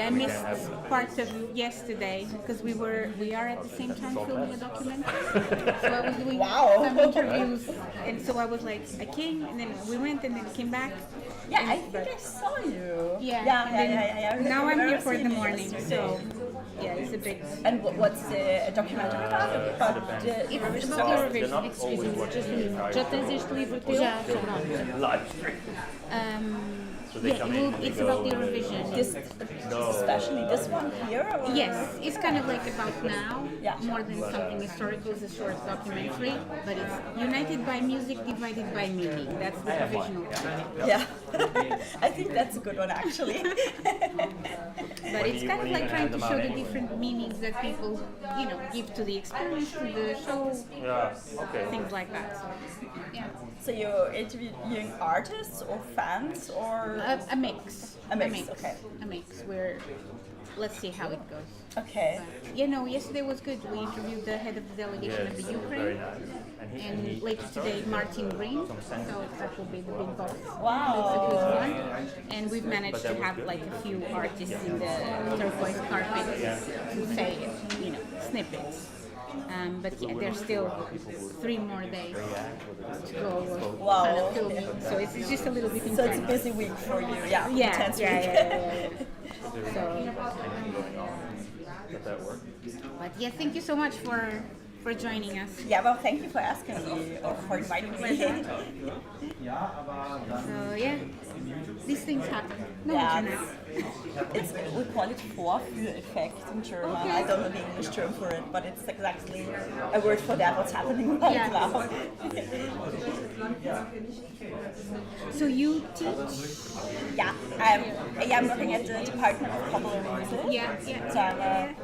I missed parts of yesterday because we are at the same time filming a documentary. So I was doing some interviews, and so I was like, I came and then we went and then came back. Yeah, I think I saw you. Yeah. Now I'm here for the morning, so yeah, it's a bit. And what's the documentary about? It's about Eurovision. Excuse me, just a minute. Já tens este livro teu? Já. It's about the Eurovision. Especially this one here? Or? Yes, it's kind of like about now, more than something historical. It's a short documentary, but it's united by music, divided by meaning. That's the provisional title. Yeah, I think that's a good one actually. But it's kind of like trying to show the different meanings that people, give to the experience, to the show, things like that. So, yeah. So you're interviewing artists or fans or? A mix. A mix, okay. A mix. Let's see how it goes. Okay. But, yesterday was good. We interviewed the head of the delegation of the Ukraine, and later today Martin Green. So that will be the big boss. Wow. It's a good one. And we've managed to have like a few artists in the turquoise carpet to say, snippets. But there's still 3 more days to go kind of filming. So it's just a little bit intense. So it's a busy week for you, intense week. Yeah. So, but thank you so much for joining us. Yeah, well, thank you for asking me or for inviting me. So these things happen. No we call it Vorführeffekt in German. Okay. I don't know the English term for it, but it's exactly a word for that. What's happening right now? So you teach? Yeah, I'm working at the Department of Popular Music. So I'm a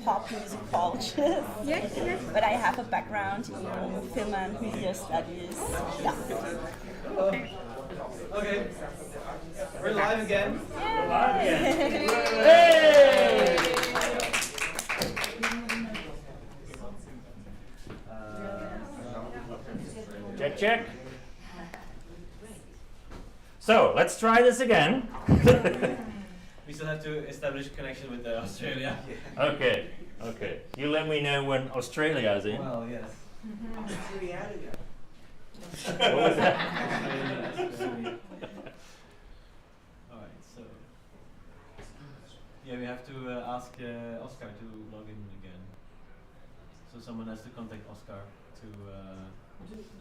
pop musicologist. But I have a background in film and media studies. Yeah. Okay. We're live again. Hey! Check. So, let's try this again. We still have to establish a connection with Australia. Okay. You let me know when Australia is in. Well, yes. What was that? Alright, so we have to ask Oscar to log in again. So someone has to contact Oscar to.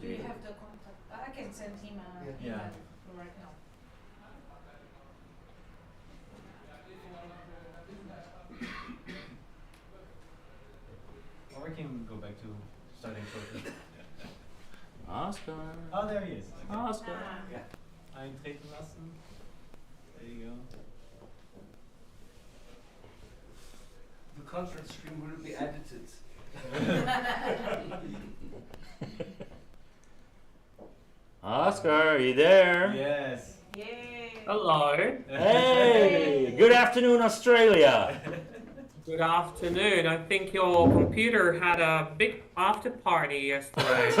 Do you have the contact? I can send him a email right now. Or we can go back to starting shortly. Oscar. Oh, there he is. Okay. Oscar. Eintreten lassen. There you go. The conference stream will be edited. Oscar, are you there? Yes. Yay! Hello. Hey! Good afternoon, Australia. Good afternoon. I think your computer had a big after party yesterday.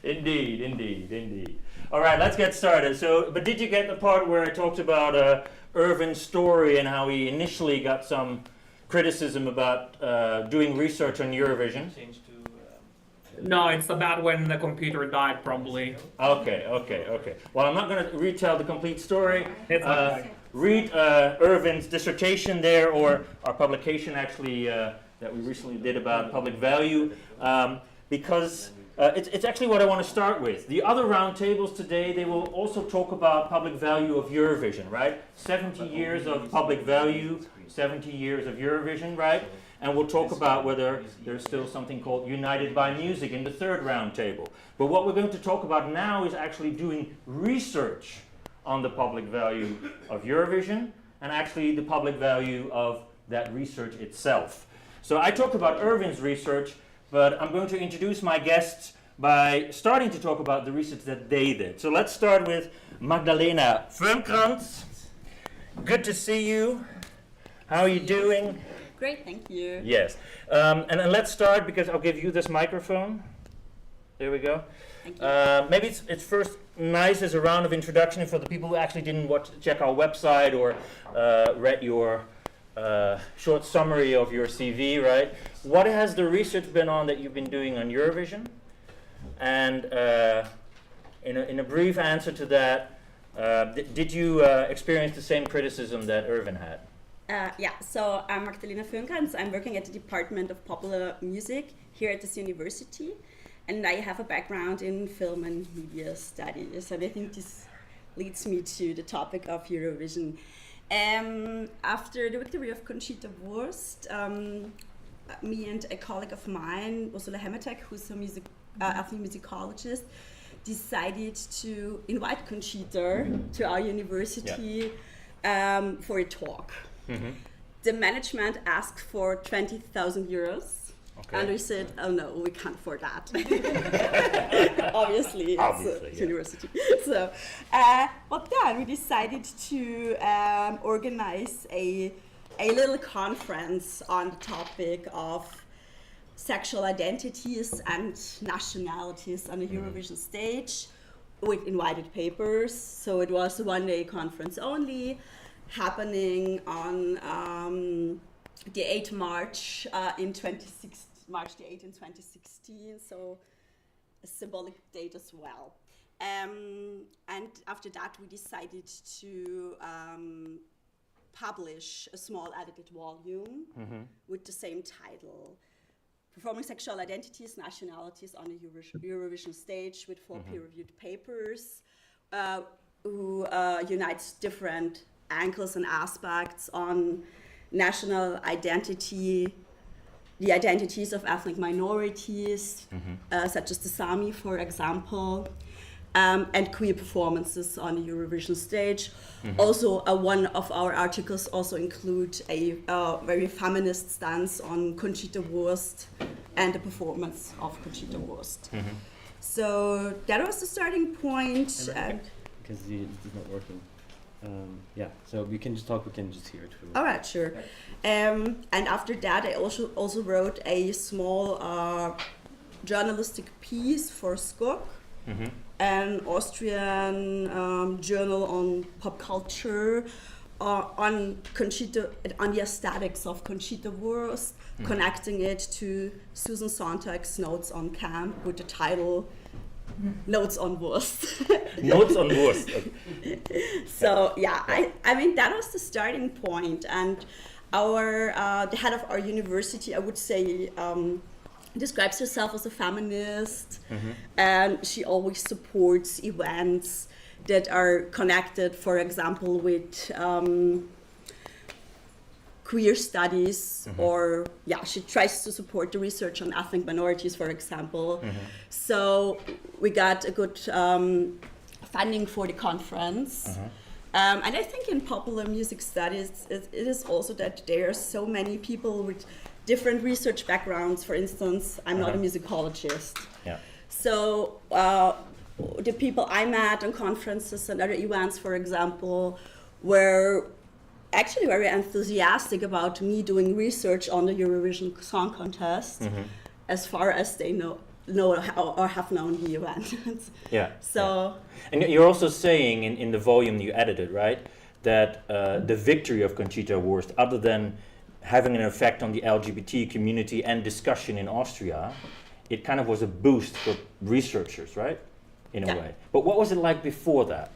Indeed. All right, let's get started. But did you get the part where I talked about Irvin's story and how he initially got some criticism about doing research on Eurovision? No, it's about when the computer died, probably. Okay. Well, I'm not going to retell the complete story. It's okay. Read Irvin's dissertation there, or our publication actually that we recently did about public value, because it's actually what I want to start with. The other roundtables today, they will also talk about public value of Eurovision, right? 70 years of public value, 70 years of Eurovision, right? And we'll talk about whether there's still something called United by Music in the third roundtable. But what we're going to talk about now is actually doing research on the public value of Eurovision and actually the public value of that research itself. So I talked about Irvin's research, but I'm going to introduce my guests by starting to talk about the research that they did. So let's start with Magdalena Firmkrantz. Good to see you. How are you doing? Great, thank you. Yes. And then let's start, because I'll give you this microphone. There we go. Maybe it's first nice as a round of introduction for the people who actually didn't check our website or read your short summary of your CV, right? What has the research been on that you've been doing on Eurovision? And in a brief answer to that, did you experience the same criticism that Irvin had? Yeah, so I'm Magdalena Fürnkans. I'm working at the Department of Popular Music here at this university, and I have a background in film and media studies, and I think this leads me to the topic of Eurovision. After the victory of Conchita Wurst, me and a colleague of mine, Ursula Hemetek, who's a ethnomusicologist, decided to invite Conchita to our university for a talk. Mm-hmm. The management asked for 20,000 euros, and we said, "Oh no, we can't afford that." Obviously, it's a university. So, but then we decided to organize a little conference on the topic of sexual identities and nationalities on the Eurovision stage with invited papers. So it was a one-day conference only, happening on the 8th March March the 8th in 2016. So a symbolic date as well. And after that, we decided to publish a small edited volume with the same title. Performing Sexual Identities, Nationalities on the Eurovision stage, with 4 peer-reviewed papers, who unites different angles and aspects on national identity, the identities of ethnic minorities, such as the Sami, for example, and queer performances on the Eurovision stage. Also, one of our articles also include a very feminist stance on Conchita Wurst and the performance of Conchita Wurst. So that was the starting point. Because it's not working. So we can just talk, we can just hear it. All right, sure. And after that, I also wrote a small journalistic piece for Skok, an Austrian journal on pop culture, on the aesthetics of Conchita Wurst, connecting it to Susan Sontag's Notes on Camp with the title Notes on Wurst. Notes on Wurst. So I mean that was the starting point, and the head of our university, I would say, describes herself as a feminist, and she always supports events that are connected, for example, with queer studies, or she tries to support the research on ethnic minorities, for example. So we got a good funding for the conference. And I think in popular music studies, it is also that there are so many people with different research backgrounds. For instance, I'm not a musicologist. So the people I met on conferences and other events, for example, were actually very enthusiastic about me doing research on the Eurovision Song Contest, as far as they know or have known the event. And you're also saying in the volume you edited, right, that the victory of Conchita Wurst, other than having an effect on the LGBT community and discussion in Austria, it kind of was a boost for researchers, right, in a way. But what was it like before that?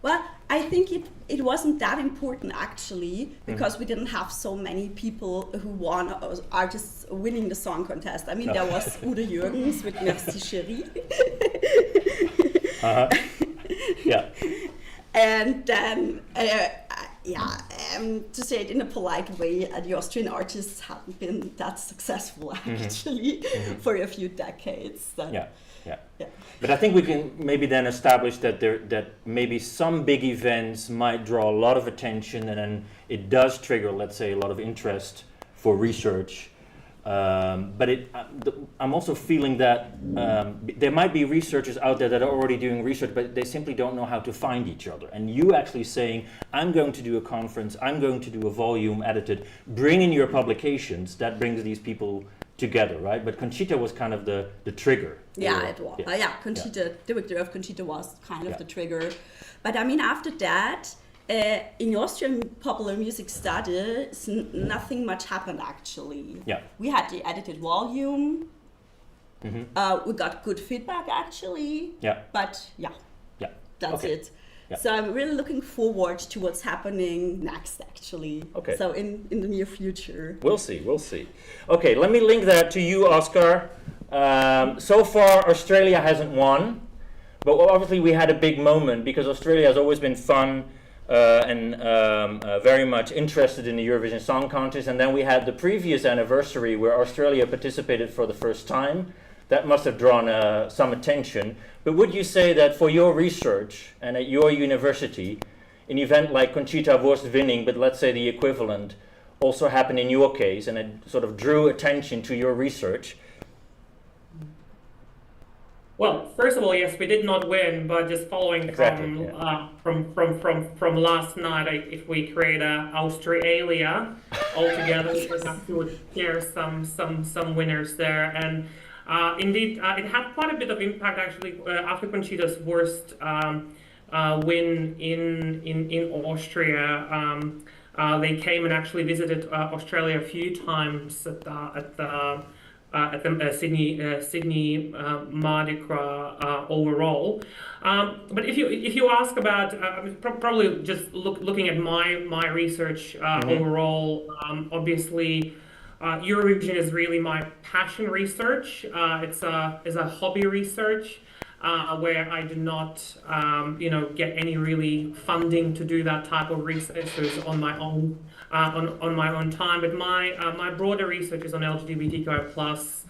Well, I think it wasn't that important, actually, because we didn't have so many people who won, artists winning the song contest. I mean, there was Udo Jürgens with Merci Chérie. And then, to say it in a polite way, the Austrian artists haven't been that successful, actually, for a few decades. But I think we can maybe then establish that that maybe some big events might draw a lot of attention, and then it does trigger, let's say, a lot of interest for research. But I'm also feeling that there might be researchers out there that are already doing research, but they simply don't know how to find each other. And you actually saying, I'm going to do a conference, I'm going to do a volume edited, bring in your publications, that brings these people together, right? But Conchita was kind of the trigger. Yeah, it was. Conchita, director of Conchita was kind of the trigger. But I mean, after that, in Austrian popular music studies, nothing much happened actually. Yeah. We had the edited volume. We got good feedback actually. Yeah. But that's it. Yeah. So I'm really looking forward to what's happening next actually. Okay. So in the near future. We'll see. Okay, let me link that to you, Oscar. So far, Australia hasn't won, but obviously we had a big moment because Australia has always been fun and very much interested in the Eurovision Song Contest, and then we had the previous anniversary where Australia participated for the first time. That must have drawn some attention. But would you say that for your research and at your university, an event like Conchita Wurst winning, but let's say the equivalent, also happened in your case and it sort of drew attention to your research? Well, first of all, yes, we did not win, but just following from last night, if we create a Australia altogether, we have to share some winners there. And indeed, it had quite a bit of impact actually after Conchita's worst win in Austria. They came and actually visited Australia a few times at the Sydney Mardi Gras overall. But if you ask about probably just looking at my research overall, obviously. Eurovision is really my passion research. It's a hobby research where I do not, get any really funding to do that type of research. So it's on my own time. But my broader research is on LGBTQI plus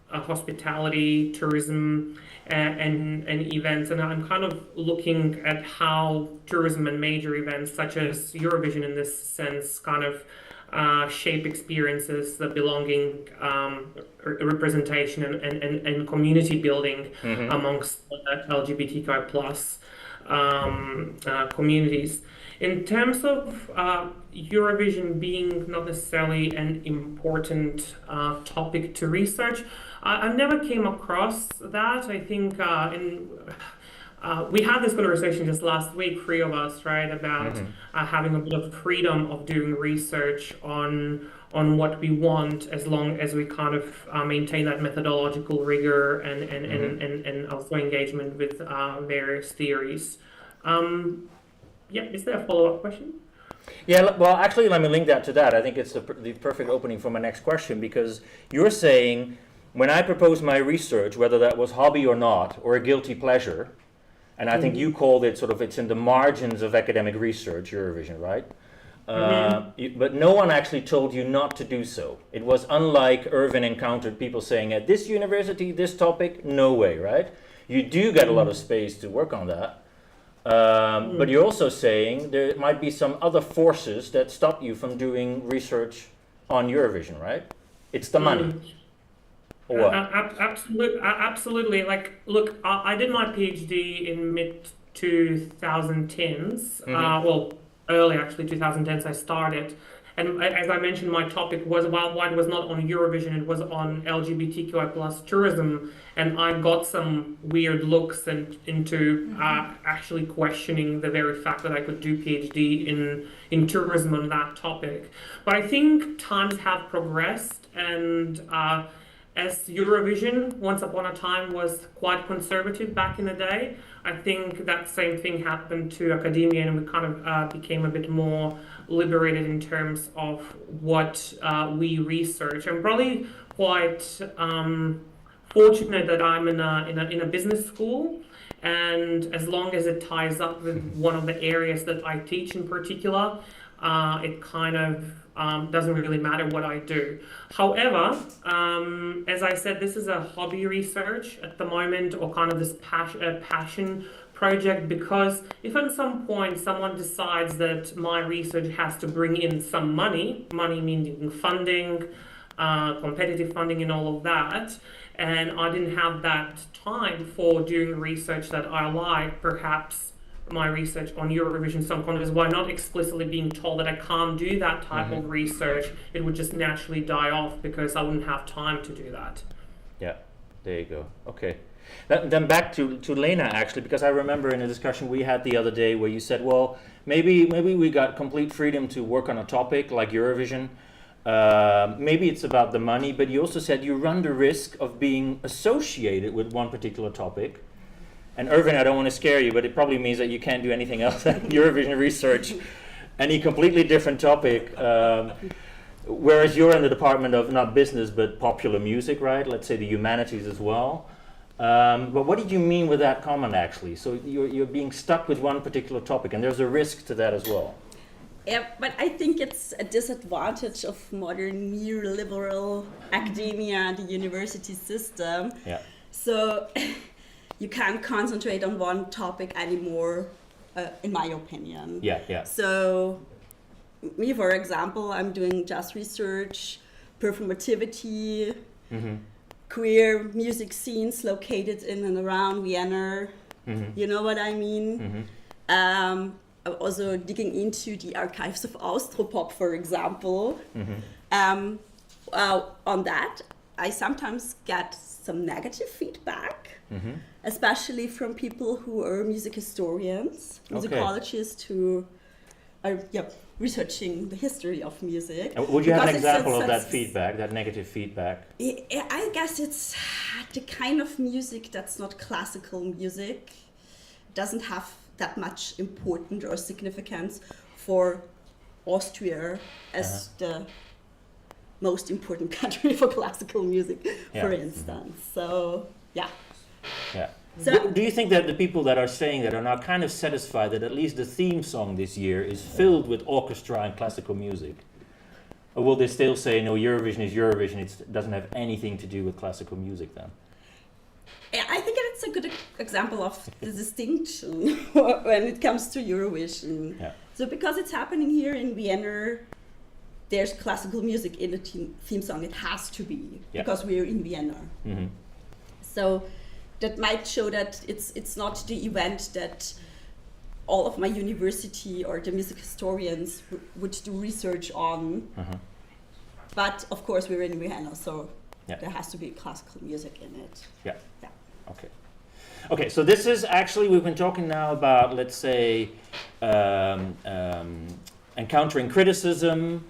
hospitality, tourism, and events. And I'm kind of looking at how tourism and major events such as Eurovision, in this sense, kind of shape experiences, the belonging, representation, and community building amongst LGBTQI plus communities. In terms of Eurovision being not necessarily an important topic to research, I never came across that. I think we had this conversation just last week, three of us, right, about having a bit of freedom of doing research on what we want, as long as we kind of maintain that methodological rigor and also engagement with various theories. Is there a follow-up question? Yeah, well, actually, let me link that to that. I think it's the perfect opening for my next question, because you're saying, when I proposed my research, whether that was hobby or not, or a guilty pleasure, and I think you called it sort of, it's in the margins of academic research, Eurovision, right? But no one actually told you not to do so. It was unlike Irvin encountered people saying, at this university, this topic, no way, right? You do get a lot of space to work on that. But you're also saying there might be some other forces that stop you from doing research on Eurovision, right? It's the money. Or what? Absolutely. Like, look, I did my PhD in mid-2010s. Well, early actually, 2010s I started. And as I mentioned, my topic was, while it was not on Eurovision, it was on LGBTQI plus tourism. And I got some weird looks into actually questioning the very fact that I could do PhD in tourism on that topic. But I think times have progressed, and as Eurovision, once upon a time, was quite conservative back in the day, I think that same thing happened to academia, and we kind of became a bit more liberated in terms of what we research. I'm probably quite fortunate that I'm in a business school, and as long as it ties up with one of the areas that I teach in particular, it kind of doesn't really matter what I do. However, as I said, this is a hobby research at the moment, or kind of this passion project, because if at some point someone decides that my research has to bring in some money meaning funding, competitive funding and all of that, and I didn't have that time for doing research that I like, perhaps my research on Eurovision Song Contest by not explicitly being told that I can't do that type of research. It would just naturally die off because I wouldn't have time to do that. Yeah, there you go. Okay. Then back to Lena, actually, because I remember in a discussion we had the other day where you said, well, maybe we got complete freedom to work on a topic like Eurovision. Maybe it's about the money, but you also said you run the risk of being associated with one particular topic. And Irvin, I don't want to scare you, but it probably means that you can't do anything else than Eurovision research, any completely different topic. Whereas you're in the department of not business, but popular music, right? Let's say the humanities as well. But what did you mean with that comment, actually? So you're being stuck with one particular topic, and there's a risk to that as well. Yeah, but I think it's a disadvantage of modern neoliberal academia and the university system. Yeah. So you can't concentrate on one topic anymore, in my opinion. Yeah, yeah. So me, for example, I'm doing jazz research, performativity, queer music scenes located in and around Vienna. You know what I mean? I'm also digging into the archives of Austropop, for example. On that, I sometimes get some negative feedback, especially from people who are music historians, musicologists who are researching the history of music. Would you have an example of that feedback, that negative feedback? I guess it's the kind of music that's not classical music, doesn't have that much importance or significance for Austria as the most important country for classical music, for instance. So, yeah. Yeah. So, do you think that the people that are saying that are now kind of satisfied that at least the theme song this year is filled with orchestra and classical music? Or will they still say, no, Eurovision is Eurovision, it doesn't have anything to do with classical music then? I think it's a good example of the distinction when it comes to Eurovision. Yeah. So because it's happening here in Vienna, there's classical music in the theme song. It has to be, because we're in Vienna. So that might show that it's not the event that all of my university or the music historians would do research on. But of course we're in Vienna, so there has to be classical music in it. Yeah. Okay. Okay, so this is actually, we've been talking now about, let's say, encountering criticism,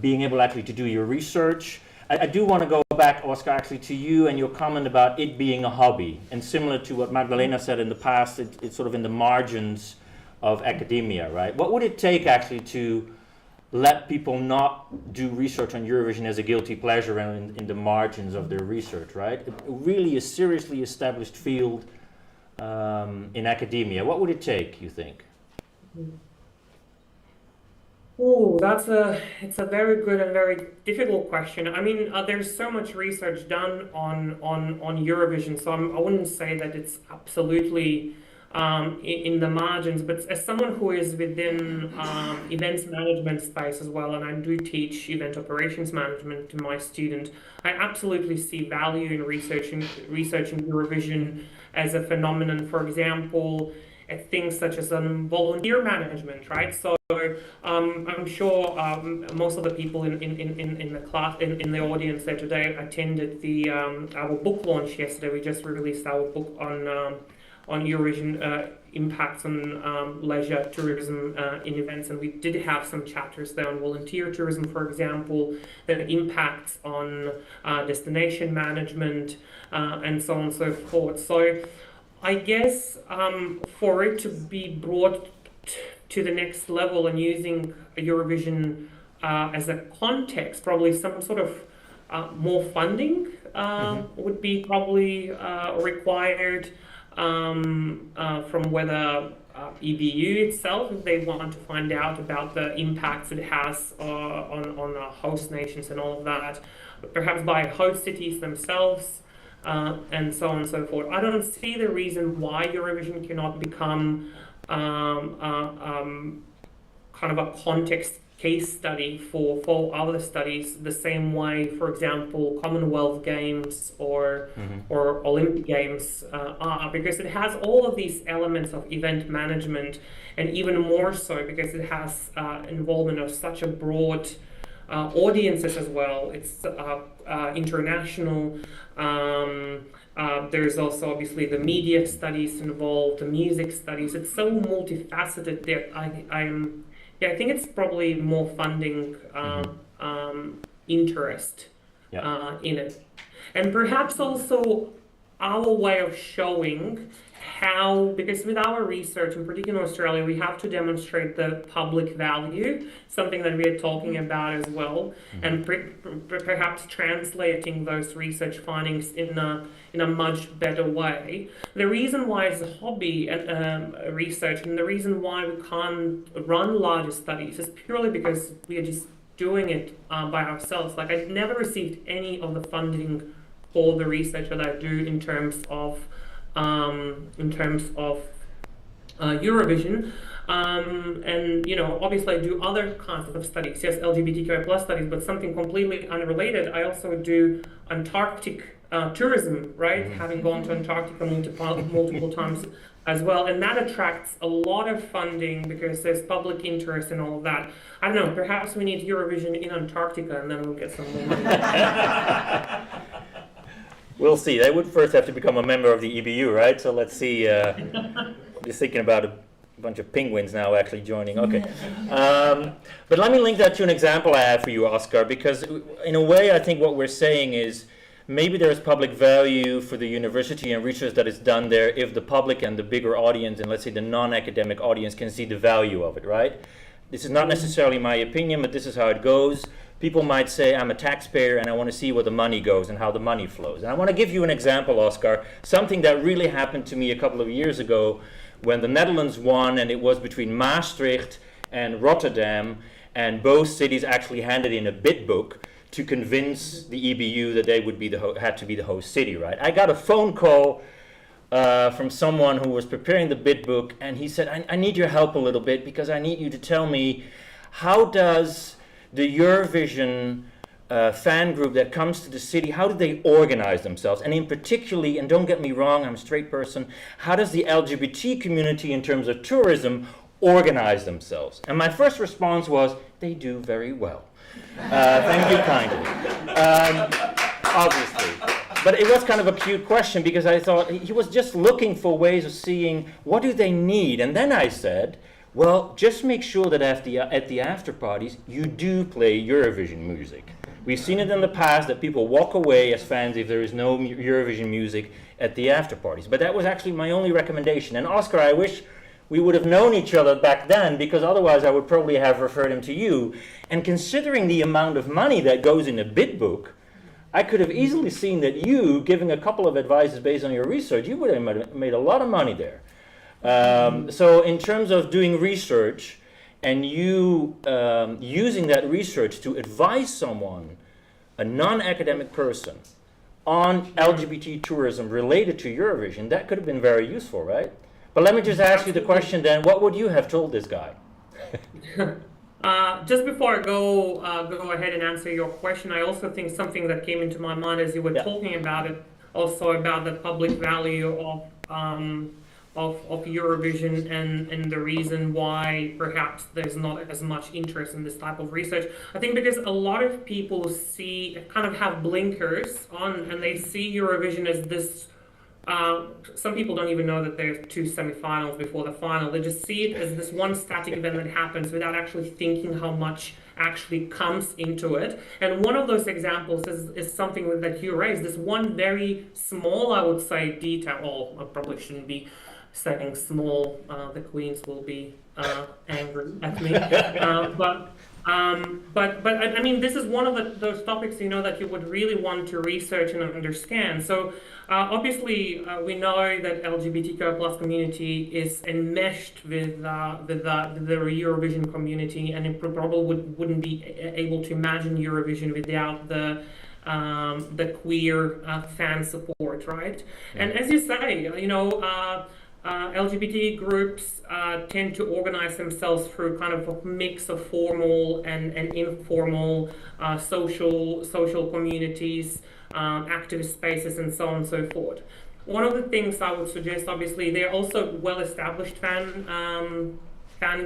being able actually to do your research. I do want to go back, Oscar, actually to you and your comment about it being a hobby. And similar to what Magdalena said in the past, it's sort of in the margins of academia, right? What would it take actually to let people not do research on Eurovision as a guilty pleasure and in the margins of their research, right? Really a seriously established field in academia. What would it take, you think? Oh, it's a very good and very difficult question. I mean, there's so much research done on Eurovision, so I wouldn't say that it's absolutely in the margins, but as someone who is within events management space as well, and I do teach event operations management to my student, I absolutely see value in researching Eurovision as a phenomenon. For example, at things such as volunteer management, right? So I'm sure most of the people in the class in the audience there today attended the our book launch yesterday. We just released our book on Eurovision impacts on leisure tourism in events, and we did have some chapters there on volunteer tourism, for example, the impacts on destination management, and so on and so forth. So I guess for it to be brought to the next level and using Eurovision as a context, probably some sort of more funding would be probably required from whether EBU itself, if they want to find out about the impacts it has on host nations and all of that, perhaps by host cities themselves, and so on and so forth. I don't see the reason why Eurovision cannot become kind of a context case study for other studies, the same way, for example, Commonwealth Games or Olympic Games are, because it has all of these elements of event management, and even more so because it has involvement of such a broad audiences as well. It's international. There's also obviously the media studies involved, the music studies. It's so multifaceted that I think it's probably more funding interest in it. And perhaps also our way of showing how, because with our research, in particular in Australia, we have to demonstrate the public value, something that we are talking about as well, and perhaps translating those research findings in a much better way. The reason why it's a hobby research, and the reason why we can't run larger studies, is purely because we are just doing it by ourselves. Like, I've never received any of the funding for the research that I do in terms of Eurovision, and obviously I do other kinds of studies, yes, LGBTQI plus studies, but something completely unrelated. I also do Antarctic tourism, right? Having gone to Antarctica multiple times as well, and that attracts a lot of funding because there's public interest in all of that. I don't know, perhaps we need Eurovision in Antarctica, and then we'll get some more money. We'll see. They would first have to become a member of the EBU, right? So let's see. Just thinking about a bunch of penguins now actually joining. Okay. But let me link that to an example I have for you, Oscar, because in a way I think what we're saying is maybe there's public value for the university and research that is done there if the public and the bigger audience, and let's say the non-academic audience, can see the value of it, right? This is not necessarily my opinion, but this is how it goes. People might say, I'm a taxpayer and I want to see where the money goes and how the money flows. And I want to give you an example, Oscar, something that really happened to me a couple of years ago when the Netherlands won, and it was between Maastricht and Rotterdam, and both cities actually handed in a bid book to convince the EBU that they would be had to be the host city, right? I got a phone call from someone who was preparing the bid book, and he said, I need your help a little bit because I need you to tell me, how does the Eurovision fan group that comes to the city, how do they organize themselves? And in particularly, and don't get me wrong, I'm a straight person, how does the LGBT community in terms of tourism organize themselves? And my first response was, they do very well. Thank you kindly. Obviously. But it was kind of a cute question because I thought he was just looking for ways of seeing what do they need. And then I said, well, just make sure that at the after parties, you do play Eurovision music. We've seen it in the past that people walk away as fans if there is no Eurovision music at the after parties. But that was actually my only recommendation. And Oscar, I wish we would have known each other back then, because otherwise I would probably have referred him to you. And considering the amount of money that goes in a bid book, I could have easily seen that you, giving a couple of advices based on your research, you would have made a lot of money there. So in terms of doing research and you using that research to advise someone, a non-academic person, on LGBT tourism related to Eurovision, that could have been very useful, right? But let me just ask you the question then, what would you have told this guy? Just before I go ahead and answer your question, I also think something that came into my mind as you were talking about it, also about the public value of Eurovision and the reason why perhaps there's not as much interest in this type of research. I think because a lot of people kind of have blinkers on, and they see Eurovision as this, some people don't even know that there's two semifinals before the final. They just see it as this one static event that happens without actually thinking how much actually comes into it. And one of those examples is something that you raised, this one very small, I would say, detail. Oh, I probably shouldn't be saying small, the Queens will be angry at me. But I mean, this is one of those topics, that you would really want to research and understand. So obviously, we know that LGBTQ plus community is enmeshed with the Eurovision community, and it probably wouldn't be able to imagine Eurovision without the queer fan support, right? And as you say, LGBT groups tend to organize themselves through kind of a mix of formal and informal social communities, activist spaces, and so on and so forth. One of the things I would suggest, obviously, there are also well-established fan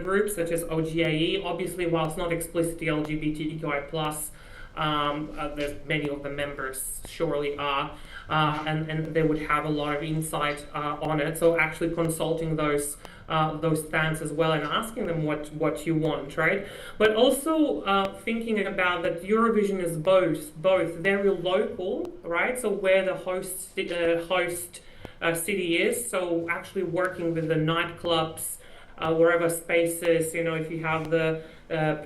groups such as OGAE. Obviously, while it's not explicitly LGBTQI+, there's many of the members surely are, and they would have a lot of insight on it. So actually consulting those fans as well and asking them what you want, right? But also thinking about that Eurovision is both very local, right? So where the host city is. So actually working with the nightclubs, wherever spaces, you know, if you have the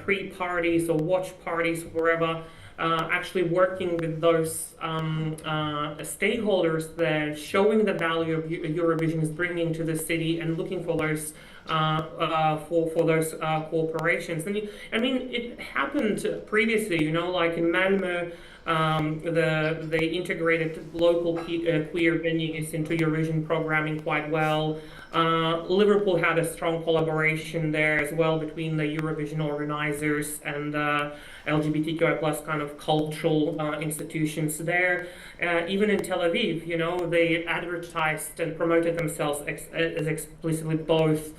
pre-parties or watch parties, wherever, actually working with those stakeholders there, showing the value of Eurovision is bringing to the city and looking for those for those cooperations. And I mean, it happened previously, you know, like in Malmö, the integrated local queer venues into Eurovision programming quite well. Liverpool had a strong collaboration there as well between the Eurovision organizers and LGBTQI+ kind of cultural institutions there. Even in Tel Aviv, you know, they advertised and promoted themselves as explicitly both,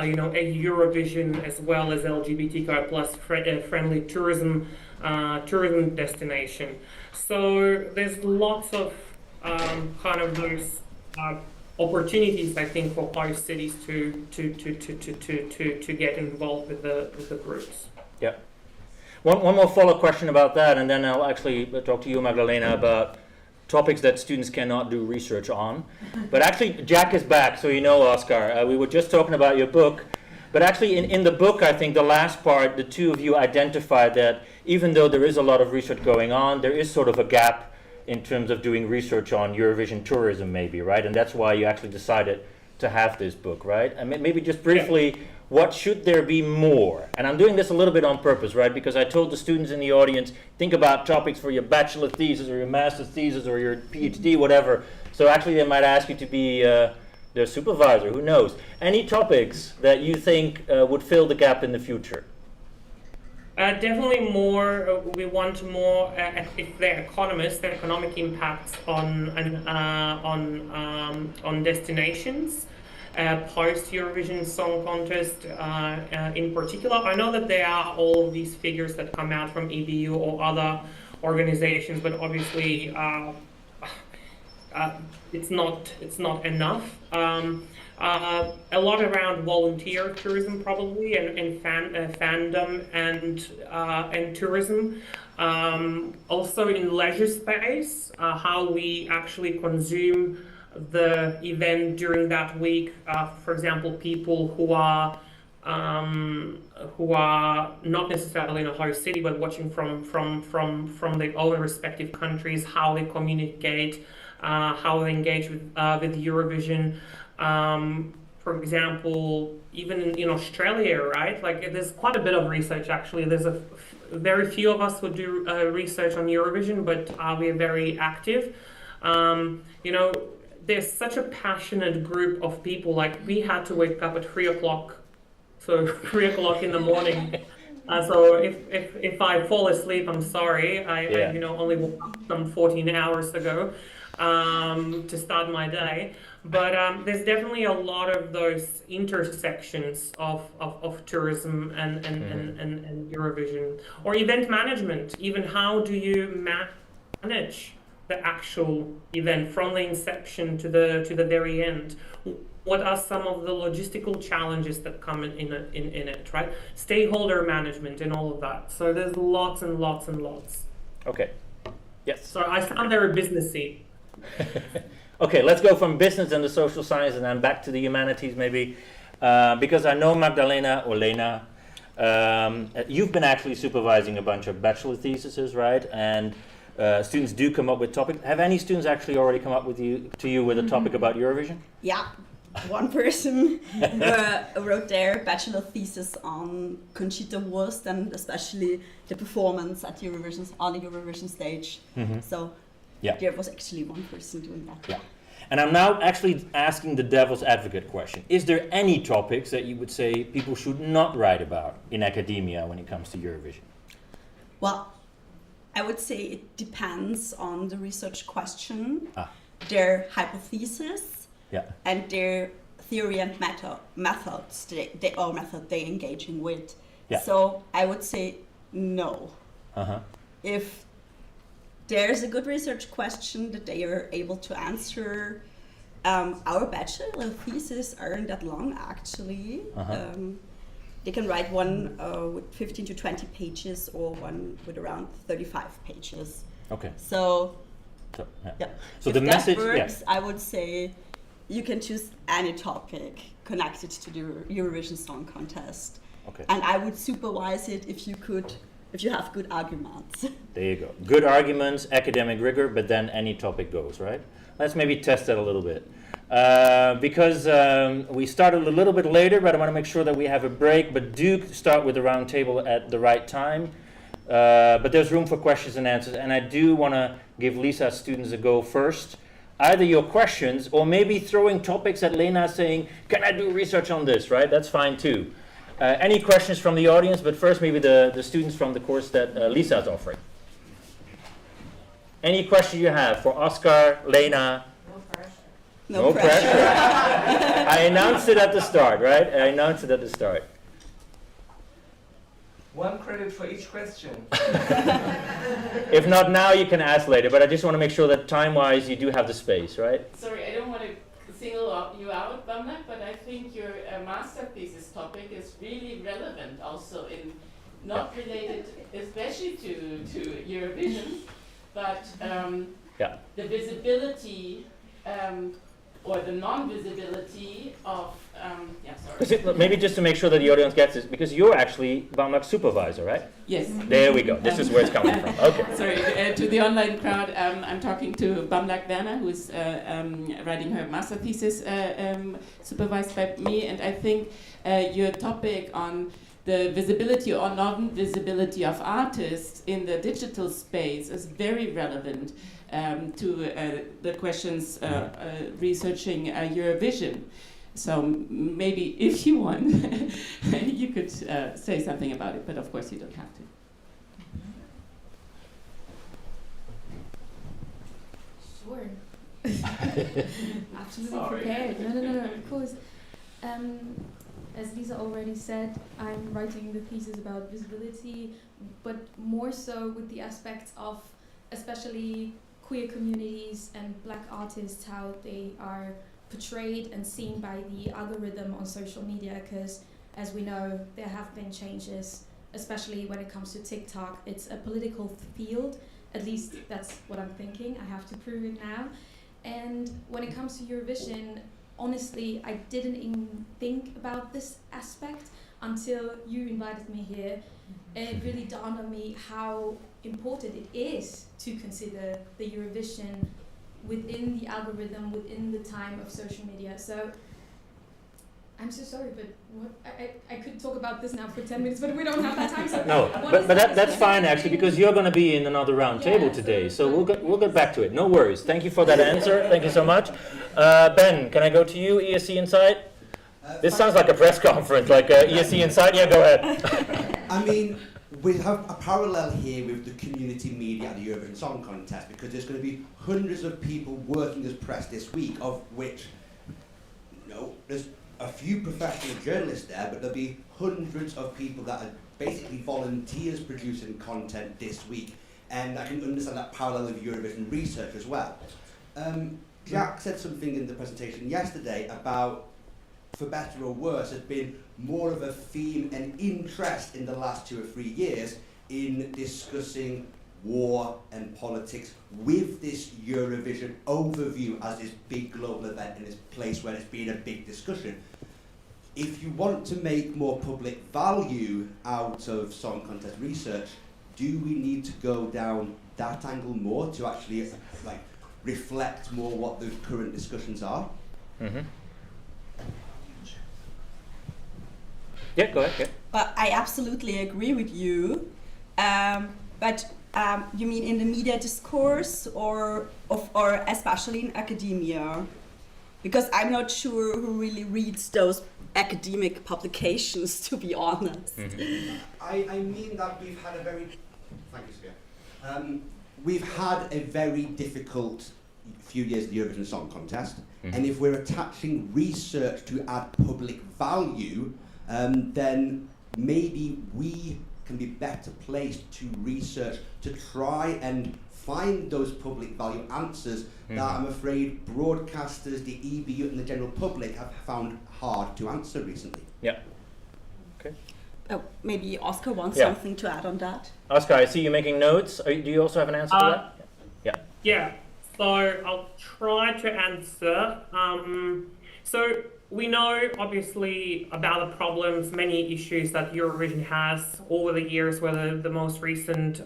you know, a Eurovision as well as LGBTQI+ friendly tourism destination. So there's lots of kind of those opportunities, I think, for host cities to get involved with the groups. Yeah. One more follow-up question about that, and then I'll actually talk to you, Magdalena, about topics that students cannot do research on. But actually, Jack is back, so you know, Oscar. We were just talking about your book, but actually in the book, I think the last part, the two of you identified that even though there is a lot of research going on, there is sort of a gap in terms of doing research on Eurovision tourism, maybe, right? And that's why you actually decided to have this book, right? And maybe just briefly, what should there be more? And I'm doing this a little bit on purpose, right? Because I told the students in the audience, think about topics for your bachelor thesis or your master's thesis or your PhD, whatever. So actually they might ask you to be their supervisor, who knows? Any topics that you think would fill the gap in the future? Definitely more. We want more. If they're economists, the economic impacts on destinations post Eurovision Song Contest in particular. I know that there are all these figures that come out from EBU or other organizations, but obviously it's not enough. A lot around volunteer tourism, probably, and fandom and tourism. Also in leisure space, how we actually consume the event during that week. For example, people who are not necessarily in a host city, but watching from their own respective countries, how they communicate, how they engage with Eurovision. For example, even in Australia, right? Like, there's quite a bit of research, actually. There's very few of us who do research on Eurovision, but we are very active. There's such a passionate group of people. Like, we had to wake up at 3 o'clock, so 3 o'clock in the morning. So if I fall asleep, I'm sorry. I only woke up some 14 hours ago to start my day. But there's definitely a lot of those intersections of tourism and Eurovision, or event management. Even how do you manage the actual event from the inception to the very end? What are some of the logistical challenges that come in it, right? Stakeholder management and all of that. So there's lots and lots and lots. Okay. Yes. So I sound very businessy. Okay, let's go from business and the social science and then back to the humanities, maybe. Because I know Magdalena or Lena, you've been actually supervising a bunch of bachelor theses, right? And students do come up with topics. Have any students actually already come up to you with a topic about Eurovision? Yeah, one person wrote their bachelor thesis on Conchita Wurst and especially the performance at on the Eurovision stage. So yeah, there was actually one person doing that. Yeah. And I'm now actually asking the devil's advocate question. Is there any topics that you would say people should not write about in academia when it comes to Eurovision? Well, I would say it depends on the research question, their hypothesis, and their theory and methods they're engaging with. So I would say no. If there's a good research question that they are able to answer, our bachelor theses aren't that long actually. They can write one with 15 to 20 pages or one with around 35 pages. Okay. So So if the that message, works, I would say you can choose any topic connected to the Eurovision Song Contest. Okay. And I would supervise it if you have good arguments. There you go. Good arguments, academic rigor, but then any topic goes, right? Let's maybe test that a little bit. Because we started a little bit later, but I want to make sure that we have a break, but do start with the round table at the right time. But there's room for questions and answers, and I do want to give Lisa's students a go first. Either your questions, or maybe throwing topics at Lena saying, can I do research on this, right? That's fine too. Any questions from the audience, but first maybe the students from the course that Lisa is offering. Any questions you have for Oscar, Lena? No pressure. I announced it at the start, right? I announced it at the start. 1 credit for each question. If not now, you can ask later, but I just want to make sure that time-wise you do have the space, right? Sorry, I don't want to single you out, Bamnak, but I think your master thesis topic is really relevant also in not related especially to Eurovision, but the visibility or the non-visibility of, Maybe just to make sure that the audience gets this, because you're actually Bamnak's supervisor, right? Yes. There we go. This is where it's coming from. Okay. Sorry, to the online crowd, I'm talking to Bamnak Werner, who's writing her master thesis supervised by me, and I think your topic on the visibility or non-visibility of artists in the digital space is very relevant to the questions researching Eurovision. So maybe if you want, you could say something about it, but of course you don't have to. Sure. Absolutely prepared. No, of course. As Lisa already said, I'm writing the thesis about visibility, but more so with the aspects of especially queer communities and black artists, how they are portrayed and seen by the algorithm on social media, because as we know, there have been changes, especially when it comes to TikTok. It's a political field, at least that's what I'm thinking. I have to prove it now. And when it comes to Eurovision, honestly, I didn't even think about this aspect until you invited me here. And it really dawned on me how important it is to consider the Eurovision within the algorithm, within the time of social media. So I'm so sorry, but I could talk about this now for 10 minutes, but we don't have that time. So no, but that's fine actually, because you're going to be in another round table today, so we'll get back to it. No worries. Thank you for that answer. Thank you so much. Ben, can I go to you, ESC Insight? This sounds like a press conference, like ESC Insight. Yeah, go ahead. I mean, we have a parallel here with the community media at the Eurovision Song Contest, because there's going to be hundreds of people working as press this week, of which, there's a few professional journalists there, but there'll be hundreds of people that are basically volunteers producing content this week. And I can understand that parallel with Eurovision research as well. Jack said something in the presentation yesterday about, for better or worse, there's been more of a theme and interest in the last 2 or 3 years in discussing war and politics with this Eurovision overview as this big global event in this place where it's been a big discussion. If you want to make more public value out of song contest research, do we need to go down that angle more to actually reflect more what the current discussions are? Mm-hmm. Yeah, go ahead. Yeah. But I absolutely agree with you. But you mean in the media discourse, or especially in academia? because I'm not sure who really reads those academic publications, to be honest. I mean that we've had a very, thank you, Sophia. We've had a very difficult few years of the Eurovision Song Contest, and if we're attaching research to add public value, then maybe we can be better placed to research to try and find those public value answers that I'm afraid broadcasters, the EBU and the general public have found hard to answer recently. Yeah. Okay. Oh, maybe Oscar wants something to add on that. Oscar, I see you making notes. Do you also have an answer to that? Yeah. Yeah. So I'll try to answer. So we know obviously about the problems, many issues that Eurovision has over the years, whether the most recent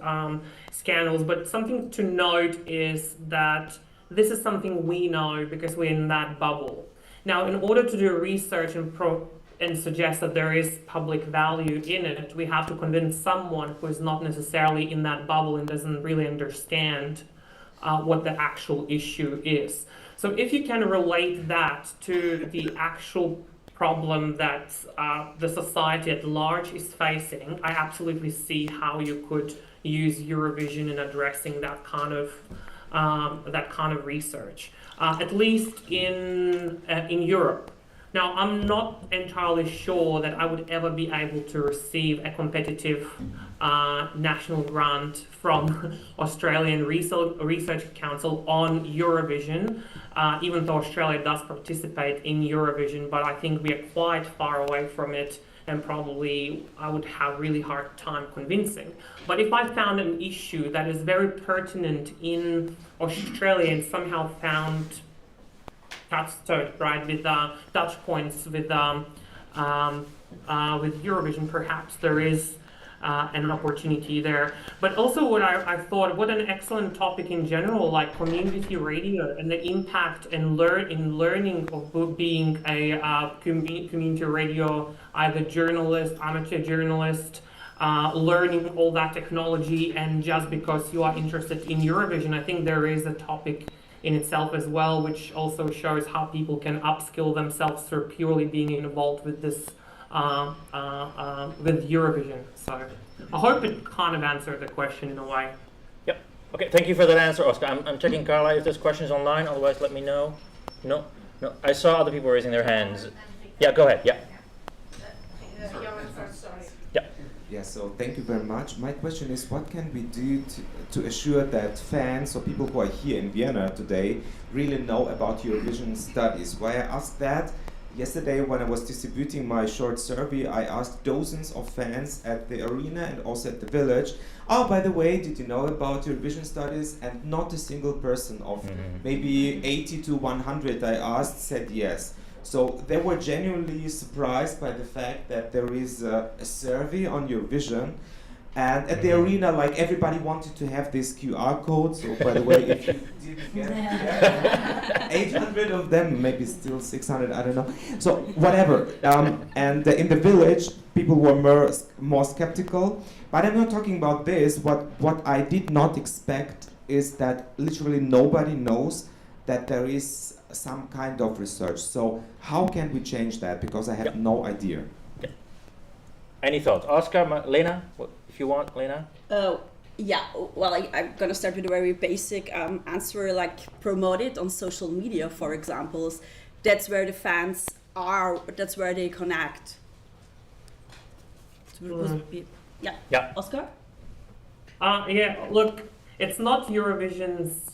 scandals, but something to note is that this is something we know because we're in that bubble. Now, in order to do research and suggest that there is public value in it, we have to convince someone who is not necessarily in that bubble and doesn't really understand what the actual issue is. So if you can relate that to the actual problem that the society at large is facing, I absolutely see how you could use Eurovision in addressing that kind of research, at least in Europe. Now, I'm not entirely sure that I would ever be able to receive a competitive national grant from Australian Research Council on Eurovision, even though Australia does participate in Eurovision, but I think we are quite far away from it, and probably I would have really hard time convincing. But if I found an issue that is very pertinent in Australia and somehow found touchstone, right, with touch points with Eurovision, perhaps there is an opportunity there. But also what I thought, what an excellent topic in general, like community radio and the impact in learning of being a community radio, either journalist, amateur journalist, learning all that technology, and just because you are interested in Eurovision. I think there is a topic in itself as well, which also shows how people can upskill themselves through purely being involved with this, with Eurovision. So I hope it kind of answered the question in a way. Yep. Okay, thank you for that answer, Oscar. I'm checking, Carla, if there's questions online, otherwise let me know. No? No, I saw other people raising their hands. Yeah, go ahead, yeah. Yeah. Yeah, so thank you very much. My question is, what can we do to assure that fans or people who are here in Vienna today really know about Eurovision studies? Why I asked that, yesterday when I was distributing my short survey, I asked dozens of fans at the arena and also at the village, oh, by the way, did you know about Eurovision studies? And not a single person of maybe 80 to 100 I asked said yes. So they were genuinely surprised by the fact that there is a survey on Eurovision, and at the arena, like, everybody wanted to have this QR code. So by the way, if you didn't get 800 of them, maybe still 600, I don't know. So whatever. And in the village, people were more skeptical. But I'm not talking about this. What I did not expect is that literally nobody knows that there is some kind of research. So how can we change that? Because I have no idea. Yeah. Any thoughts? Oscar, Lena, if you want, Lena? Yeah, well, I'm going to start with a very basic answer, like promote it on social media, for example. That's where the fans are, that's where they connect. Yeah. Oscar? Yeah, look, it's not Eurovision's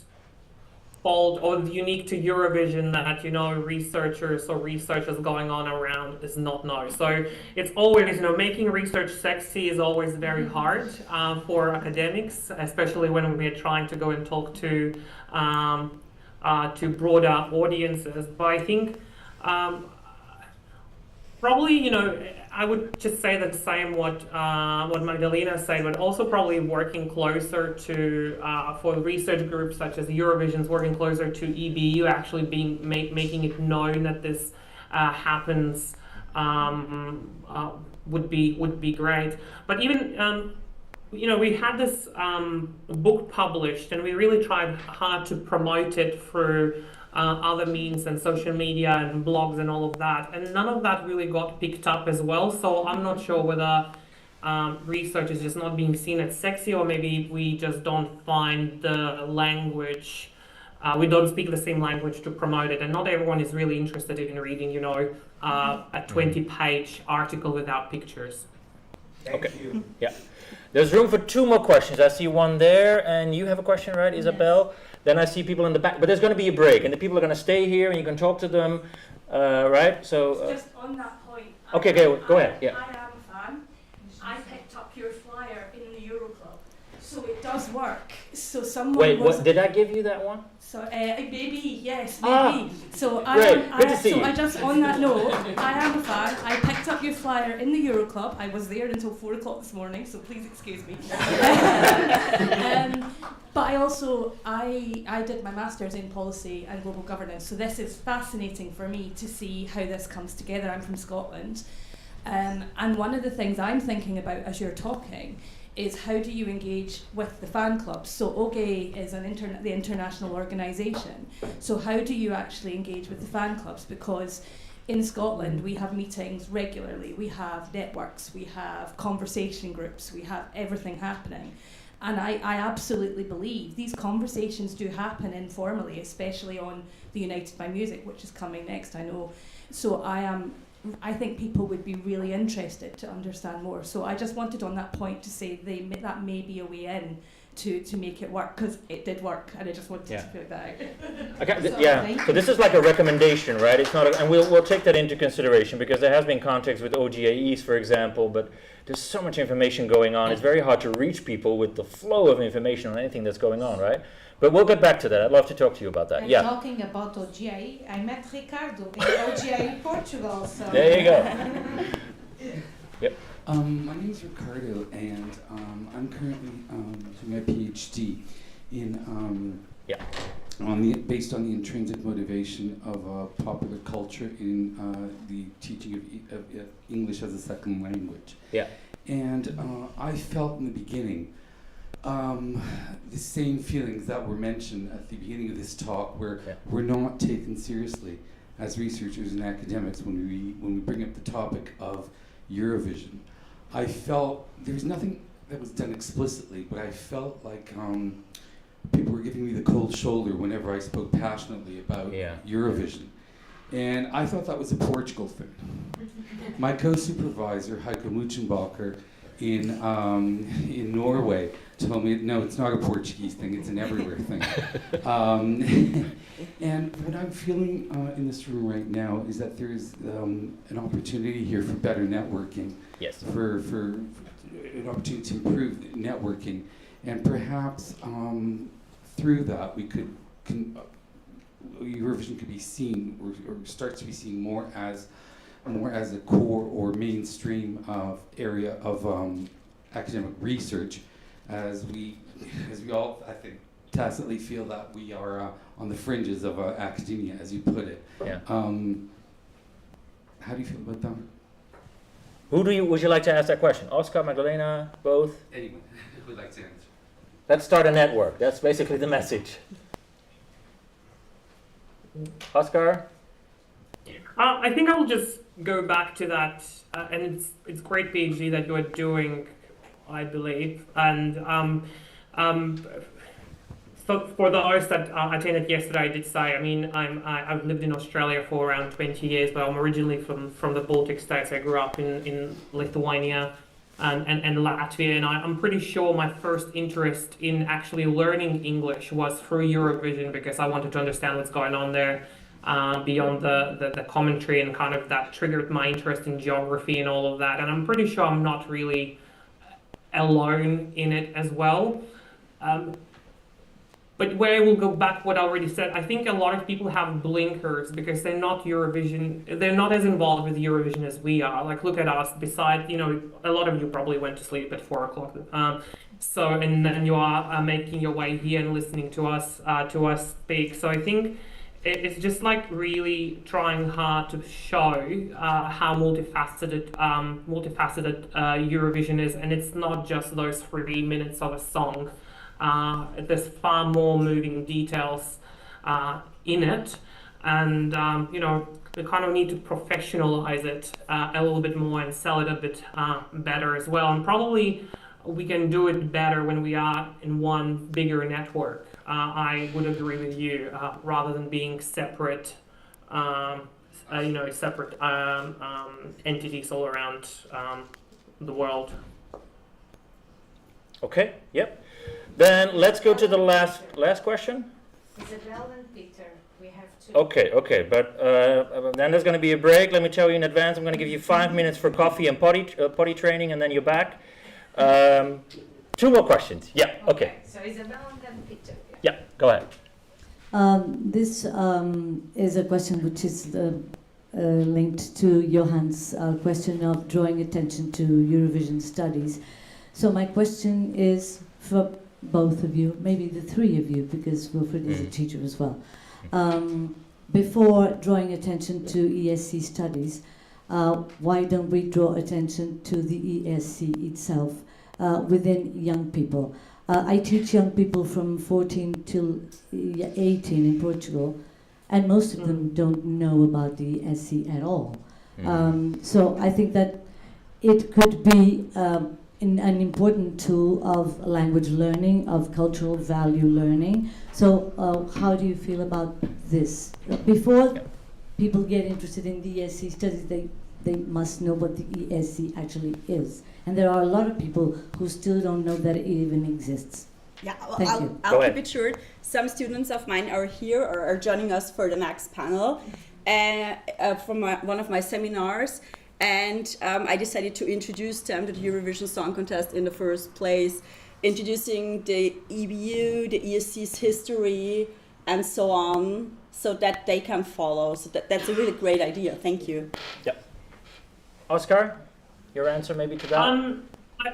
fault or unique to Eurovision that, you know, researchers going on around is not know. So it's always, you know, making research sexy is always very hard for academics, especially when we're trying to go and talk to broader audiences. But I think probably, you know, I would just say the same what Magdalena said, but also probably working closer to for research groups such as Eurovision's, working closer to EBU, actually making it known that this happens would be great. But even you know, we had this book published, and we really tried hard to promote it through other means and social media and blogs and all of that, and none of that really got picked up as well. So I'm not sure whether research is just not being seen as sexy, or maybe we just don't find the language, we don't speak the same language to promote it, and not everyone is really interested in reading, you know, a 20-page article without pictures. Okay. Yeah. There's room for 2 more questions. I see one there, and you have a question, right, Isabel? Then I see people in the back, but there's going to be a break, and the people are going to stay here, and you can talk to them, right? So. Just on that point. Okay, go ahead. Yeah. I am a fan. I picked up your flyer in the Euro Club, so it does work. So someone. Wait, what did I give you that one? So maybe, yes, maybe. So I just on that note, I am a fan. I picked up your flyer in the Euro Club. I was there until 4 o'clock this morning, so please excuse me. But I also I did my master's in policy and global governance, so this is fascinating for me to see how this comes together. I'm from Scotland, and one of the things I'm thinking about as you're talking is how do you engage with the fan clubs? So OGE is the international organisation. So how do you actually engage with the fan clubs? Because in Scotland we have meetings regularly, we have networks, we have conversation groups, we have everything happening. And I absolutely believe these conversations do happen informally, especially on the United by Music, which is coming next, I know. So I think people would be really interested to understand more. So I just wanted on that point to say that may be a way in to make it work, because it did work, and I just wanted to put that out. Okay, so this is like a recommendation, right? It's not, and we'll take that into consideration, because there has been contacts with OGAEs, for example, but there's so much information going on. It's very hard to reach people with the flow of information on anything that's going on, right? But we'll get back to that. I'd love to talk to you about that. And talking about OGAE, I met Ricardo in OGAE Portugal. So. There you go. Yep. My name is Ricardo, and I'm currently doing my PhD in based on the intrinsic motivation of popular culture in the teaching of English as a second language. Yeah. And I felt in the beginning the same feelings that were mentioned at the beginning of this talk, where we're not taken seriously as researchers and academics when we bring up the topic of Eurovision. I felt there was nothing that was done explicitly, but I felt like people were giving me the cold shoulder whenever I spoke passionately about Eurovision. And I thought that was a Portugal thing. My co-supervisor, Heiko Muchenbacher, in Norway, told me, no, it's not a Portuguese thing, it's an everywhere thing. And what I'm feeling in this room right now is that there's an opportunity here for better networking, for an opportunity to improve networking, and perhaps through that we could Eurovision could be seen or starts to be seen more as a core or mainstream area of academic research, as we all, I think, tacitly feel that we are on the fringes of academia, as you put it. Yeah. How do you feel about that? Would you like to ask that question? Oscar, Magdalena, both? Anyone who would like to answer. Let's start a network. That's basically the message. Oscar? I think I will just go back to that, and it's great PhD that you are doing, I believe, and for those that attended yesterday, I did say, I mean, I've lived in Australia for around 20 years, but I'm originally from the Baltic states. I grew up in Lithuania and Latvia, and I'm pretty sure my first interest in actually learning English was through Eurovision, because I wanted to understand what's going on there. Beyond the commentary, and kind of that triggered my interest in geography and all of that, and I'm pretty sure I'm not really alone in it as well. But where I will go back what I already said, I think a lot of people have blinkers because they're not as involved with Eurovision as we are. Like, look at us, besides, a lot of you probably went to sleep at 4 o'clock. And then you are making your way here and listening to us speak. So I think it's just like really trying hard to show how multifaceted Eurovision is, and it's not just those 3 minutes of a song. There's far more moving details in it, and we kind of need to professionalize it a little bit more and sell it a bit better as well. And probably we can do it better when we are in one bigger network. I would agree with you, rather than being separate, separate entities all around the world. Okay, yep. Then let's go to the last question. Isabel and Peter, we have to... Okay, but then there's going to be a break. Let me tell you in advance, I'm going to give you 5 minutes for coffee and potty training, and then you're back. 2 more questions. Yeah, okay. So Isabel and then Peter. Yeah, go ahead. This is a question which is linked to Johan's question of drawing attention to Eurovision studies. So my question is for both of you, maybe the 3 of you, because Wilfried is a teacher as well. Before drawing attention to ESC studies, why don't we draw attention to the ESC itself within young people? I teach young people from 14 till 18 in Portugal, and most of them don't know about the ESC at all. So I think that it could be an important tool of language learning, of cultural value learning. So how do you feel about this? Before people get interested in the ESC studies, they must know what the ESC actually is. And there are a lot of people who still don't know that it even exists. Yeah, Thank you. I'll keep it short. Some students of mine are here or are joining us for the next panel from one of my seminars. And I decided to introduce them to the Eurovision Song Contest in the first place, introducing the EBU, the ESC's history, and so on, so that they can follow. So that's a really great idea. Thank you. Yep. Oscar, your answer maybe to that?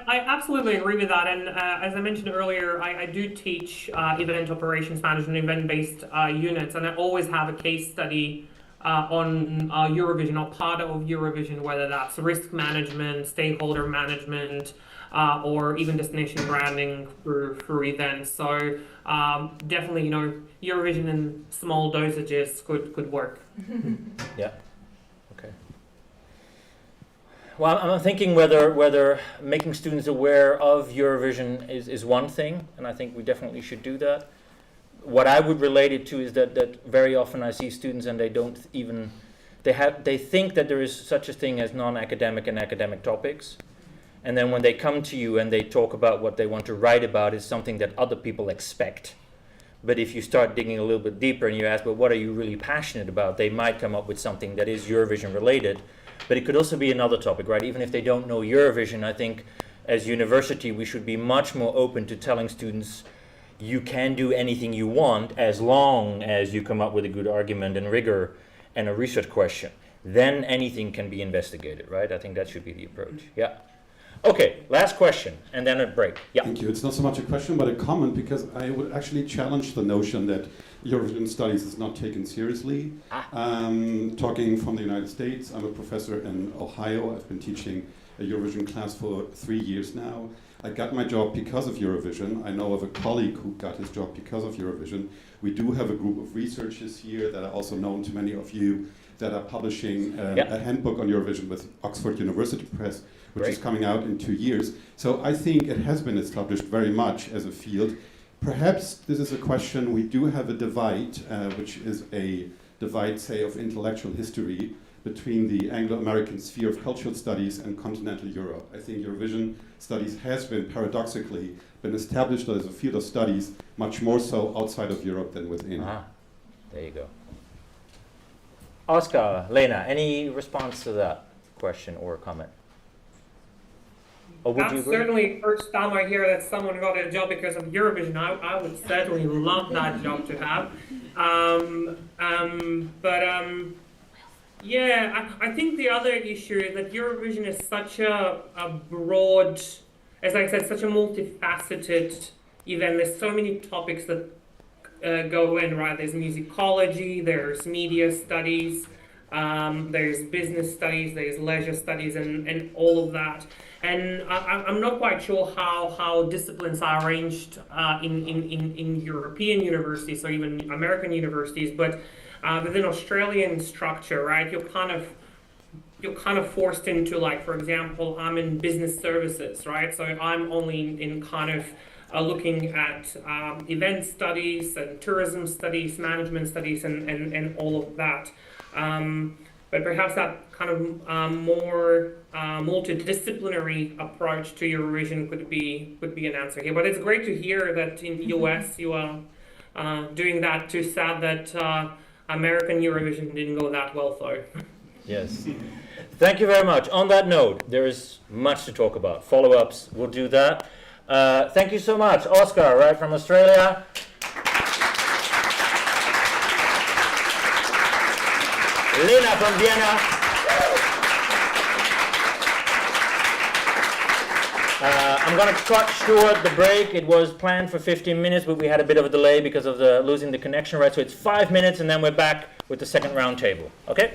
I absolutely agree with that. And as I mentioned earlier, I do teach event operations management, event-based units, and I always have a case study on Eurovision or part of Eurovision, whether that's risk management, stakeholder management, or even destination branding through events. So definitely, Eurovision in small dosages could work. Yeah. Okay. Well, I'm thinking whether making students aware of Eurovision is one thing, and I think we definitely should do that. What I would relate it to is that very often I see students and they don't even, they think that there is such a thing as non-academic and academic topics. And then when they come to you and they talk about what they want to write about is something that other people expect. But if you start digging a little bit deeper and you ask, well, what are you really passionate about? They might come up with something that is Eurovision related, but it could also be another topic, right? Even if they don't know Eurovision, I think as university we should be much more open to telling students you can do anything you want as long as you come up with a good argument and rigor and a research question. Then anything can be investigated, right? I think that should be the approach. Yeah. Okay, last question, and then a break. Yeah. Thank you. It's not so much a question, but a comment, because I would actually challenge the notion that Eurovision studies is not taken seriously. Talking from the United States, I'm a professor in Ohio. I've been teaching a Eurovision class for 3 years now. I got my job because of Eurovision. I know of a colleague who got his job because of Eurovision. We do have a group of researchers here that are also known to many of you that are publishing a handbook on Eurovision with Oxford University Press, which is coming out in 2 years. So I think it has been established very much as a field. Perhaps this is a question, we do have a divide, which is a divide, say, of intellectual history between the Anglo-American sphere of cultural studies and continental Europe. I think Eurovision studies has been, paradoxically, been established as a field of studies much more so outside of Europe than within. There you go. Oscar, Lena, any response to that question or comment? Or would you That's agree? certainly the first time I hear that someone got a job because of Eurovision. I would certainly love that job to have. Yeah, I think the other issue is that Eurovision is such a broad, as I said, such a multifaceted event. There's so many topics that go in, right? There's musicology, there's media studies, there's business studies, there's leisure studies, and all of that. And I'm not quite sure how disciplines are arranged in European universities or even American universities, but within Australian structure, right, you're kind of forced into, like, for example, I'm in business services, right? So I'm only in kind of looking at event studies and tourism studies, management studies, and all of that. But perhaps that kind of more multidisciplinary approach to Eurovision could be an answer here. But it's great to hear that in the US you are doing that. Too sad that American Eurovision didn't go that well, though. Yes. Thank you very much. On that note, there is much to talk about. Follow-ups, we'll do that. Thank you so much. Oscar, right from Australia. Lena from Vienna. I'm going to cut short the break. It was planned for 15 minutes, but we had a bit of a delay because of losing the connection, right? So it's 5 minutes, and then we're back with the second round table. Okay?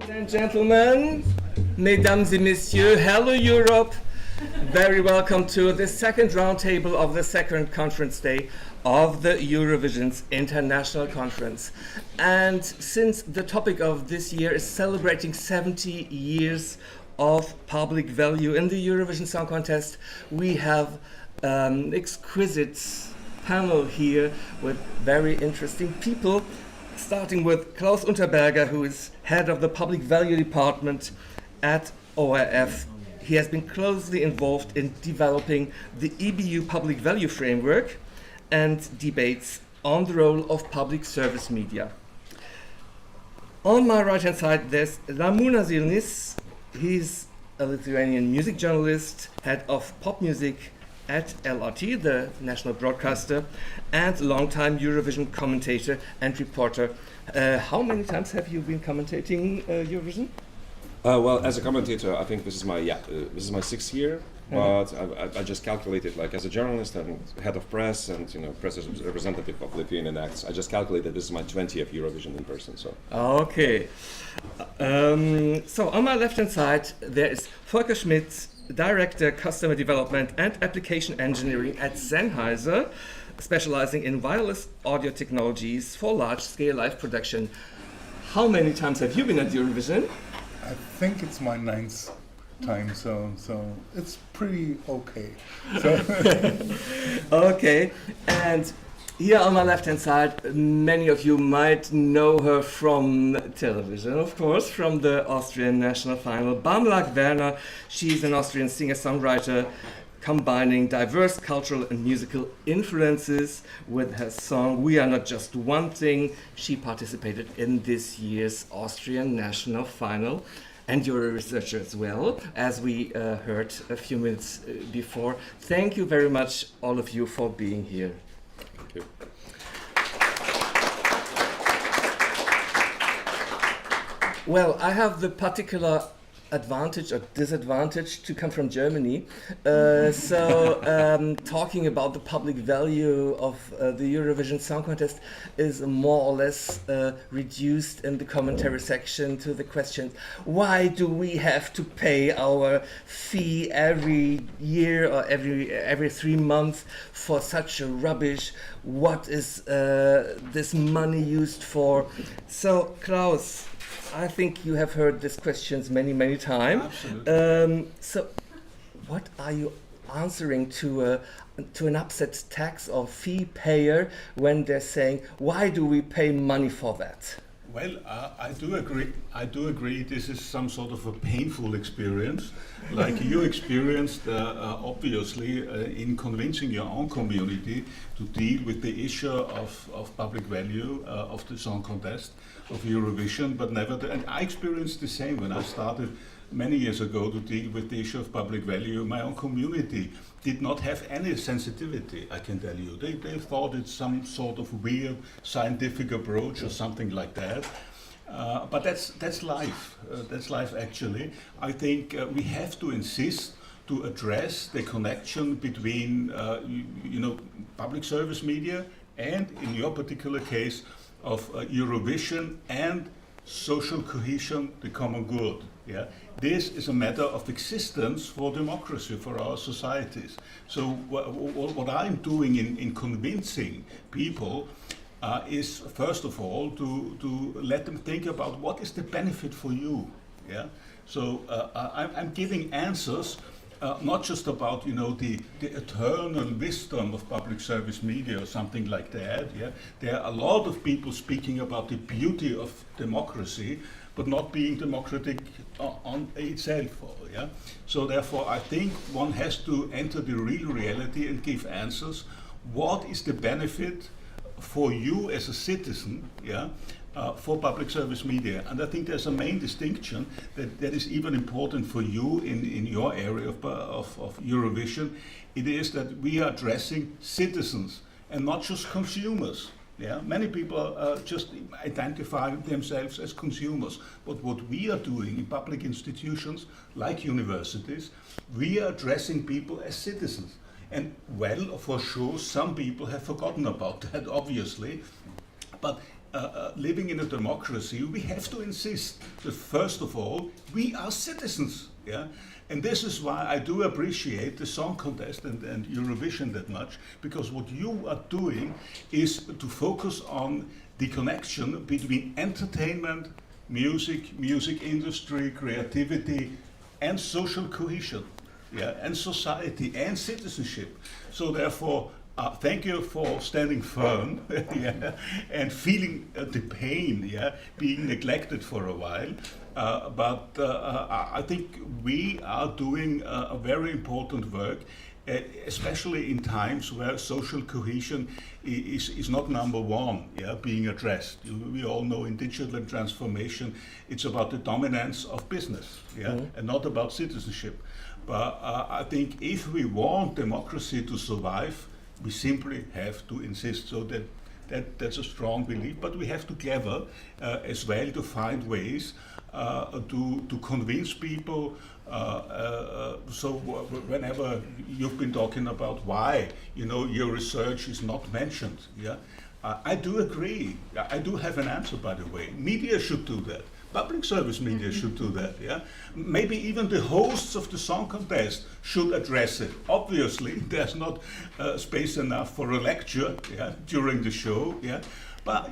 and gentlemen, mesdames et messieurs, hello Europe. Very welcome to the second roundtable of the second conference day of the Eurovision's International Conference. And since the topic of this year is celebrating 70 years of public value in the Eurovision Song Contest, we have an exquisite panel here with very interesting people, starting with Klaus Unterberger, who is head of the Public Value Department at ORF. He has been closely involved in developing the EBU Public Value Framework and debates on the role of public service media. On my right-hand side, there's Ramūnas Zilnis. He's a Lithuanian music journalist, head of pop music at LRT, the national broadcaster, and longtime Eurovision commentator and reporter. How many times have you been commentating Eurovision? Well, as a commentator, I think this is my sixth year. But I just calculated, like as a journalist and head of press and press representative of Lithuanian acts, I just calculated this is my 20th Eurovision in person. So. Okay. So on my left-hand side there is Volker Schmidt, Director Customer Development and Application Engineering at Sennheiser, specializing in wireless audio technologies for large-scale live production. How many times have you been at Eurovision? I think it's my 9th time, so it's pretty okay. Okay, and here on my left-hand side, many of you might know her from television, of course, from the Austrian national final. Bamlak Werner, she's an Austrian singer-songwriter combining diverse cultural and musical influences with her song We Are Not Just One Thing. She participated in this year's Austrian national final. And you're a researcher as well, as we heard a few minutes before. Thank you very much, all of you, for being here. Thank you. Well, I have the particular advantage or disadvantage to come from Germany. Talking about the public value of the Eurovision Song Contest is more or less reduced in the commentary section to the question, why do we have to pay our fee every year or every 3 months for such a rubbish? What is this money used for? So, Klaus, I think you have heard these questions many times. Absolutely. So, what are you answering to an upset tax or fee payer when they're saying, why do we pay money for that? Well, I do agree. This is some sort of a painful experience, like you experienced, obviously, in convincing your own community to deal with the issue of public value of the song contest of Eurovision. But and I experienced the same when I started many years ago to deal with the issue of public value. My own community did not have any sensitivity, I can tell you. They thought it's some sort of weird scientific approach or something like that. But that's life. That's life, actually. I think we have to insist to address the connection between, public service media and, in your particular case, of Eurovision and social cohesion, the common good. Yeah? This is a matter of existence for democracy, for our societies. So what I'm doing in convincing people is, first of all, to let them think about what is the benefit for you. Yeah? So I'm giving answers not just about the eternal wisdom of public service media or something like that. Yeah? There are a lot of people speaking about the beauty of democracy, but not being democratic on itself. Yeah? So therefore, I think one has to enter the real reality and give answers. What is the benefit for you as a citizen? Yeah? For public service media. And I think there's a main distinction that is even important for you in your area of Eurovision. It is that we are addressing citizens and not just consumers. Yeah? Many people just identify themselves as consumers. But what we are doing in public institutions like universities, we are addressing people as citizens. And well, for sure, some people have forgotten about that, obviously. But living in a democracy, we have to insist that first of all, we are citizens. Yeah? And this is why I do appreciate the Song Contest and Eurovision that much, because what you are doing is to focus on the connection between entertainment, music industry, creativity, and social cohesion, yeah, and society and citizenship. So therefore, thank you for standing firm yeah, and feeling the pain, yeah, being neglected for a while. But I think we are doing a very important work, especially in times where social cohesion is not number one, yeah, being addressed. We all know in digital transformation, it's about the dominance of business, yeah, and not about citizenship. But I think if we want democracy to survive, we simply have to insist. So that's a strong belief, but we have to clever as well to find ways to convince people. So whenever you've been talking about why, your research is not mentioned, yeah, I do agree. I do have an answer, by the way. Media should do that. Public service media should do that, yeah? Maybe even the hosts of the Song Contest should address it. Obviously, there's not space enough for a lecture, yeah, during the show, yeah? But,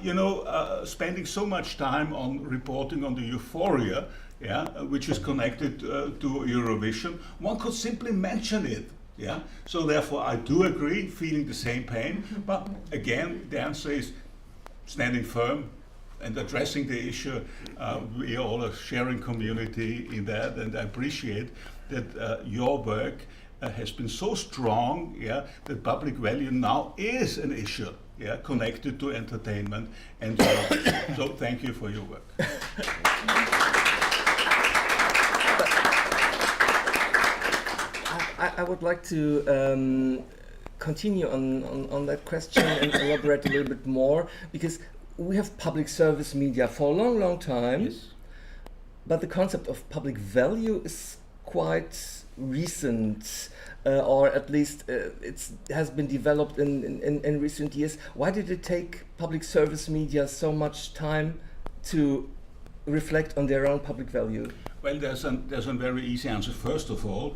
spending so much time on reporting on the euphoria, yeah, which is connected to Eurovision, one could simply mention it, yeah? So therefore, I do agree, feeling the same pain, but again, the answer is standing firm and addressing the issue. We all are sharing community in that, and I appreciate that your work has been so strong, yeah, that public value now is an issue, yeah, connected to entertainment and so thank you for your work. I would like to continue on that question and elaborate a little bit more, because we have public service media for a long, long time, yes, but the concept of public value is quite recent, or at least it has been developed in recent years. Why did it take public service media so much time to reflect on their own public value? Well, there's a very easy answer. First of all,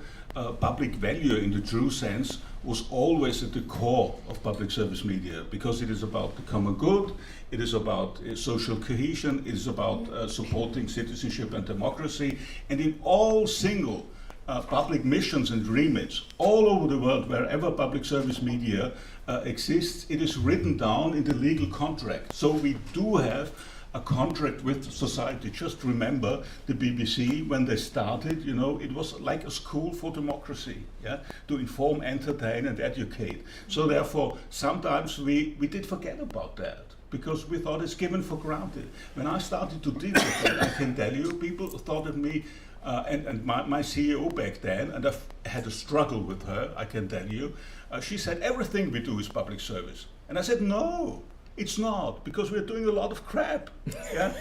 public value in the true sense was always at the core of public service media, because it is about the common good, it is about social cohesion, it is about supporting citizenship and democracy, and in all single public missions and remits all over the world, wherever public service media exists, it is written down in the legal contract. So we do have a contract with society. Just remember the BBC, when they started, it was like a school for democracy, yeah, to inform, entertain, and educate. So therefore, sometimes we did forget about that, because we thought it's given for granted. When I started to deal with it, I can tell you, people thought of me, and my CEO back then, and I've had a struggle with her, I can tell you, she said, everything we do is public service. And I said, no. It's not, because we're doing a lot of crap, yeah,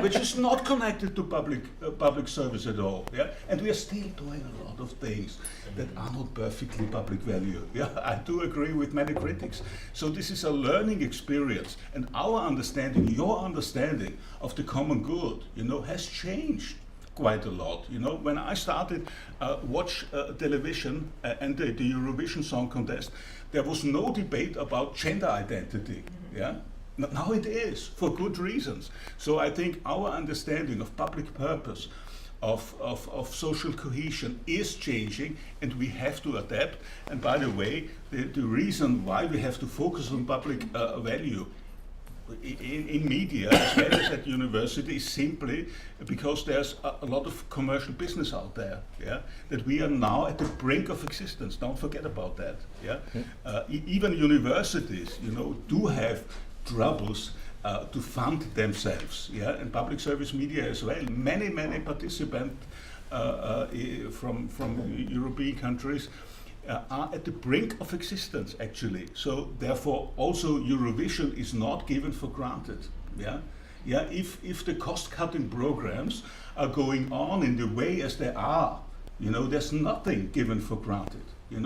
which is not connected to public service at all, yeah, and we are still doing a lot of things that are not perfectly public value. Yeah, I do agree with many critics. So this is a learning experience, and our understanding, your understanding of the common good, has changed quite a lot. When I started watch television and the Eurovision Song Contest, there was no debate about gender identity. Yeah, now it is, for good reasons. So I think our understanding of public purpose, of social cohesion is changing, and we have to adapt. And by the way, the reason why we have to focus on public value in media as well as at university is simply because there's a lot of commercial business out there, yeah, that we are now at the brink of existence. Don't forget about that, yeah. Even universities, do have troubles to fund themselves, yeah, and public service media as well. Many participants from European countries are at the brink of existence, actually. So therefore, also Eurovision is not given for granted. Yeah, yeah. If the cost-cutting programs are going on in the way as they are, there's nothing given for granted.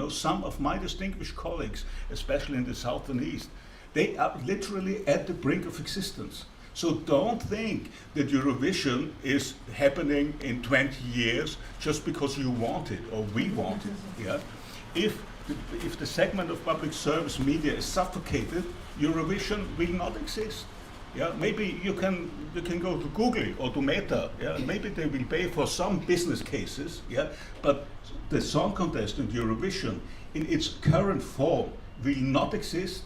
Some of my distinguished colleagues, especially in the South and East, They are literally at the brink of existence. So don't think that Eurovision is happening in 20 years just because you want it or we want it. Yeah? If the segment of public service media is suffocated, Eurovision will not exist. Yeah, maybe you can go to Google or to Meta. Yeah, maybe they will pay for some business cases. Yeah, but the song contest and Eurovision in its current form will not exist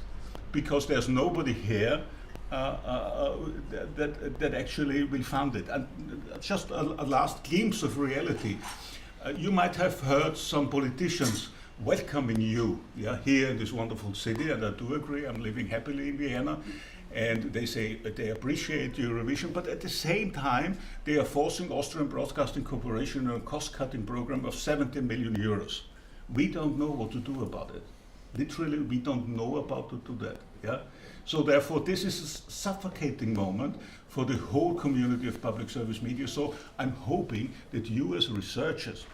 because there's nobody here that actually will fund it. And just a last glimpse of reality. You might have heard some politicians welcoming you here in this wonderful city, and I do agree. I'm living happily in Vienna. And they say that they appreciate Eurovision, but at the same time, they are forcing Austrian Broadcasting Corporation on a cost-cutting program of 70 million euros. We don't know what to do about it. Literally, we don't know about to do that. Yeah. So therefore, this is a suffocating moment for the whole community of public service media. So I'm hoping that you, as researchers,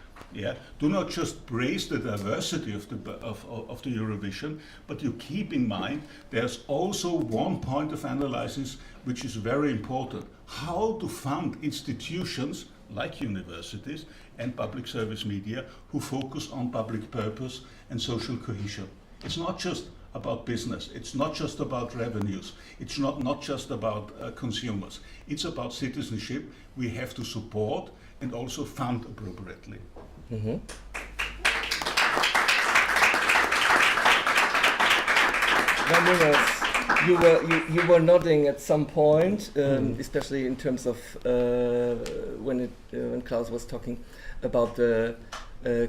do not just praise the diversity of the Eurovision, but you keep in mind there's also one point of analysis which is very important: how to fund institutions like universities and public service media who focus on public purpose and social cohesion. It's not just about business, it's not just about revenues, it's not just about consumers, it's about citizenship. We have to support and also fund appropriately. Mm-hmm. You were nodding at some point, especially in terms of when Klaus was talking about the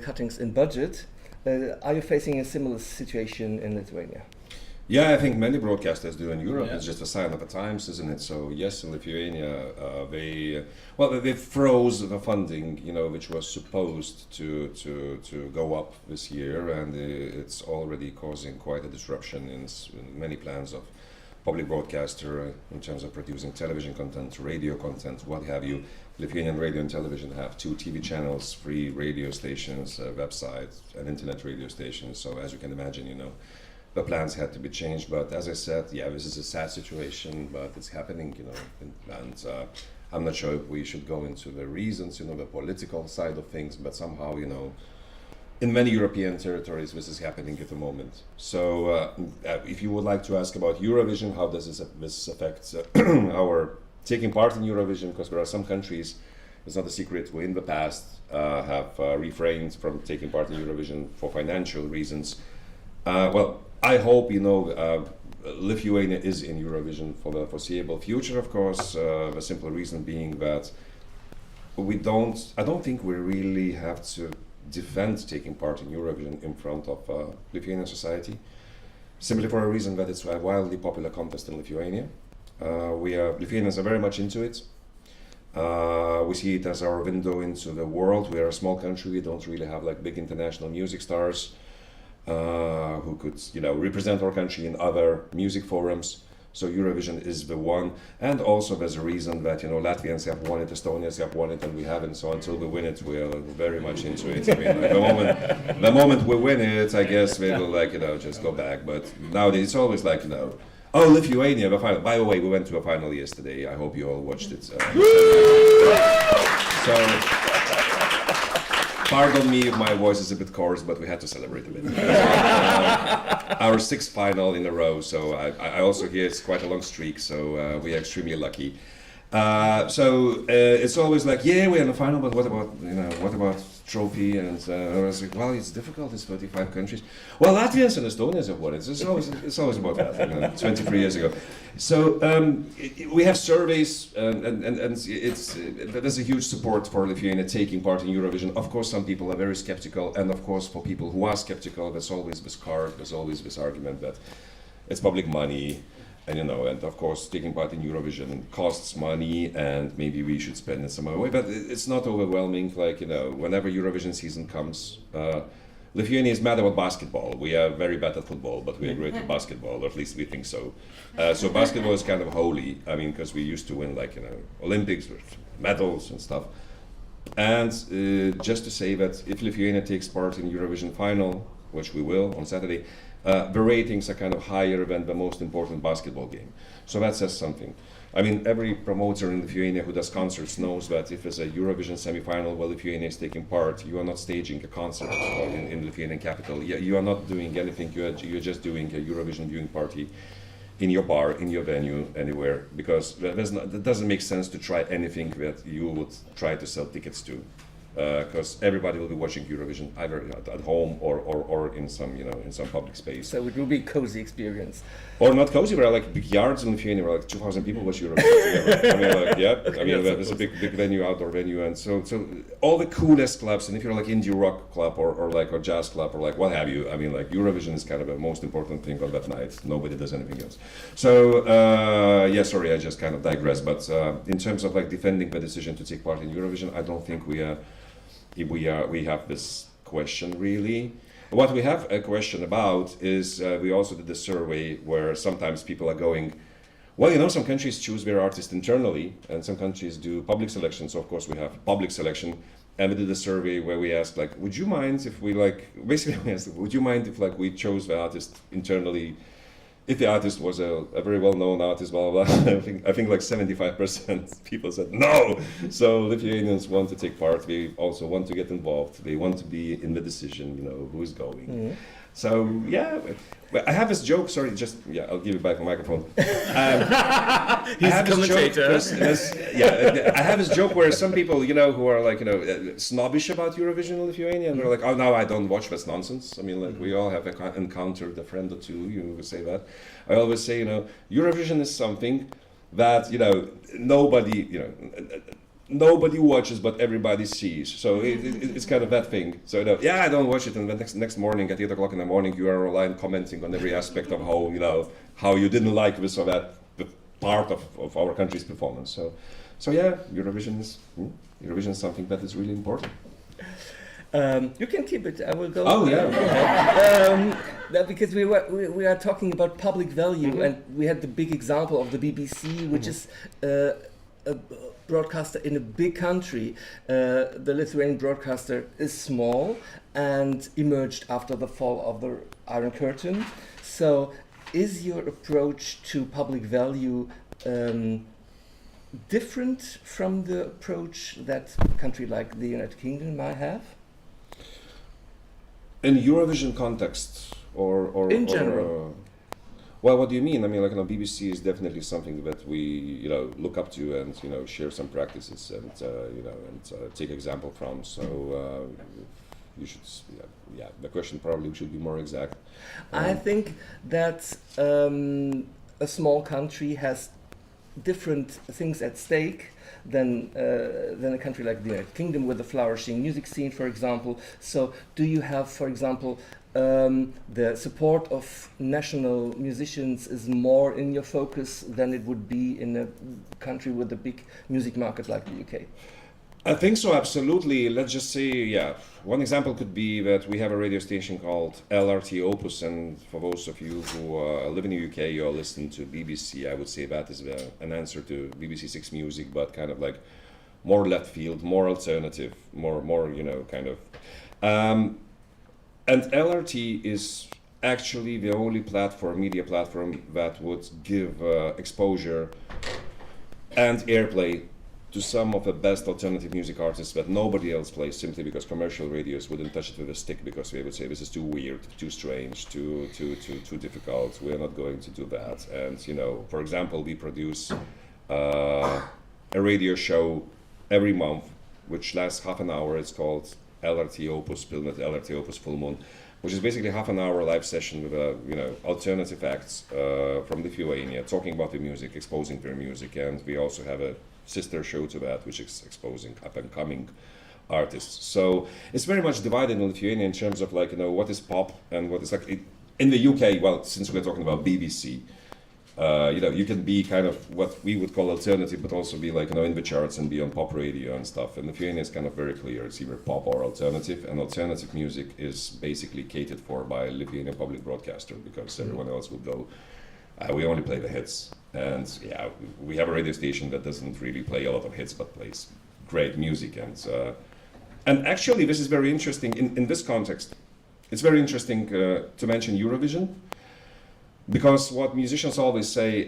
cuttings in budget. Are you facing a similar situation in Lithuania? Yeah, I think many broadcasters do in Europe. It's just a sign of the times, isn't it? So yes, in Lithuania, they froze the funding, which was supposed to go up this year, and it's already causing quite a disruption in many plans of public broadcaster in terms of producing television content, radio content, what have you. Lithuanian radio and television have 2 TV channels, 3 radio stations, websites, and internet radio stations. So as you can imagine, the plans had to be changed, but as I said, this is a sad situation, but it's happening, and I'm not sure if we should go into the reasons, the political side of things, but somehow, in many European territories, this is happening at the moment. So if you would like to ask about Eurovision, how does this affect our taking part in Eurovision, because there are some countries, it's not a secret, who in the past have refrained from taking part in Eurovision for financial reasons. I hope, Lithuania is in Eurovision for the foreseeable future, of course, the simple reason being that I don't think we really have to defend taking part in Eurovision in front of Lithuanian society, simply for a reason that it's a wildly popular contest in Lithuania. Lithuanians are very much into it. We see it as our window into the world. We are a small country, we don't really have big international music stars who could represent our country in other music forums. So Eurovision is the one, and also there's a reason that Latvians have won it, Estonians have won it, and we haven't. So until we win it, we're very much into it. I mean, the moment we win it, I guess we will just go back. But nowadays it's always oh, Lithuania, the final. By the way, we went to a final yesterday. I hope you all watched it. Pardon me if my voice is a bit coarse, but we had to celebrate a bit. Our 6th final in a row, so I also hear it's quite a long streak, so we are extremely lucky. It's always we're in the final, but what about trophy? And I was it's difficult, it's 35 countries. Well, Latvians and Estonians have won it. It's always about that, 23 years ago. So we have surveys, and there's a huge support for Lithuania taking part in Eurovision. Of course, some people are very skeptical, and of course, for people who are skeptical, there's always this card, there's always this argument that it's public money. And and of course, taking part in Eurovision costs money, and maybe we should spend it some other way. But it's not overwhelming. Whenever Eurovision season comes, Lithuania is mad about basketball. We are very bad at football, but we are great at basketball, or at least we think so. So basketball is kind of holy. I mean, because we used to win Olympics with medals and stuff. And just to say that if Lithuania takes part in Eurovision final, which we will on Saturday, the ratings are kind of higher than the most important basketball game. So that says something. I mean, every promoter in Lithuania who does concerts knows that if it's a Eurovision semi-final where Lithuania is taking part, you are not staging a concert in Lithuanian capital. You are not doing anything. You're just doing a Eurovision viewing party in your bar, in your venue, anywhere, because it doesn't make sense to try anything that you would try to sell tickets to. Because everybody will be watching Eurovision either at home or in some in some public space. So it will be a cozy experience. Or not cozy, but like big yards in Lithuania where like 2,000 people watch Eurovision together. I mean, like, yeah, I mean, there's a big venue, outdoor venue, and so all the coolest clubs, and if you're like indie rock club or jazz club or like what have you, I mean, like Eurovision is kind of the most important thing on that night. Nobody does anything else. So yeah, sorry, I just kind of digress. But in terms of like defending the decision to take part in Eurovision, I don't think we have this question really. What we have a question about is we also did a survey where sometimes people are going, well, some countries choose their artists internally and some countries do public selection. So of course we have public selection, and we did a survey where we asked like, would you mind if we basically we asked, would you mind if we chose the artist internally? If the artist was a very well-known artist, blah, blah, blah, I think like 75% people said no. So Lithuanians want to take part. They also want to get involved. They want to be in the decision, who is going. Mm-hmm. So, yeah. I have this joke, sorry, I'll give you back the microphone. He's a commentator. I have this joke where some people, who are like, snobbish about Eurovision in Lithuania, and they're like, oh, no, I don't watch, that's nonsense. I mean, like, we all have encountered a friend or two, you would say that. I always say, Eurovision is something that, nobody watches, but everybody sees. So it's kind of that thing. So I don't watch it, and the next morning at 8 o'clock in the morning, you are online commenting on every aspect of how you didn't like this or that part of our country's performance. So yeah, Eurovision is something that is really important. You can keep it. I will go. Oh yeah. Because we are talking about public value, mm-hmm. and we had the big example of the BBC, which mm-hmm. is a broadcaster in a big country. The Lithuanian broadcaster is small and emerged after the fall of the Iron Curtain. So is your approach to public value different from the approach that a country like the United Kingdom might have? In Eurovision context or in general? Well, what do you mean? I mean, like, BBC is definitely something that we, look up to and, share some practices and, take example from. So you should, the question probably should be more exact. I think that a small country has different things at stake than a country like the United Kingdom with a flourishing music scene, for example. So do you have, for example, the support of national musicians is more in your focus than it would be in a country with a big music market like the UK? I think so, absolutely. Let's just say, one example could be that we have a radio station called LRT Opus, and for those of you who live in the UK, you're listening to BBC, I would say that is an answer to BBC Six Music, but kind of like more left field, more alternative, more kind of... And LRT is actually the only media platform that would give exposure and airplay to some of the best alternative music artists that nobody else plays, simply because commercial radios wouldn't touch it with a stick, because they would say this is too weird, too strange, too difficult. We're not going to do that. And for example, we produce a radio show every month, which lasts half an hour. It's called LRT Opus Pilnet, LRT Opus Full Moon, which is basically half an hour live session with alternative acts from Lithuania, talking about the music, exposing their music, and we also have a sister show to that, which is exposing up and coming artists. So it's very much divided in Lithuania in terms of what is pop and what is in the UK. Well, since we're talking about BBC, you can be kind of what we would call alternative, but also be in the charts and be on pop radio and stuff. And Lithuania is kind of very clear. It's either pop or alternative, and alternative music is basically catered for by a Lithuanian public broadcaster, because everyone else would go, we only play the hits. And we have a radio station that doesn't really play a lot of hits, but plays great music. And actually, this is very interesting in this context. it's very interesting to mention Eurovision, because what musicians always say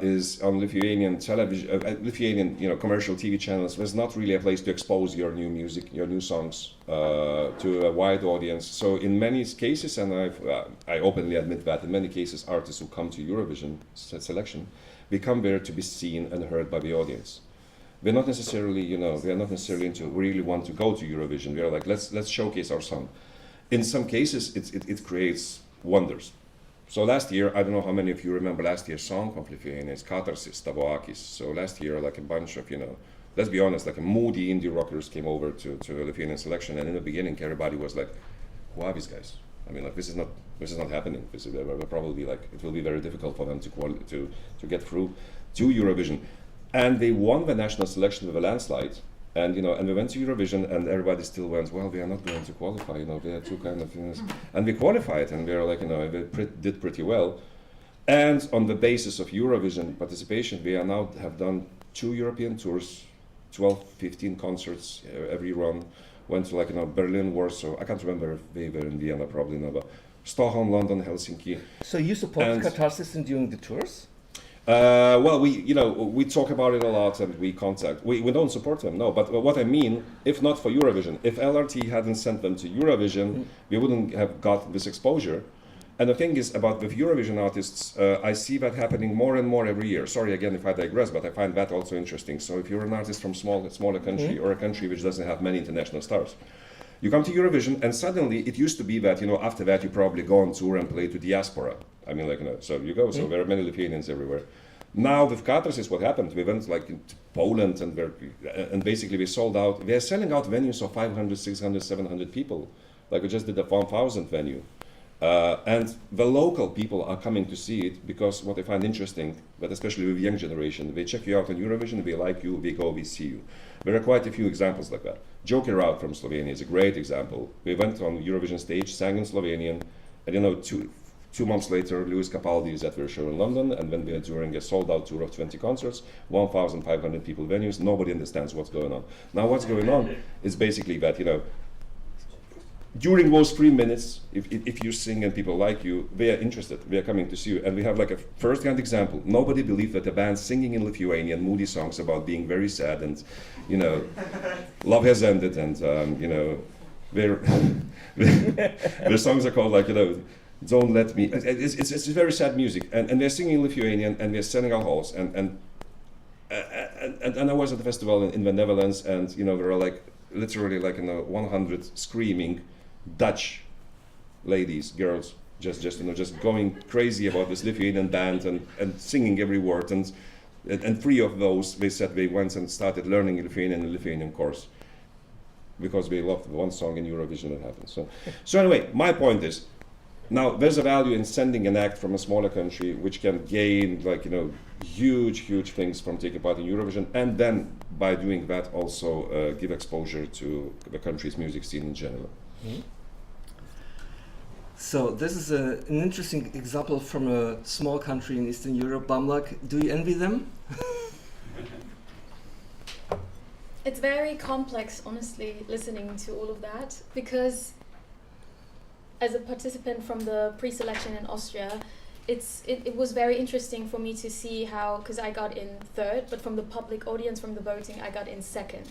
is on Lithuanian television, Lithuanian commercial TV channels, there's not really a place to expose your new music, your new songs to a wide audience. So in many cases, and I openly admit that in many cases, artists who come to Eurovision selection, they come there to be seen and heard by the audience. They're not necessarily, they're not necessarily into really want to go to Eurovision. They're like, let's showcase our song. In some cases, it creates wonders. So last year, I don't know how many of you remember last year's song of Lithuania, it's Katarsis, Tavoakis. So last year, like a bunch of, let's be honest, like a moody indie rockers came over to the Lithuanian selection, and in the beginning, everybody was like, who are these guys? I mean, like, this is not happening. This is probably like, it will be very difficult for them to get through to Eurovision. And they won the national selection with a landslide. And and we went to Eurovision, and everybody still went, well, we are not going to qualify. They are two kind of things, and we qualified, and we were like, we did pretty well. And on the basis of Eurovision participation, we now have done 2 European tours, 12, 15 concerts every run. Went to Berlin, Warsaw. I can't remember if they were in Vienna, probably not, but Stockholm, London, Helsinki. So you support Catharsis during the tours? Well, we talk about it a lot, and we contact. We don't support them, no. But what I mean, if not for Eurovision, if LRT hadn't sent them to Eurovision, we wouldn't have got this exposure. And the thing is about with Eurovision artists, I see that happening more and more every year. Sorry again if I digress, but I find that also interesting. So if you're an artist from smaller country or a country which doesn't have many international stars, you come to Eurovision, and suddenly it used to be that after that you probably go on tour and play to diaspora. I mean, so you go. So there are many Lithuanians everywhere. Now with Katarsis, what happened? We went into Poland, and basically we sold out. We are selling out venues of 500, 600, 700 people. Like we just did a 1,000 venue. And the local people are coming to see it because what they find interesting, but especially with the young generation, they check you out on Eurovision, they like you, they go, we see you. There are quite a few examples like that. Joker Out from Slovenia is a great example. We went on Eurovision stage, sang in Slovenian, and 2 months later, Lewis Capaldi is at their show in London, and then we are doing a sold-out tour of 20 concerts, 1,500 people venues. Nobody understands what's going on. Now, what's going on is basically that during those 3 minutes, if you sing and people like you, they are interested. They are coming to see you, and we have like a first-hand example. Nobody believed that a band singing in Lithuanian moody songs about being very sad and love has ended, and their songs are called Don't Let Me. It's very sad music, and they're singing in Lithuanian, and they're selling out halls, and I was at the festival in the Netherlands, and there were literally 100 screaming Dutch ladies, girls, just going crazy about this Lithuanian band and singing every word, and 3 of those, they said they went and started learning Lithuanian in a Lithuanian course because they loved one song in Eurovision that happened. So anyway, my point is, now there's a value in sending an act from a smaller country which can gain huge things from taking part in Eurovision, and then by doing that also give exposure to the country's music scene in general. So this is an interesting example from a small country in Eastern Europe. Bamlak, do you envy them? It's very complex, honestly, listening to all of that, because as a participant from the pre-selection in Austria, it was very interesting for me to see how, because I got in 3rd, but from the public audience, from the voting, I got in 2nd.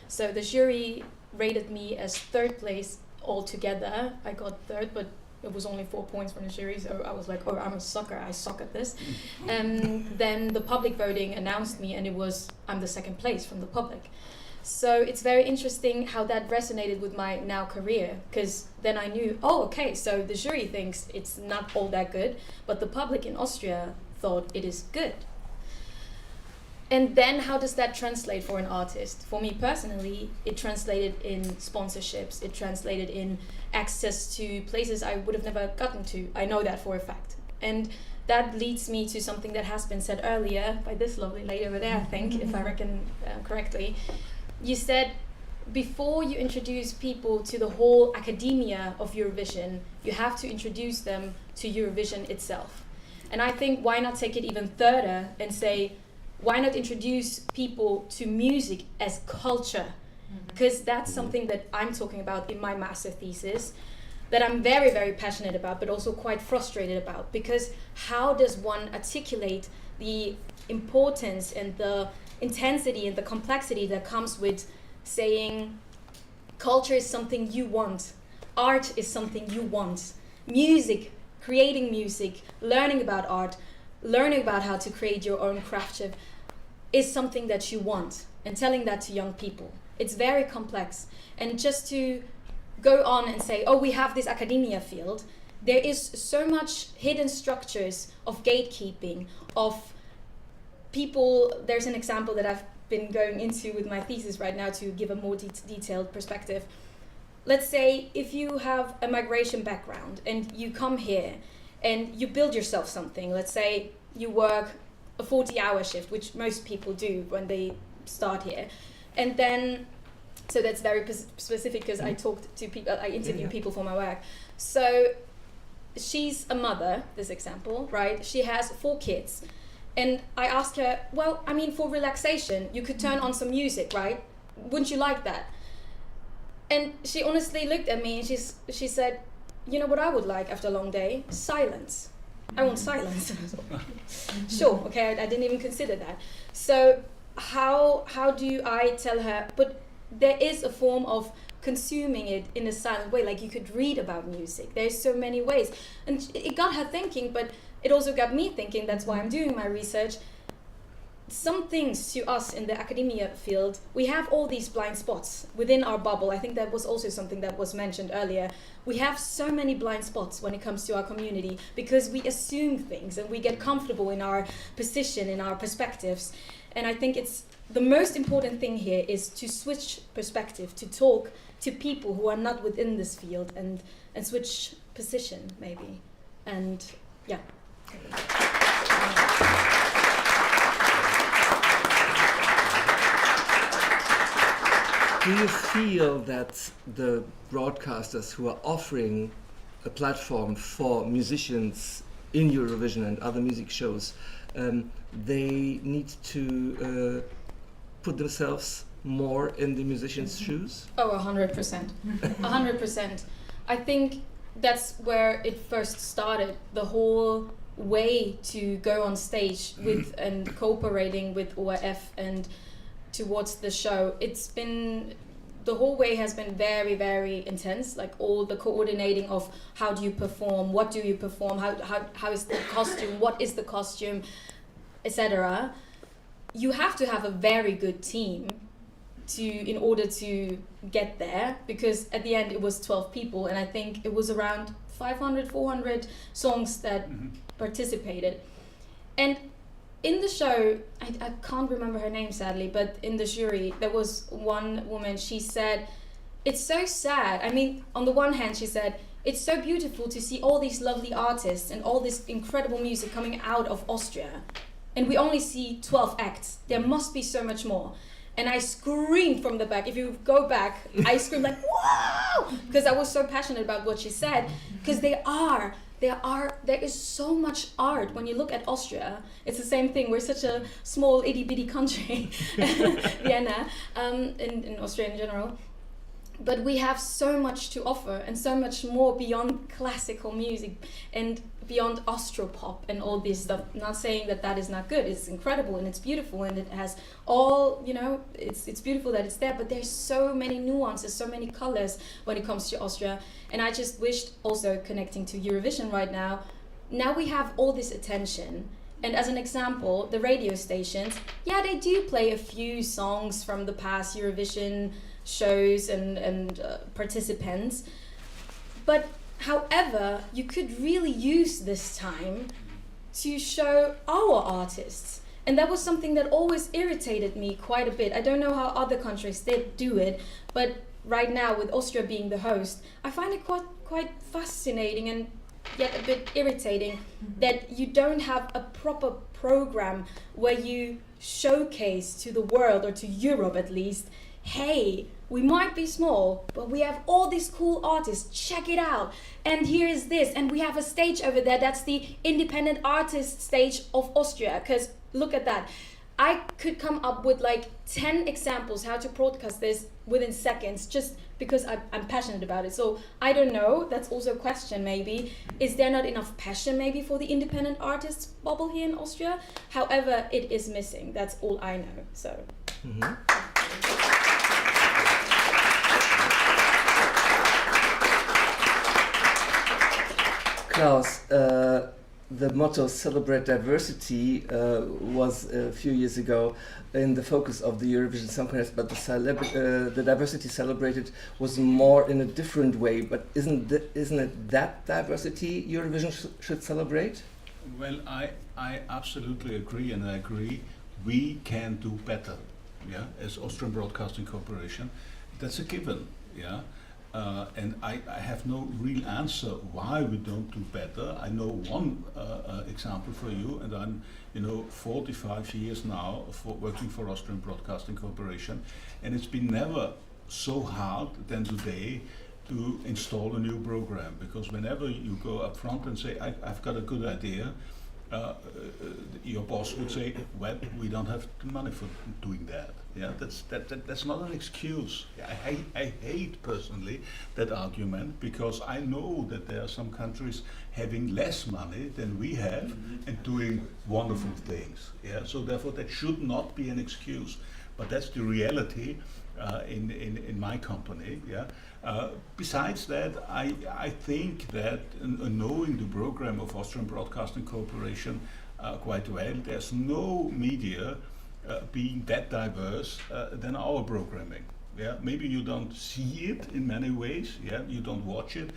So the jury rated me as 3rd place altogether. I got 3rd, but it was only 4 points from the jury, so I was like, oh, I'm a sucker, I suck at this. And then the public voting announced me, and I'm the 2nd place from the public. So it's very interesting how that resonated with my now career, because then I knew, oh, okay, so the jury thinks it's not all that good, but the public in Austria thought it is good. And then how does that translate for an artist? For me personally, it translated in sponsorships, it translated in access to places I would have never gotten to. I know that for a fact. And that leads me to something that has been said earlier by this lovely lady over there, I think, if I reckon correctly. You said before you introduce people to the whole academia of Eurovision, you have to introduce them to Eurovision itself. And I think why not take it even further and say, why not introduce people to music as culture? Because that's something that I'm talking about in my master thesis. that I'm very, very passionate about, but also quite frustrated about, because how does one articulate the importance and the intensity and the complexity that comes with saying culture is something you want, art is something you want, music, creating music, learning about art, learning about how to create your own craftsmanship is something that you want, and telling that to young people. It's very complex. And just to go on and say, oh, we have this academia field, there is so much hidden structures of gatekeeping, of people. There's an example that I've been going into with my thesis right now to give a more detailed perspective. Let's say if you have a migration background and you come here and you build yourself something. Let's say you work a 40-hour shift, which most people do when they start here. And then, so that's very specific because I talked to people, I interview people for my work. So she's a mother, this example, right? She has 4 kids. And I asked her, well, I mean, for relaxation, you could turn on some music, right? Wouldn't you like that? And she honestly looked at me and she said, you know what I would like after a long day? Silence. I want silence. Sure, okay, I didn't even consider that. So how do I tell her, but there is a form of consuming it in a silent way, like you could read about music. There's so many ways. And it got her thinking, but it also got me thinking. That's why I'm doing my research. Some things to us in the academia field, we have all these blind spots within our bubble. I think that was also something that was mentioned earlier. We have so many blind spots when it comes to our community because we assume things and we get comfortable in our position, in our perspectives. And I think it's the most important thing here is to switch perspective, to talk to people who are not within this field and switch position maybe. And yeah. Do you feel that the broadcasters who are offering a platform for musicians in Eurovision and other music shows, they need to put themselves more in the musicians' shoes? Oh, 100%. 100%. I think that's where it first started, the whole way to go on stage with and cooperating with ORF and towards the show. It's been, the whole way has been very, very intense, like all the coordinating of how do you perform, what do you perform, how is the costume, what is the costume, etc. You have to have a very good team in order to get there, because at the end it was 12 people and I think it was around 400 songs that participated. And in the show, I can't remember her name sadly, but in the jury there was one woman, she said, it's so sad. I mean, on the one hand she said, it's so beautiful to see all these lovely artists and all this incredible music coming out of Austria, and we only see 12 acts. There must be so much more. And I screamed from the back. If you go back, I screamed like, wow! Because I was so passionate about what she said. Because there is so much art. When you look at Austria, it's the same thing. We're such a small itty bitty country, Vienna, in Austria in general. But we have so much to offer and so much more beyond classical music and beyond Austropop and all this stuff. Not saying that that is not good. It's incredible and it's beautiful and it has all, you know, it's beautiful that it's there, but there's so many nuances, so many colors when it comes to Austria. And I just wished, also connecting to Eurovision right now we have all this attention. And as an example, the radio stations, yeah, they do play a few songs from the past Eurovision shows and participants. But however, you could really use this time to show our artists. And that was something that always irritated me quite a bit. I don't know how other countries did do it, but right now with Austria being the host, I find it quite fascinating and yet a bit irritating that you don't have a proper program where you showcase to the world, or to Europe at least, hey, we might be small, but we have all these cool artists, check it out. And here is this, and we have a stage over there, that's the independent artist stage of Austria, because look at that. I could come up with like 10 examples how to broadcast this within seconds, just because I'm passionate about it. So I don't know, that's also a question maybe. Is there not enough passion maybe for the independent artists bubble here in Austria? However, it is missing, that's all I know, so. Mm-hmm. Klaus, the motto "Celebrate Diversity" was a few years ago in the focus of the Eurovision Song Contest, but the diversity celebrated was more in a different way. But isn't it that diversity Eurovision should celebrate? Well, I absolutely agree, and I agree we can do better. Yeah, as Austrian Broadcasting Corporation, that's a given. Yeah. And I have no real answer why we don't do better. I know one example for you, and I'm 45 years now working for Austrian Broadcasting Corporation, and it's been never so hard than today to install a new program, because whenever you go up front and say, I've got a good idea, your boss would say, well, we don't have the money for doing that. Yeah, that's not an excuse. I hate personally that argument, because I know that there are some countries having less money than we have and doing wonderful things. Yeah, so therefore that should not be an excuse. But that's the reality in my company. Yeah. Besides that, I think that knowing the program of Austrian Broadcasting Corporation quite well, there's no media being that diverse than our programming. Yeah, maybe you don't see it in many ways. Yeah, you don't watch it,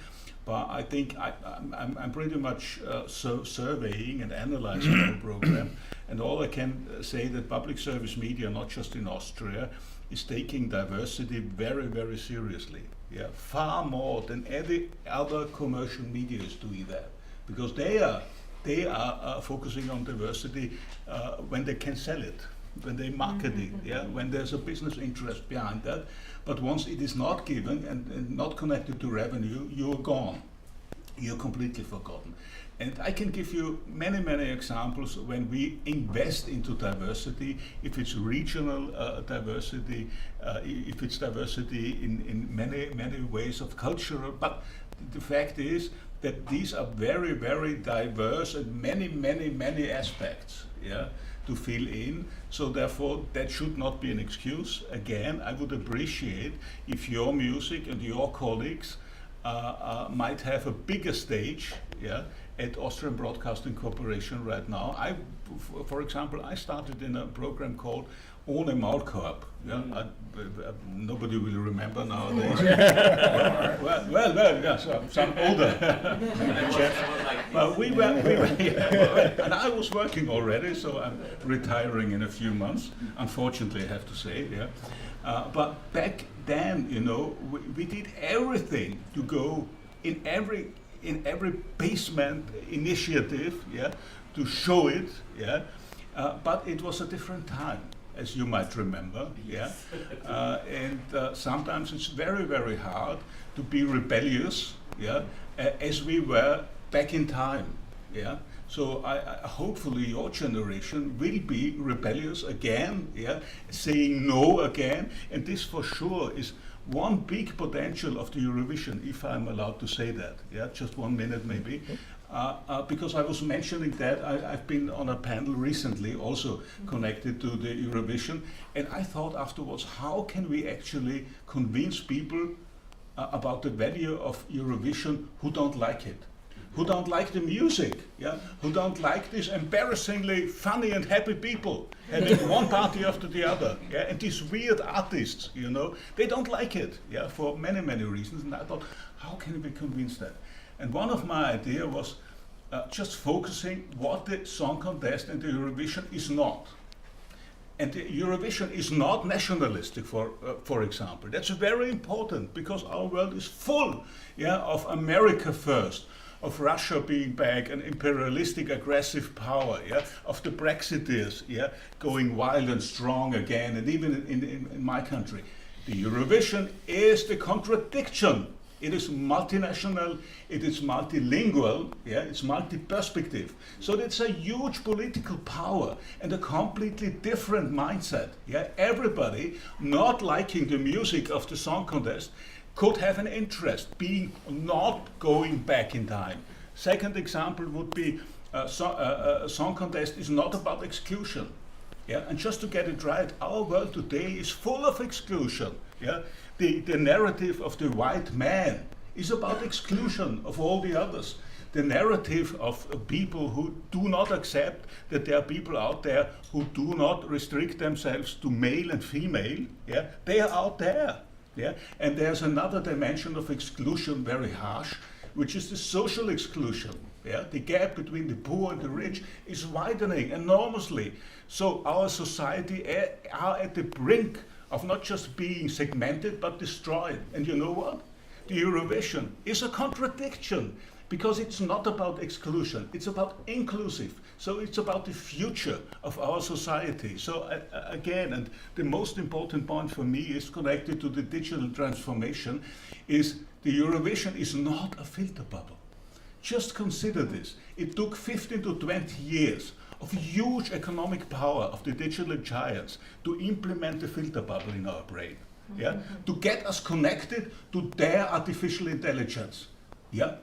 but I think I'm pretty much surveying and analyzing our program, and all I can say that public service media, not just in Austria, is taking diversity very, very seriously. Yeah, far more than any other commercial media is doing that, because they are focusing on diversity when they can sell it, when they market it, yeah, when there's a business interest behind that. But once it is not given and not connected to revenue, you're gone. You're completely forgotten. And I can give you many, many examples when we invest into diversity, if it's regional diversity, if it's diversity in many, many ways of cultural. But the fact is that these are very, very diverse and many, many, many aspects, yeah, to fill in. So therefore, that should not be an excuse. Again, I would appreciate if your music and your colleagues might have a bigger stage, yeah, at Austrian Broadcasting Corporation right now. For example, I started in a program called Ohne Maulkorb. Yeah? Nobody will remember nowadays. well, yeah, so some older. Well, we were yeah, and I was working already, so I'm retiring in a few months. Unfortunately, I have to say, yeah. But back then, we did everything to go in every basement initiative, yeah, to show it, yeah. But it was a different time, as you might remember, yeah. And sometimes it's very, very hard to be rebellious, yeah, as we were back in time, yeah. So I hopefully your generation will be rebellious again, yeah, saying no again, and this for sure is one big potential of the Eurovision, if I'm allowed to say that, yeah, just 1 minute maybe, because I was mentioning that I've been on a panel recently also connected to the Eurovision, and I thought afterwards, how can we actually convince people about the value of Eurovision who don't like it? Who don't like the music, yeah? Who don't like these embarrassingly funny and happy people having one party after the other, yeah? And these weird artists, they don't like it, yeah, for many, many reasons. And I thought, how can we convince that? And one of my ideas was just focusing what the Song Contest and the Eurovision is not. And the Eurovision is not nationalistic, for example. That's very important, because our world is full, yeah, of America first, of Russia being back, an imperialistic, aggressive power, yeah, of the Brexiteers, yeah, going wild and strong again, and even in my country. The Eurovision is the contradiction It is multinational, it is multilingual, yeah, it's multi-perspective. So it's a huge political power and a completely different mindset. Yeah, everybody not liking the music of the song contest could have an interest, being not going back in time. Second example would be a song contest is not about exclusion. Yeah, and just to get it right, our world today is full of exclusion. Yeah, the narrative of the white man is about exclusion of all the others. The narrative of people who do not accept that there are people out there who do not restrict themselves to male and female. Yeah, they are out there. Yeah, and there's another dimension of exclusion, very harsh, which is the social exclusion. Yeah, the gap between the poor and the rich is widening enormously. So our society are at the brink of not just being segmented but destroyed. And you know what? The Eurovision is a contradiction, because it's not about exclusion, it's about inclusive. So it's about the future of our society. So again, and the most important point for me is connected to the digital transformation, is the Eurovision is not a filter bubble. Just consider this. It took 15 to 20 years of huge economic power of the digital giants to implement the filter bubble in our brain. Yeah? To get us connected to their artificial intelligence. Yeah?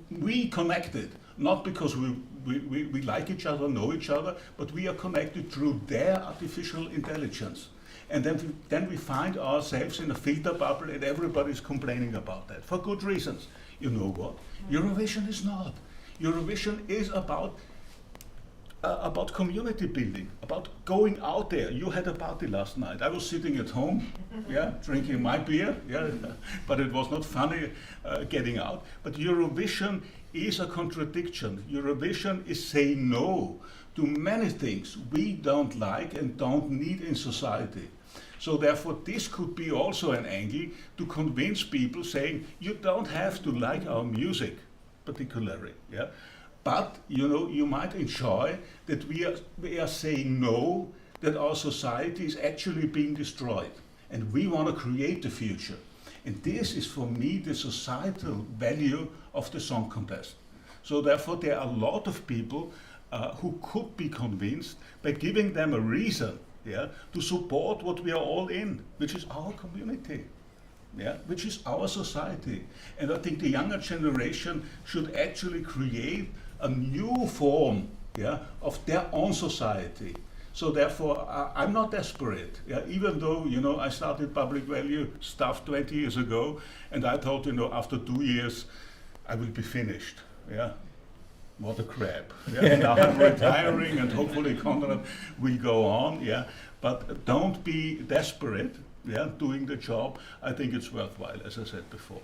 We connected, not because we like each other, know each other, but we are connected through their artificial intelligence. And then we find ourselves in a filter bubble, and everybody's complaining about that, for good reasons. You know what? Eurovision is not. Eurovision is about community building, about going out there. You had a party last night. I was sitting at home, yeah, drinking my beer, yeah, but it was not funny getting out. But Eurovision is a contradiction. Eurovision is saying no to many things we don't like and don't need in society. So therefore, this could be also an angle to convince people, saying you don't have to like our music, particularly, yeah. But you know, you might enjoy that we are saying no, that our society is actually being destroyed, and we want to create the future. And this is, for me, the societal value of the song contest. So therefore, there are a lot of people who could be convinced by giving them a reason, yeah, to support what we are all in, which is our community. Yeah, which is our society. And I think the younger generation should actually create a new form, yeah, of their own society. So therefore, I'm not desperate. Yeah, even though, you know, I started public value stuff 20 years ago, and I thought, you know, after 2 years, I will be finished. Yeah, what a crap. Yeah, and now I'm retiring, and hopefully Konrad will go on. Yeah, but don't be desperate. Yeah, doing the job. I think it's worthwhile, as I said before.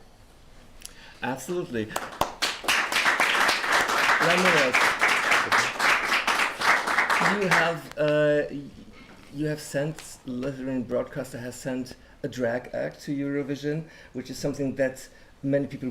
Absolutely. You have sent, Lithuanian broadcaster has sent a drag act to Eurovision, which is something that many people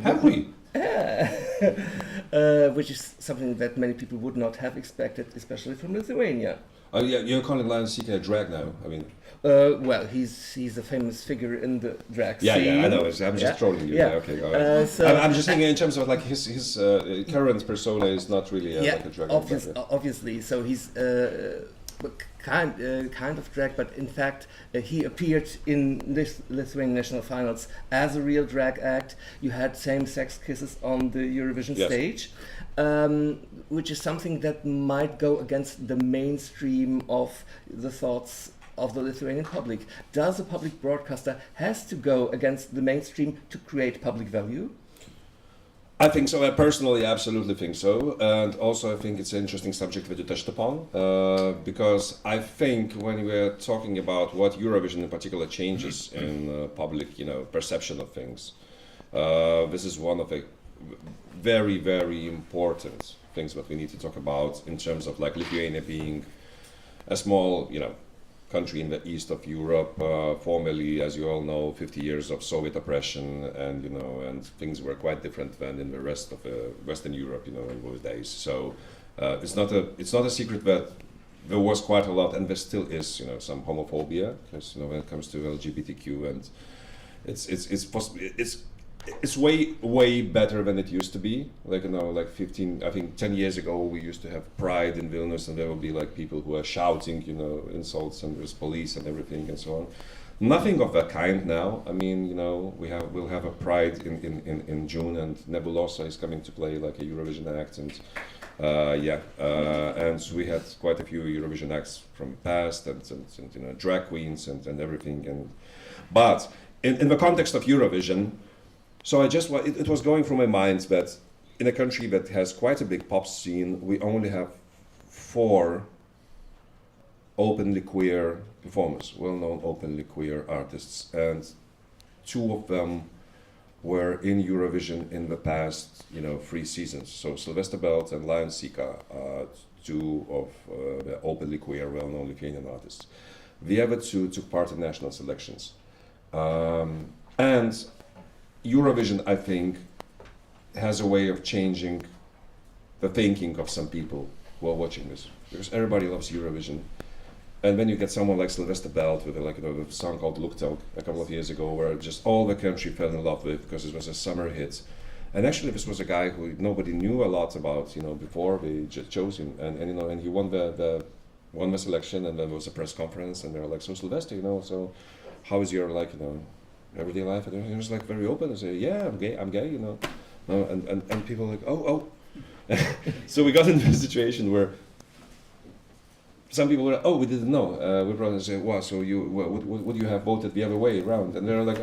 which is something that many people would not have expected, especially from Lithuania. Oh yeah, you're calling Lion Seeker a drag now. I mean, well, he's a famous figure in the drag scene. Yeah, I know. I'm just trolling you. Yeah. Okay. All right. So I'm just thinking in terms of like his current persona is not really like a drag. Obviously. So he's kind of drag, but in fact he appeared in this Lithuanian national finals as a real drag act. You had same-sex kisses on the Eurovision stage. Which is something that might go against the mainstream of the thoughts of the Lithuanian public. Does a public broadcaster has to go against the mainstream to create public value? I think so. I personally absolutely think so. And also I think it's an interesting subject that you touched upon, because I think when we're talking about what Eurovision in particular changes in public, you know, perception of things, this is one of the very, very important things that we need to talk about in terms of like Lithuania being a small, you know, country in the east of Europe, formerly, as you all know, 50 years of Soviet oppression, and you know, and things were quite different than in the rest of Western Europe, you know, in those days. So it's not a secret that there was quite a lot, and there still is, you know, some homophobia, because you know, when it comes to LGBTQ, and it's it's way better than it used to be. Like, you know, like 10 years ago, we used to have Pride in Vilnius, and there would be like people who are shouting, you know, insults, and there's police and everything and so on. Nothing of that kind now. I mean, you know, we'll have a Pride in June, and Nebulosa is coming to play like a Eurovision act, and and we had quite a few Eurovision acts from the past, and you know, drag queens and everything. But in the context of Eurovision, so it was going through my mind that in a country that has quite a big pop scene, we only have 4 openly queer performers, well-known openly queer artists, and 2 of them were in Eurovision in the past, you know, 3 seasons. So Sylvester Belt and Lion Sika are 2 of the openly queer, well-known Lithuanian artists. The other 2 took part in national selections. And Eurovision, I think, has a way of changing the thinking of some people who are watching this, because everybody loves Eurovision. And then you get someone like Sylvester Belt with a song called Lugano a couple of years ago, where just all the country fell in love with because it was a summer hit. And actually, this was a guy who nobody knew a lot about, you know, before they just chose him, and you know, and he won the selection, and then there was a press conference, and they were like, "So Sylvester, you know, so how is your, like, you know, everyday life?" And he was like very open and said, "Yeah, I'm gay, you know." No, and people were like, oh. So we got into a situation where some people were, we didn't know. We'd rather say, wow, so would you have voted the other way around? And they're like,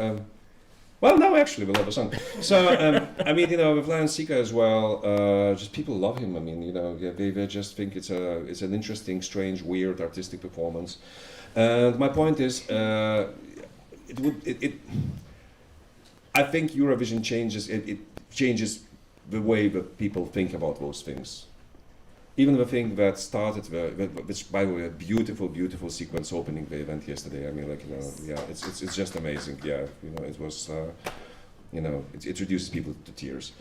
well, no, actually, we love a song. So, I mean, you know, with Lion Sika as well, just people love him. I mean, you know, they just think it's an interesting, strange, weird, artistic performance. And my point is, I think Eurovision changes, it changes the way that people think about those things. Even the thing that started, which by the way, a beautiful, beautiful sequence opening the event yesterday. I mean, like, you know, yeah, it's just amazing. Yeah, you know, it was, you know, it reduces people to tears.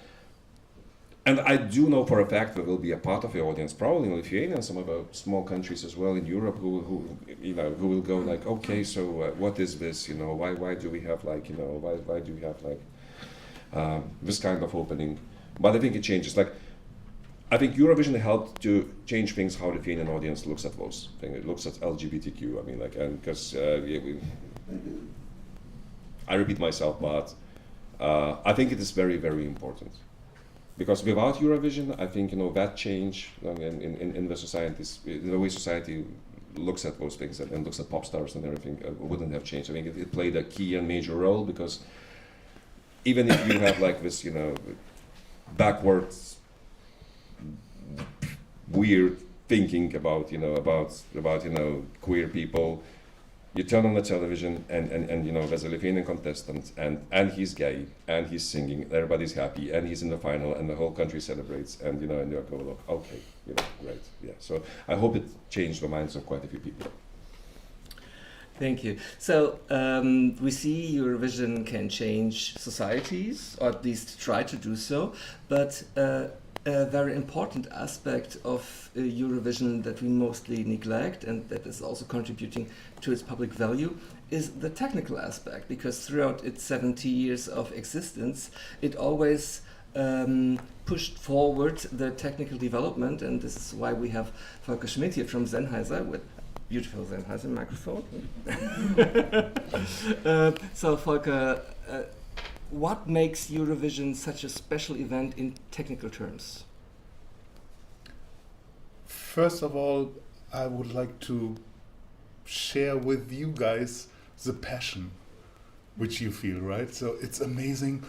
And I do know for a fact there will be a part of the audience, probably in Lithuania and some other small countries as well in Europe, who you know, who will go like, okay, so what is this? You know, why do we have, like, you know, why do we have, like, this kind of opening? But I think it changes. Like, I think Eurovision helped to change things, how the Lithuanian audience looks at those things. It looks at LGBTQ. I mean, like, and because I repeat myself, but I think it is very, very important. Because without Eurovision, I think, you know, that change in the societies, in the way society looks at those things and looks at pop stars and everything, wouldn't have changed. I think it played a key and major role, because even if you have, like, this, you know, backwards, weird thinking about, you know, about you know, queer people, you turn on the television and you know, there's a Lithuanian contestant and he's gay and he's singing, everybody's happy, and he's in the final and the whole country celebrates, and you know, and you go, look, okay, you know, great, yeah. So I hope it changed the minds of quite a few people. Thank you. So we see Eurovision can change societies, or at least try to do so, but a very important aspect of Eurovision that we mostly neglect, and that is also contributing to its public value, is the technical aspect, because throughout its 70 years of existence, it always pushed forward the technical development, and this is why we have Volker Schmidt here from Sennheiser with beautiful Sennheiser microphone. So Volker, what makes Eurovision such a special event in technical terms? First of all, I would like to share with you guys the passion which you feel, right? So it's amazing.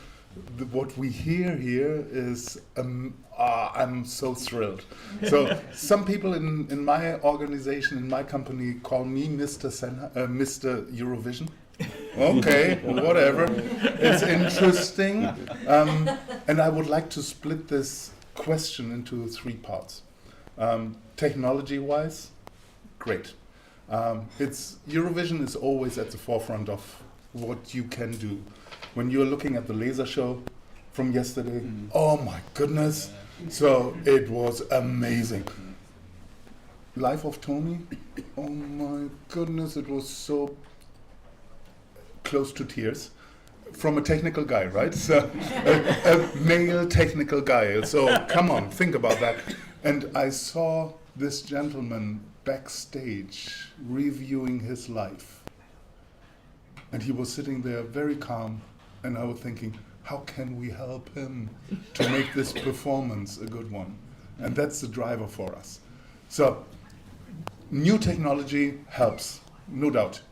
What we hear here is, I'm so thrilled. So some people in my organization, in my company, call me Mr. Eurovision. Okay, whatever. It's interesting. And I would like to split this question into 3 parts. Technology-wise, great. Eurovision is always at the forefront of what you can do. When you're looking at the laser show from yesterday, oh my goodness, so it was amazing. Life of Tony, oh my goodness, it was so close to tears. from a technical guy, right? So a male technical guy. So come on, think about that. And I saw this gentleman backstage reviewing his life. And he was sitting there very calm, and I was thinking, how can we help him to make this performance a good one? And that's the driver for us. So new technology helps, no doubt.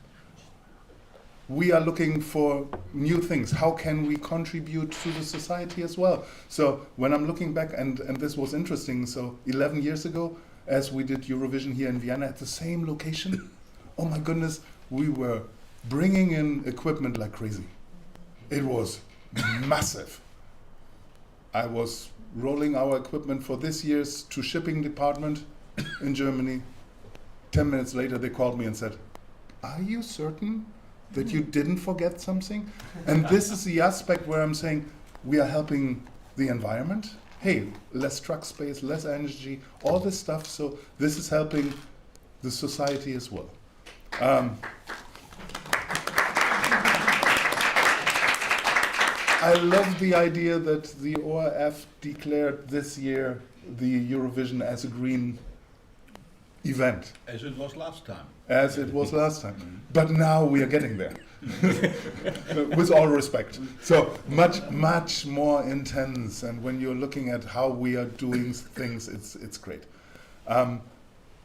We are looking for new things. How can we contribute to the society as well? So when I'm looking back, and this was interesting, so 11 years ago, as we did Eurovision here in Vienna at the same location, oh my goodness, we were bringing in equipment like crazy. It was massive. I was rolling our equipment for this year's to shipping department in Germany. 10 minutes later, they called me and said, are you certain that you didn't forget something? And this is the aspect where I'm saying we are helping the environment. Hey, less truck space, less energy, all this stuff. So this is helping the society as well. I love the idea that the ORF declared this year the Eurovision as a green event. As it was last time. As it was last time. But now we are getting there. With all respect. So much more intense, and when you're looking at how we are doing things, it's great.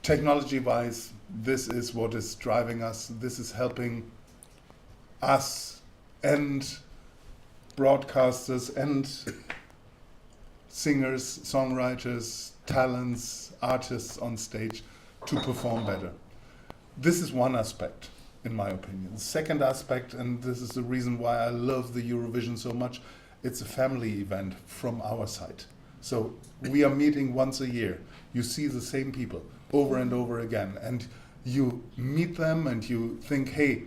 Technology-wise, this is what is driving us. This is helping us and broadcasters and singers, songwriters, talents, artists on stage to perform better. This is one aspect, in my opinion. The second aspect, and this is the reason why I love the Eurovision so much, it's a family event from our side. So we are meeting once a year. You see the same people over and over again, and you meet them and you think, hey,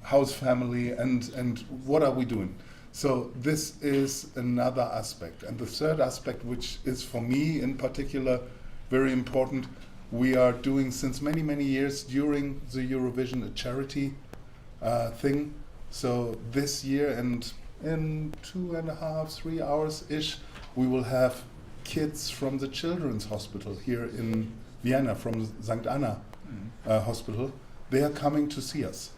how's family and what are we doing? So this is another aspect. And the third aspect, which is for me in particular very important, we are doing since many years during the Eurovision a charity thing. So this year and in 2.5, 3 hours-ish, we will have kids from the Children's Hospital here in Vienna, from St. Anna Hospital. They are coming to see us.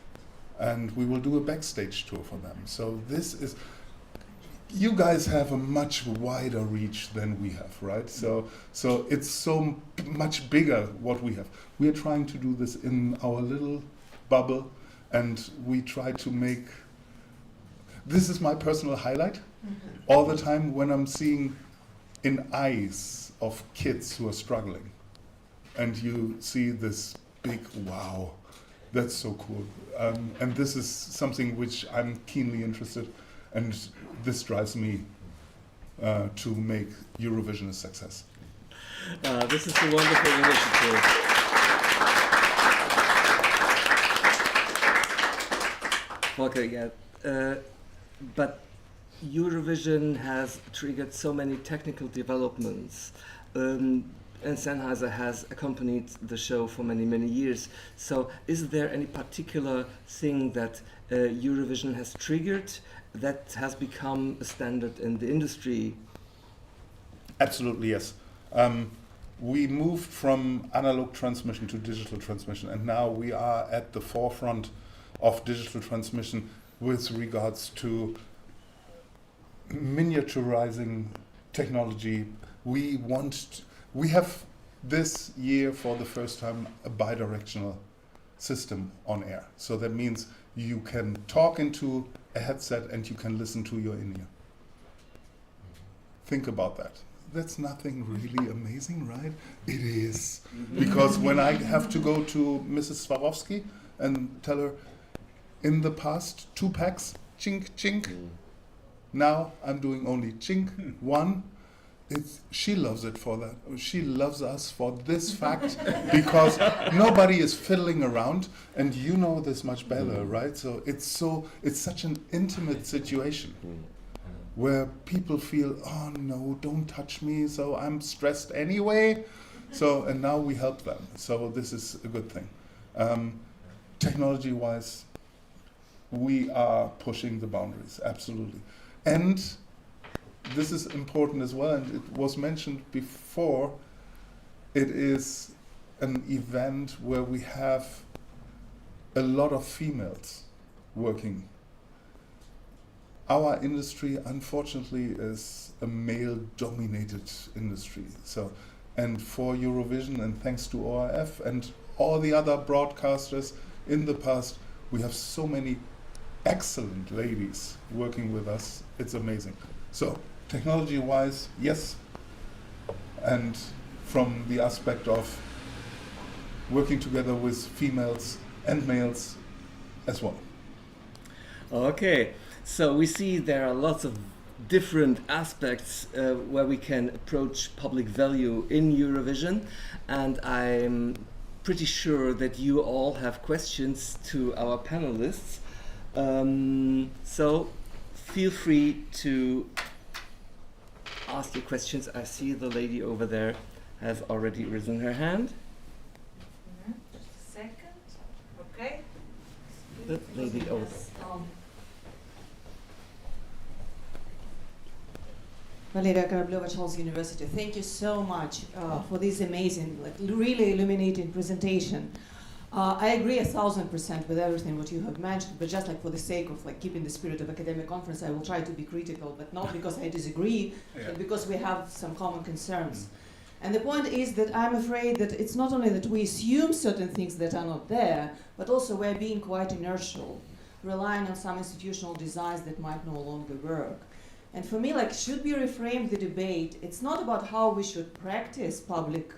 And we will do a backstage tour for them. So this is, you guys have a much wider reach than we have, right? So it's so much bigger what we have. We are trying to do this in our little bubble, and we try to make, this is my personal highlight all the time when I'm seeing in eyes of kids who are struggling. And you see this big wow. That's so cool. And this is something which I'm keenly interested, and this drives me to make Eurovision a success. This is a wonderful initiative. Volker, yeah. But Eurovision has triggered so many technical developments. And Sennheiser has accompanied the show for many years. So is there any particular thing that Eurovision has triggered that has become a standard in the industry? Absolutely, yes. We moved from analog transmission to digital transmission, and now we are at the forefront of digital transmission with regards to miniaturizing technology. We have this year for the first time a bidirectional system on air. So that means you can talk into a headset and you can listen to your in-ear. Think about that. That's nothing really amazing, right? It is. Because when I have to go to Mrs. Swarovski and tell her, in the past, 2 packs, chink, chink. Now I'm doing only chink, 1. She loves it for that. She loves us for this fact, because nobody is fiddling around, and you know this much better, right? So it's such an intimate situation where people feel, oh no, don't touch me, so I'm stressed anyway. So, and now we help them. So this is a good thing. Technology-wise, we are pushing the boundaries, absolutely. And this is important as well, and it was mentioned before, it is an event where we have a lot of females working. Our industry, unfortunately, is a male-dominated industry. So, and for Eurovision, and thanks to ORF and all the other broadcasters in the past, we have so many excellent ladies working with us. It's amazing. So, technology-wise, yes, and from the aspect of working together with females and males as well. Okay, so we see there are lots of different aspects where we can approach public value in Eurovision, and I'm pretty sure that you all have questions to our panelists. So feel free to ask your questions. I see the lady over there has already risen her hand. Just a second. Okay. The lady over. Valeria Karablova, Charles University. Thank you so much for this amazing, like really illuminating presentation. I agree 1000% with everything what you have mentioned, but just like for the sake of like keeping the spirit of academic conference, I will try to be critical, but not because I disagree, but because we have some common concerns. And the point is that I'm afraid that it's not only that we assume certain things that are not there, but also we're being quite inertial, relying on some institutional designs that might no longer work. And for me, like, should we reframe the debate? It's not about how we should practice public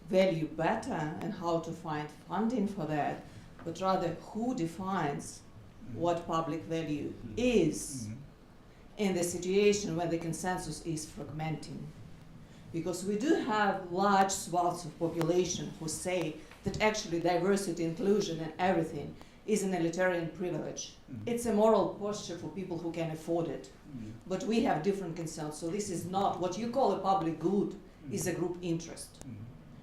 value better and how to find funding for that, but rather who defines what public value is in the situation where the consensus is fragmenting. Because we do have large swaths of population who say that actually diversity, inclusion, and everything is an elitarian privilege. It's a moral posture for people who can afford it. But we have different concerns. So this is not what you call a public good, is a group interest.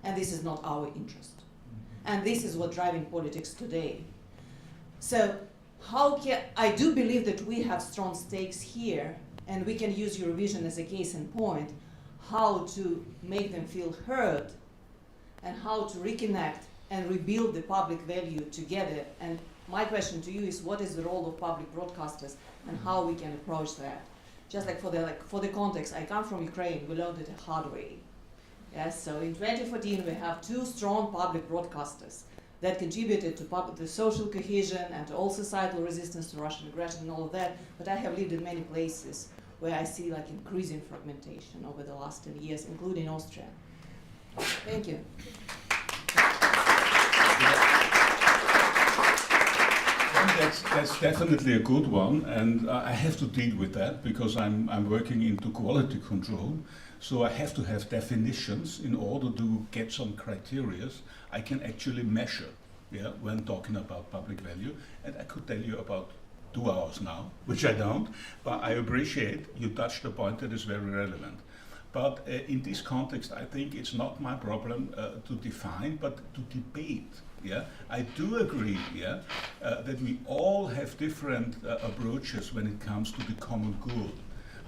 And this is not our interest. And this is what's driving politics today. So I do believe that we have strong stakes here, and we can use Eurovision as a case in point, how to make them feel heard, and how to reconnect and rebuild the public value together. And my question to you is, what is the role of public broadcasters and how we can approach that? Just like for the context, I come from Ukraine, we learned it a hard way. Yes, so in 2014 we have 2 strong public broadcasters that contributed to the social cohesion and to all societal resistance to Russian aggression and all of that, but I have lived in many places where I see like increasing fragmentation over the last 10 years, including Austria. Thank you. That's definitely a good one, and I have to deal with that because I'm working into quality control, so I have to have definitions in order to get some criteria I can actually measure, when talking about public value. And I could tell you about 2 hours now, which I don't, but I appreciate you touched a point that is very relevant. But in this context, I think it's not my problem to define, but to debate. I do agree that we all have different approaches when it comes to the common good.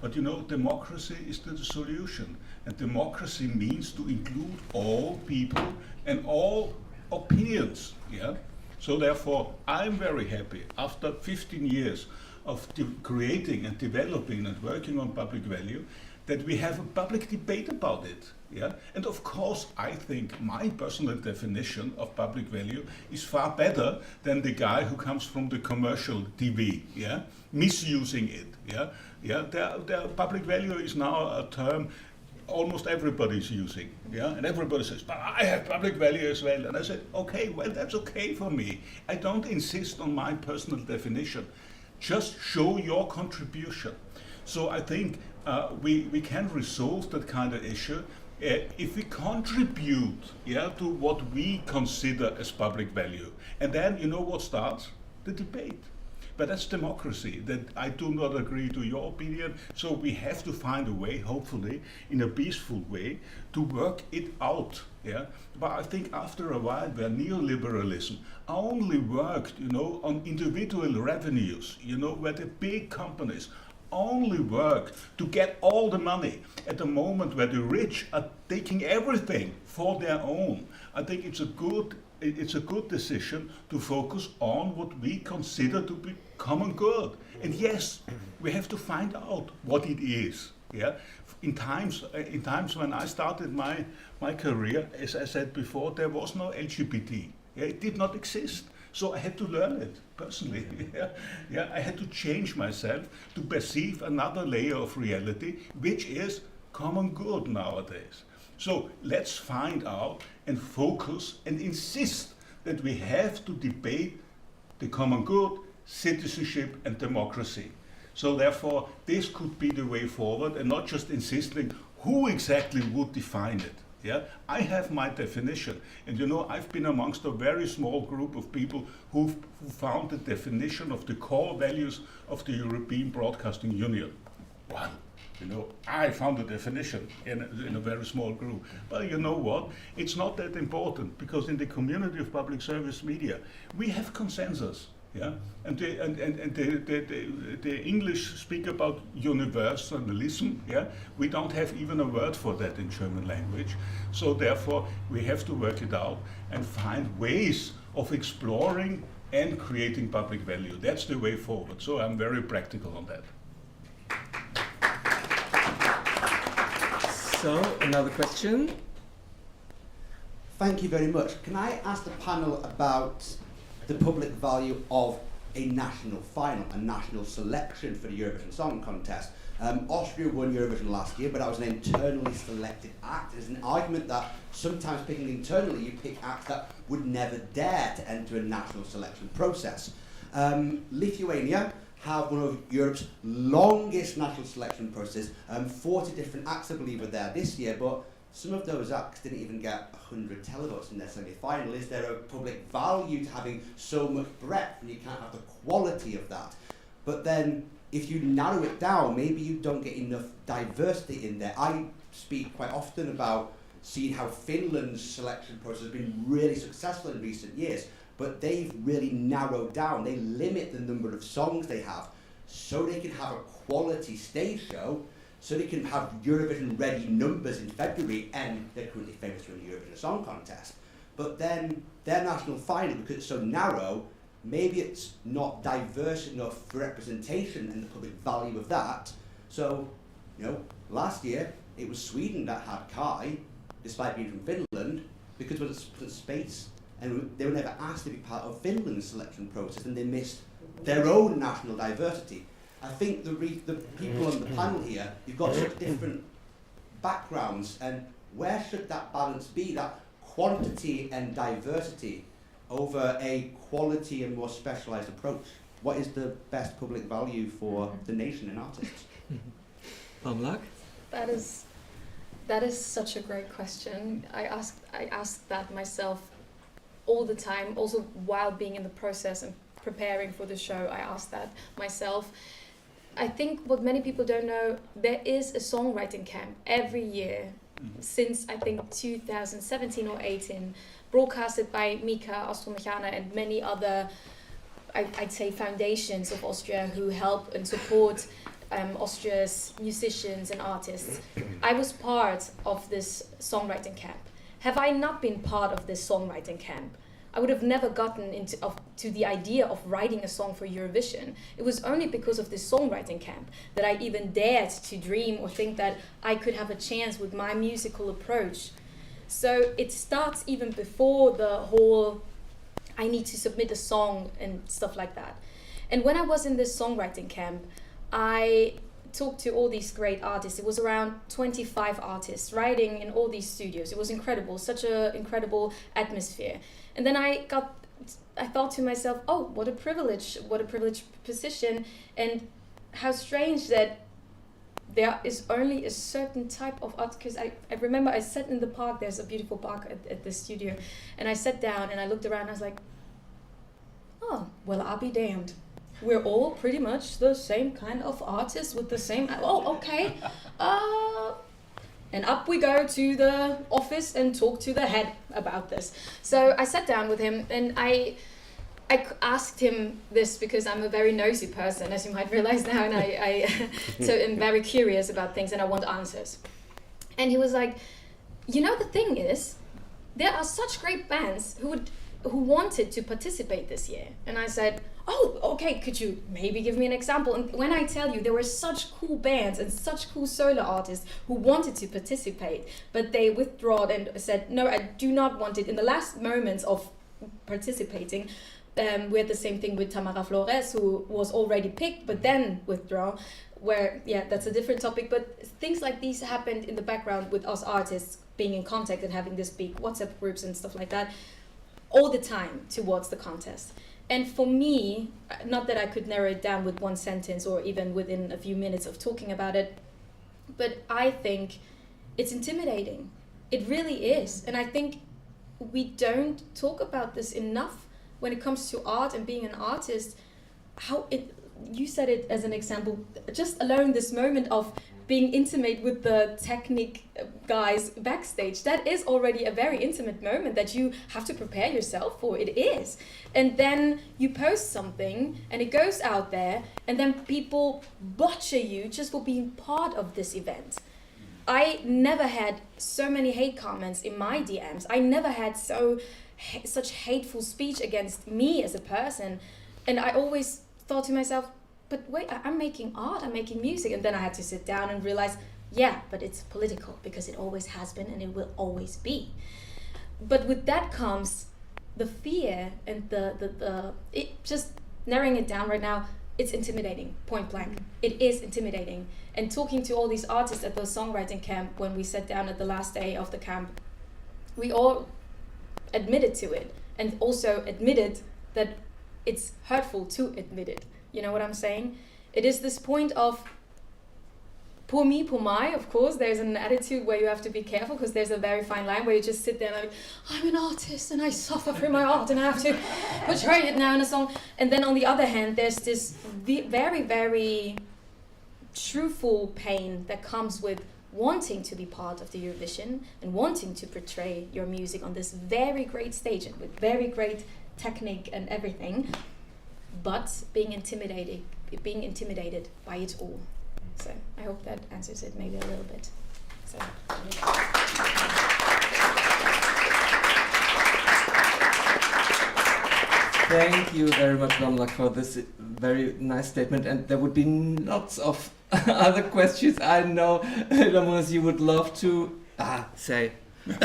But democracy is the solution. And democracy means to include all people and all opinions. So therefore, I'm very happy after 15 years of creating and developing and working on public value that we have a public debate about it. And of course, I think my personal definition of public value is far better than the guy who comes from the commercial TV, misusing it. The public value is now a term almost everybody's using, and everybody says, but I have public value as well. And I said, okay, well, that's okay for me. I don't insist on my personal definition. Just show your contribution. So I think we can resolve that kind of issue if we contribute to what we consider as public value. And then, what starts? The debate. But that's democracy, that I do not agree to your opinion. So we have to find a way, hopefully, in a peaceful way, to work it out. Yeah? But I think after a while, where neoliberalism only worked, on individual revenues, where the big companies only work to get all the money at the moment where the rich are taking everything for their own. I think it's a good decision to focus on what we consider to be common good. And yes, we have to find out what it is. Yeah, in times when I started my career, as I said before, there was no LGBT. Yeah, it did not exist. So I had to learn it personally. I had to change myself to perceive another layer of reality, which is common good nowadays. So let's find out and focus and insist that we have to debate the common good, citizenship and democracy. So therefore, this could be the way forward, and not just insisting who exactly would define it. Yeah, I have my definition, and I've been amongst a very small group of people who found the definition of the core values of the European Broadcasting Union. Well, I found the definition in a very small group. But you know what? It's not that important, because in the community of public service media, we have consensus. Yeah, and the English speak about universalism. Yeah, we don't have even a word for that in German language. So therefore, we have to work it out and find ways of exploring and creating public value. That's the way forward. So I'm very practical on that. So another question. Thank you very much. Can I ask the panel about the public value of a national final, a national selection for the Eurovision Song Contest? Austria won Eurovision last year, but that was an internally selected act. There's an argument that sometimes picking internally, you pick acts that would never dare to enter a national selection process. Lithuania have one of Europe's longest national selection processes. 40 different acts, I believe, are there this year, but some of those acts didn't even get 100 televotes in their semi-final. Is there a public value to having so much breadth, and you can't have the quality of that? But then, if you narrow it down, maybe you don't get enough diversity in there. I speak quite often about seeing how Finland's selection process has been really successful in recent years, but they've really narrowed down. They limit the number of songs they have so they can have a quality stage show, so they can have Eurovision-ready numbers in February, and they're currently famous for the Eurovision Song Contest. But then their national final, because it's so narrow, maybe it's not diverse enough for representation and the public value of that. So, last year it was Sweden that had Kai, despite being from Finland, because it was a space, and they were never asked to be part of Finland's selection process, and they missed their own national diversity. I think the people on the panel here, you've got such different backgrounds, and where should that balance be, that quantity and diversity over a quality and more specialized approach? What is the best public value for the nation and artists? Pamela? That is such a great question. I ask that myself all the time, also while being in the process and preparing for the show. I ask that myself. I think what many people don't know, there is a songwriting camp every year since I think 2017 or 18, broadcasted by Mika, Austro-Mechana and many other, I'd say, foundations of Austria who help and support Austria's musicians and artists. I was part of this songwriting camp. Have I not been part of this songwriting camp, I would have never gotten to the idea of writing a song for Eurovision. It was only because of this songwriting camp that I even dared to dream or think that I could have a chance with my musical approach. So it starts even before the whole, I need to submit a song and stuff like that. And when I was in this songwriting camp, I talked to all these great artists. It was around 25 artists writing in all these studios. It was incredible, such an incredible atmosphere. And then I thought to myself, oh, what a privileged position, and how strange that there is only a certain type of art. Because I remember I sat in the park, there's a beautiful park at the studio, and I sat down and I looked around and I was like, oh, well, I'll be damned. we're all pretty much the same kind of artists with the same, oh, okay. And up we go to the office and talk to the head about this. So I sat down with him and I asked him this because I'm a very nosy person, as you might realize now, and so I'm very curious about things and I want answers. And he was like, you know, the thing is, there are such great bands who wanted to participate this year. And I said, oh, okay, could you maybe give me an example? And when I tell you there were such cool bands and such cool solo artists who wanted to participate, but they withdrew and said, no, I do not want it. In the last moments of participating, we had the same thing with Tamara Flores, who was already picked, but then withdraw, where, yeah, that's a different topic. But things like these happened in the background with us artists being in contact and having this big WhatsApp groups and stuff like that all the time towards the contest. And for me, not that I could narrow it down with one sentence or even within a few minutes of talking about it, but I think it's intimidating. It really is. And I think we don't talk about this enough when it comes to art and being an artist. You said it as an example, just alone this moment of being intimate with the technique guys backstage. That is already a very intimate moment that you have to prepare yourself for. It is. And then you post something and it goes out there and then people butcher you just for being part of this event. I never had so many hate comments in my DMs. I never had such hateful speech against me as a person. And I always thought to myself, but wait, I'm making art, I'm making music. And then I had to sit down and realize, yeah, but it's political because it always has been and it will always be. But with that comes the fear and it just narrowing it down right now, it's intimidating, point blank. It is intimidating. And talking to all these artists at the songwriting camp, when we sat down at the last day of the camp, we all admitted to it and also admitted that it's hurtful to admit it. You know what I'm saying? It is this point of pour me, pour my. Of course, there's an attitude where you have to be careful because there's a very fine line where you just sit there like, I'm an artist and I suffer through my art and I have to portray it now in a song. And then on the other hand, there's this very, very truthful pain that comes with wanting to be part of the Eurovision and wanting to portray your music on this very great stage and with very great technique and everything, but being intimidated by it all. So I hope that answers it maybe a little bit. So. Thank you very much, Bamlak, for this very nice statement. And there would be lots of other questions I know, Ramonas, you would love to say. No,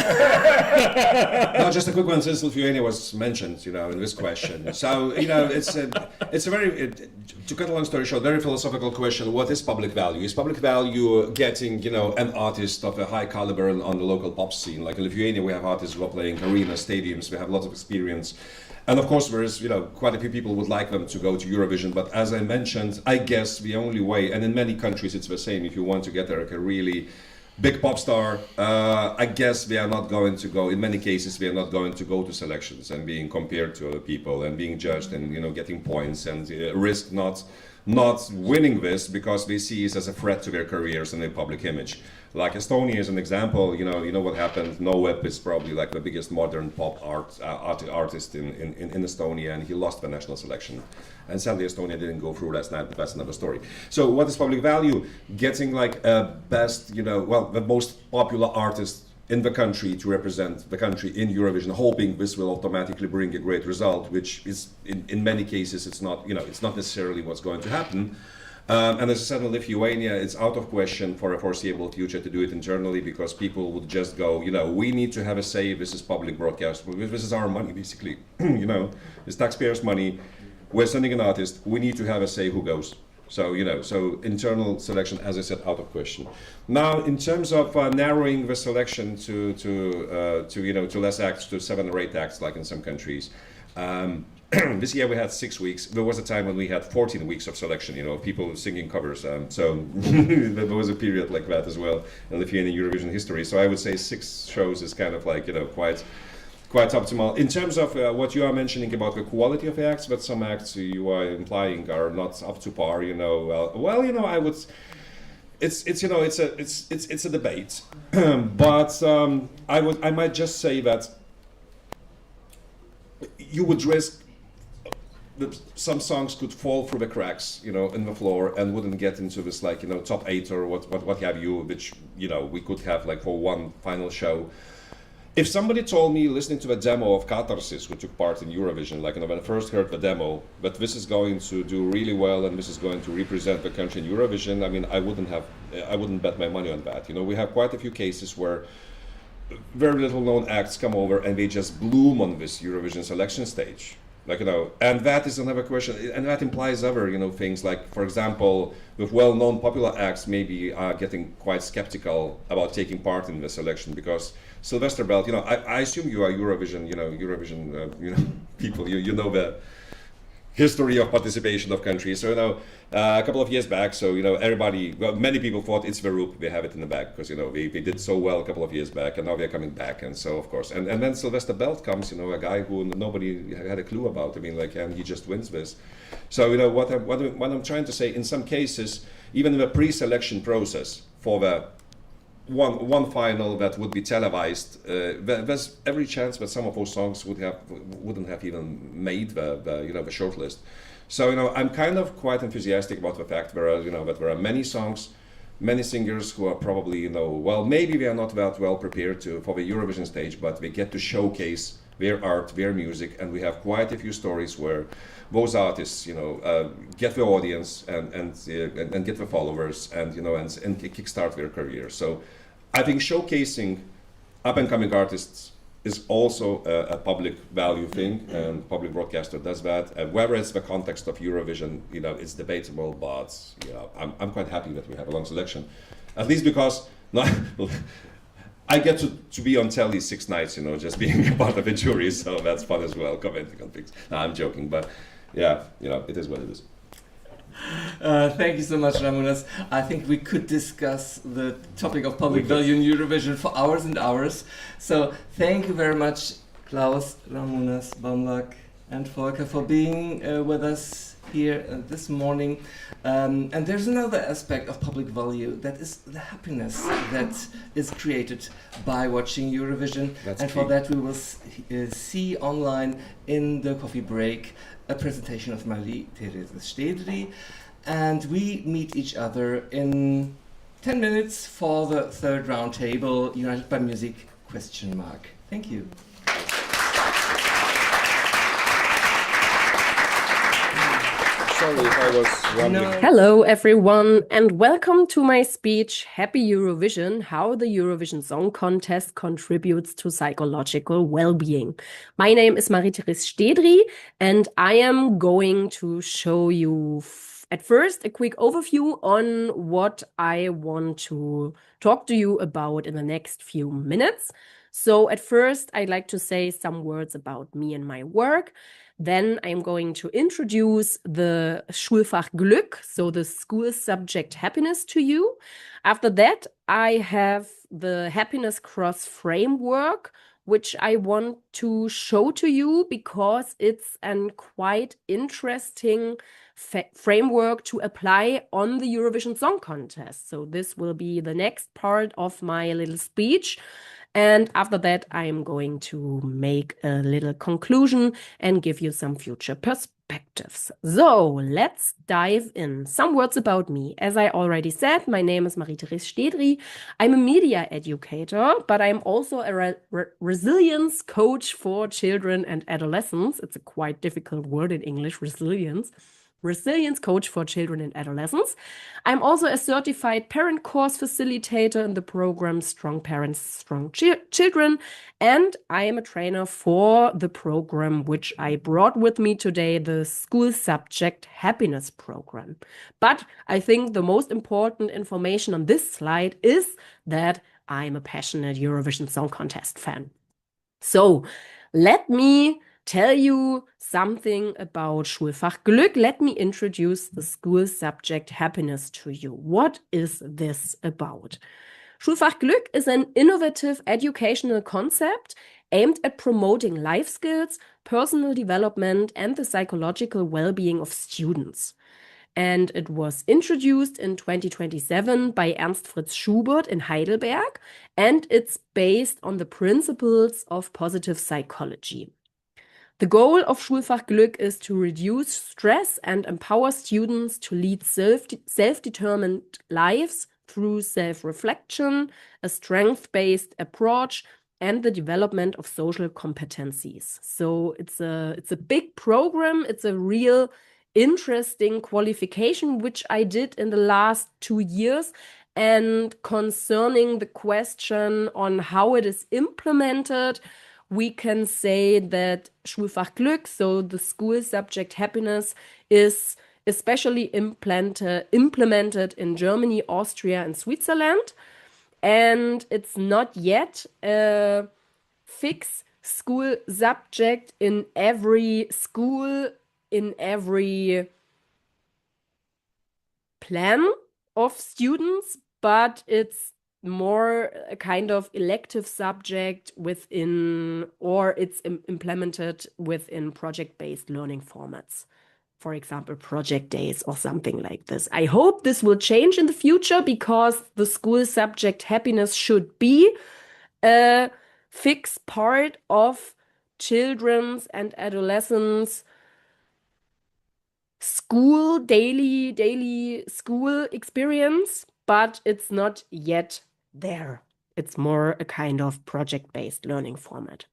just a quick one, since Lithuania was mentioned, in this question. So, it's a very, to cut a long story short, very philosophical question. What is public value? Is public value getting, an artist of a high caliber on the local pop scene? Like in Lithuania, we have artists who are playing arenas, stadiums, we have lots of experience. And of course, there is, quite a few people would like them to go to Eurovision. But as I mentioned, I guess the only way, and in many countries it's the same, if you want to get there like a really big pop star, I guess they are not going to go, in many cases, they are not going to go to selections and being compared to other people and being judged and, getting points and risk not winning this because they see it as a threat to their careers and their public image. Like Estonia is an example, you know what happened. Noep is probably like the biggest modern pop artist in Estonia, and he lost the national selection. And sadly, Estonia didn't go through. That's another story. So what is public value? Getting like best, the most popular artist in the country to represent the country in Eurovision, hoping this will automatically bring a great result, which is in many cases it's not necessarily what's going to happen. And as I said in Lithuania, it's out of question for a foreseeable future to do it internally because people would just go, we need to have a say. This is public broadcast. This is our money, basically. It's taxpayers' money. We're sending an artist. We need to have a say who goes. So, so internal selection, as I said, out of question. Now, in terms of narrowing the selection to less acts, to 7 or 8 acts, like in some countries. This year we had 6 weeks. There was a time when we had 14 weeks of selection, people singing covers. So there was a period like that as well in Lithuanian Eurovision history. So I would say 6 shows is kind of like, quite optimal. In terms of what you are mentioning about the quality of acts, but some acts you are implying are not up to par, you know, well, you know, I would, it's you know, it's a debate, but I might just say that you would risk that some songs could fall through the cracks, you know, in the floor and wouldn't get into this, like, you know, top 8 or what have you, which, you know, we could have like for one final show. If somebody told me, listening to the demo of Catharsis, who took part in Eurovision, like, you know, when I first heard the demo, but this is going to do really well and this is going to represent the country in Eurovision, I mean, I wouldn't bet my money on that. You know, we have quite a few cases where very little known acts come over and they just bloom on this Eurovision selection stage. Like, you know, and that is another question, and that implies other, you know, things like, for example, with well-known popular acts maybe are getting quite skeptical about taking part in the selection because Sylvester Belt, you know, I assume you are Eurovision, you know, people, you know the history of participation of countries. So, you know, a couple of years back, so, you know, many people thought it's the Roop, they have it in the back, because, you know, they did so well a couple of years back, and now they're coming back, and so, of course. And then Sylvester Belt comes, you know, a guy who nobody had a clue about, I mean, like, and he just wins this. So, you know, what I'm trying to say, in some cases, even in the pre-selection process, for the one final that would be televised, there's every chance that some of those songs wouldn't have even made the shortlist. So, you know, I'm kind of quite enthusiastic about the fact that there are many songs, many singers who are probably, you know, well, maybe they are not that well prepared for the Eurovision stage, but they get to showcase their art, their music, and we have quite a few stories where those artists, you know, get the audience and get the followers, and, you know, and kickstart their career. So, I think showcasing up-and-coming artists is also a public value thing, and public broadcaster does that. Whether it's the context of Eurovision, you know, it's debatable, but, you know, I'm quite happy that we have a long selection, at least because I get to be on telly 6 nights, you know, just being a part of a jury, so that's fun as well, commenting on things. No, I'm joking, but yeah, you know, it is what it is. Thank you so much, Ramunas. I think we could discuss the topic of public value in Eurovision for hours and hours. So thank you very much, Klaus, Ramunas, Bamlak, and Volker, for being with us here this morning. And there's another aspect of public value, that is the happiness that is created by watching Eurovision. That's and key. for that we will see online in the coffee break a presentation of Marie-Therese Stedri, and we meet each other in 10 minutes for the third roundtable, United by Music ? Thank you. Sorry if I was rambling. Hello, everyone, and welcome to my speech, Happy Eurovision, How the Eurovision Song Contest Contributes to Psychological Well-Being. My name is Marie-Therese Stedri, and I am going to show you at first a quick overview on what I want to talk to you about in the next few minutes. So at first, I'd like to say some words about me and my work. Then I'm going to introduce the Schulfach Glück, so the school subject happiness, to you. After that, I have the happiness cross framework, which I want to show to you because it's a quite interesting framework to apply on the Eurovision Song Contest. So this will be the next part of my little speech. And after that, I am going to make a little conclusion and give you some future perspectives. So let's dive in. Some words about me. As I already said, my name is Marie-Therese Stedri. I'm a media educator, but I'm also a resilience coach for children and adolescents. It's a quite difficult word in English, resilience. Resilience coach for children and adolescents. I'm also a certified parent course facilitator in the program Strong Parents, Strong Children, and I am a trainer for the program which I brought with me today, the School Subject Happiness Program. But I think the most important information on this slide is that I'm a passionate Eurovision Song Contest fan. So let me tell you something about Schulfach Glück. Let me introduce the school subject happiness to you. What is this about? Schulfach Glück is an innovative educational concept, aimed at promoting life skills, personal development, and the psychological well-being of students. And it was introduced in 2027 by Ernst Fritz Schubert in Heidelberg, and it's based on the principles of positive psychology. The goal of Schulfach Glück is to reduce stress and empower students to lead self-determined lives through self-reflection, a strength-based approach, and the development of social competencies. So it's a big program. It's a real interesting qualification, which I did in the last 2 years. And concerning the question on how it is implemented, we can say that Schulfach Glück, so the school subject happiness, is especially implemented in Germany, Austria, and Switzerland. And it's not yet a fixed school subject in every school, in every plan of students, but it's more a kind of elective subject within, or it's implemented within project-based learning formats. For example, project days or something like this. I hope this will change in the future because the school subject happiness should be a fixed part of children's and adolescents' school, daily school experience, but it's not yet there. It's more a kind of project-based learning format.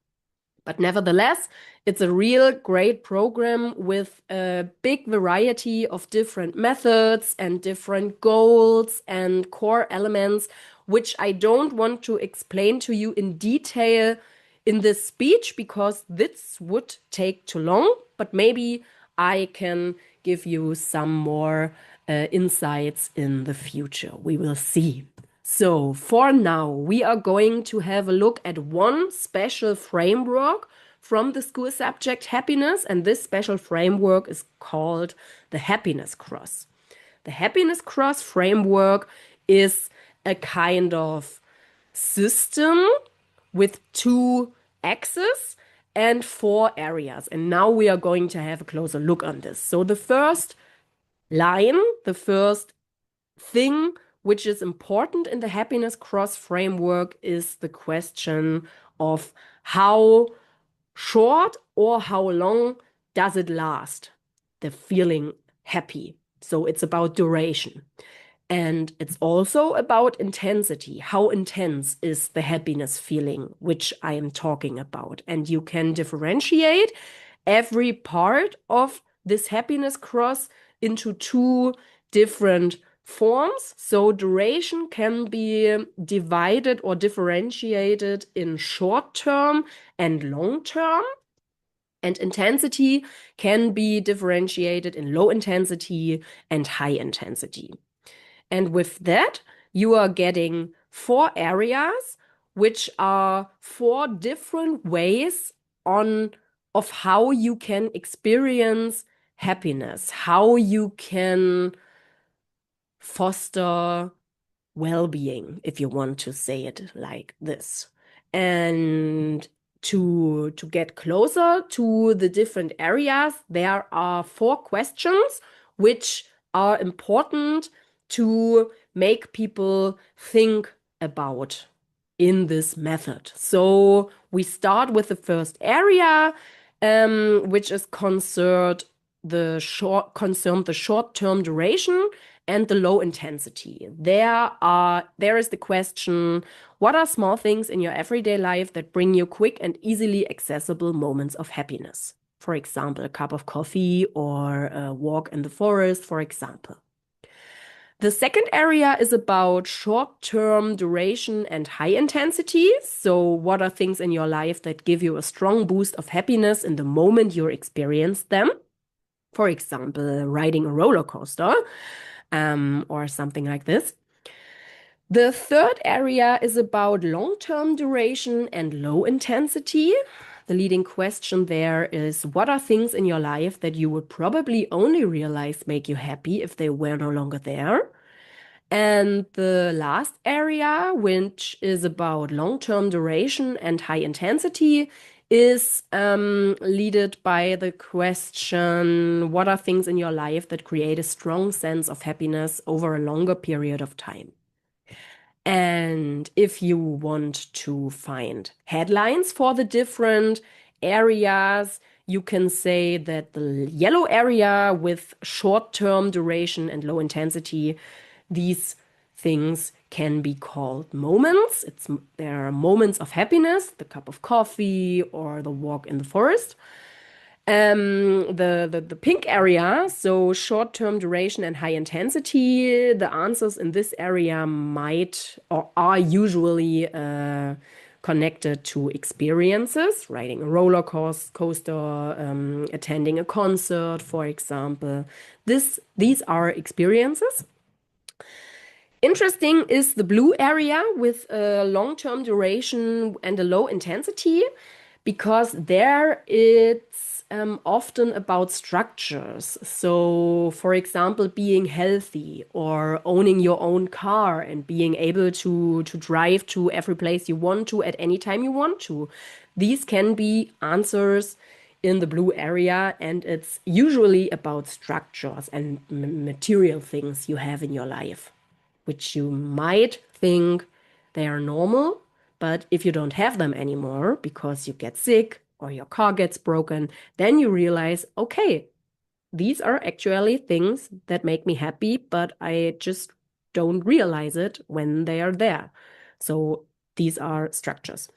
But nevertheless, it's a real great program with a big variety of different methods and different goals and core elements, which I don't want to explain to you in detail in this speech because this would take too long, but maybe I can give you some more insights in the future. We will see. So for now, we are going to have a look at one special framework from the school subject happiness, and this special framework is called the Happiness Cross. The Happiness Cross framework is a kind of system with 2 axes and 4 areas. And now we are going to have a closer look on this. So the first line, the first thing which is important in the Happiness Cross framework is the question of how short or how long does it last, the feeling happy. So it's about duration. And it's also about intensity. How intense is the happiness feeling which I am talking about? And you can differentiate every part of this happiness cross into 2 different forms. So duration can be divided or differentiated in short term and long term. And intensity can be differentiated in low intensity and high intensity. And with that, you are getting 4 areas, which are 4 different ways of how you can experience happiness, how you can foster well-being, if you want to say it like this. And to get closer to the different areas, there are 4 questions which are important to make people think about in this method. So we start with the first area, which is concerned the short-term duration and the low intensity. There is the question, what are small things in your everyday life that bring you quick and easily accessible moments of happiness? For example, a cup of coffee or a walk in the forest, for example. The second area is about short-term duration and high intensity. So what are things in your life that give you a strong boost of happiness in the moment you experience them? For example, riding a roller coaster or something like this. The third area is about long-term duration and low intensity. The leading question there is, what are things in your life that you would probably only realize make you happy if they were no longer there? And the last area, which is about long-term duration and high intensity, is led by the question, what are things in your life that create a strong sense of happiness over a longer period of time? And if you want to find headlines for the different areas, you can say that the yellow area with short-term duration and low intensity, these things can be called moments. There are moments of happiness, the cup of coffee or the walk in the forest. The pink area, so short-term duration and high intensity, the answers in this area might or are usually connected to experiences, riding a roller coaster, attending a concert, for example. These are experiences. Interesting is the blue area with a long-term duration and a low intensity, because there it's often about structures. So, for example, being healthy or owning your own car and being able to drive to every place you want to at any time you want to. These can be answers in the blue area, and it's usually about structures and material things you have in your life, which you might think they are normal, but if you don't have them anymore because you get sick or your car gets broken, then you realize, okay, these are actually things that make me happy, but I just don't realize it when they are there. So these are structures.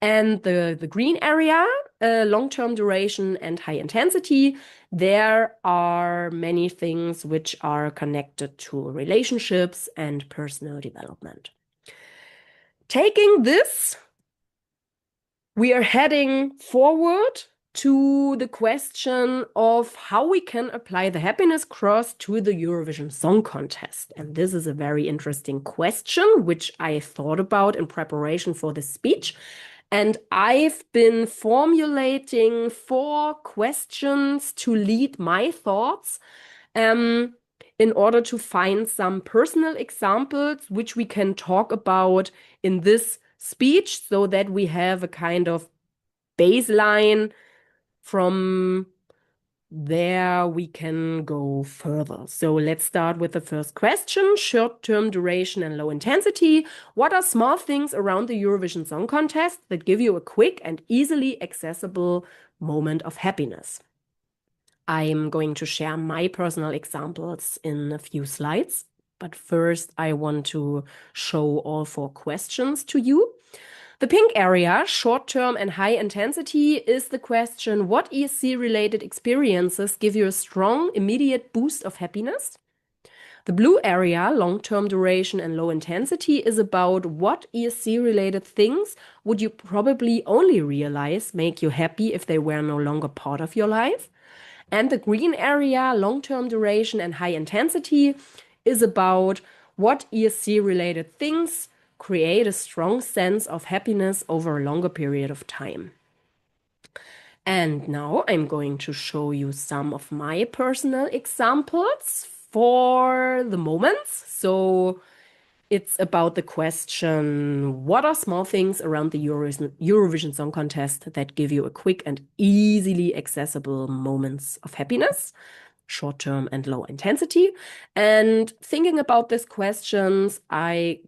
And the green area, long-term duration and high intensity, there are many things which are connected to relationships and personal development. Taking this, we are heading forward to the question of how we can apply the happiness cross to the Eurovision Song Contest. And this is a very interesting question, which I thought about in preparation for this speech. And I've been formulating 4 questions to lead my thoughts in order to find some personal examples which we can talk about in this speech, so that we have a kind of baseline. From there we can go further. So let's start with the first question, short-term duration and low intensity. What are small things around the Eurovision Song Contest that give you a quick and easily accessible moment of happiness? I'm going to share my personal examples in a few slides, but first I want to show all 4 questions to you. The pink area, short-term and high intensity, is the question, what ESC-related experiences give you a strong, immediate boost of happiness? The blue area, long-term duration and low intensity, is about what ESC-related things would you probably only realize make you happy if they were no longer part of your life? And the green area, long-term duration and high intensity, is about what ESC-related things create a strong sense of happiness over a longer period of time. And now I'm going to show you some of my personal examples for the moments. So it's about the question, what are small things around the Eurovision Song Contest that give you a quick and easily accessible moments of happiness? Short-term and low intensity. And thinking about this question, I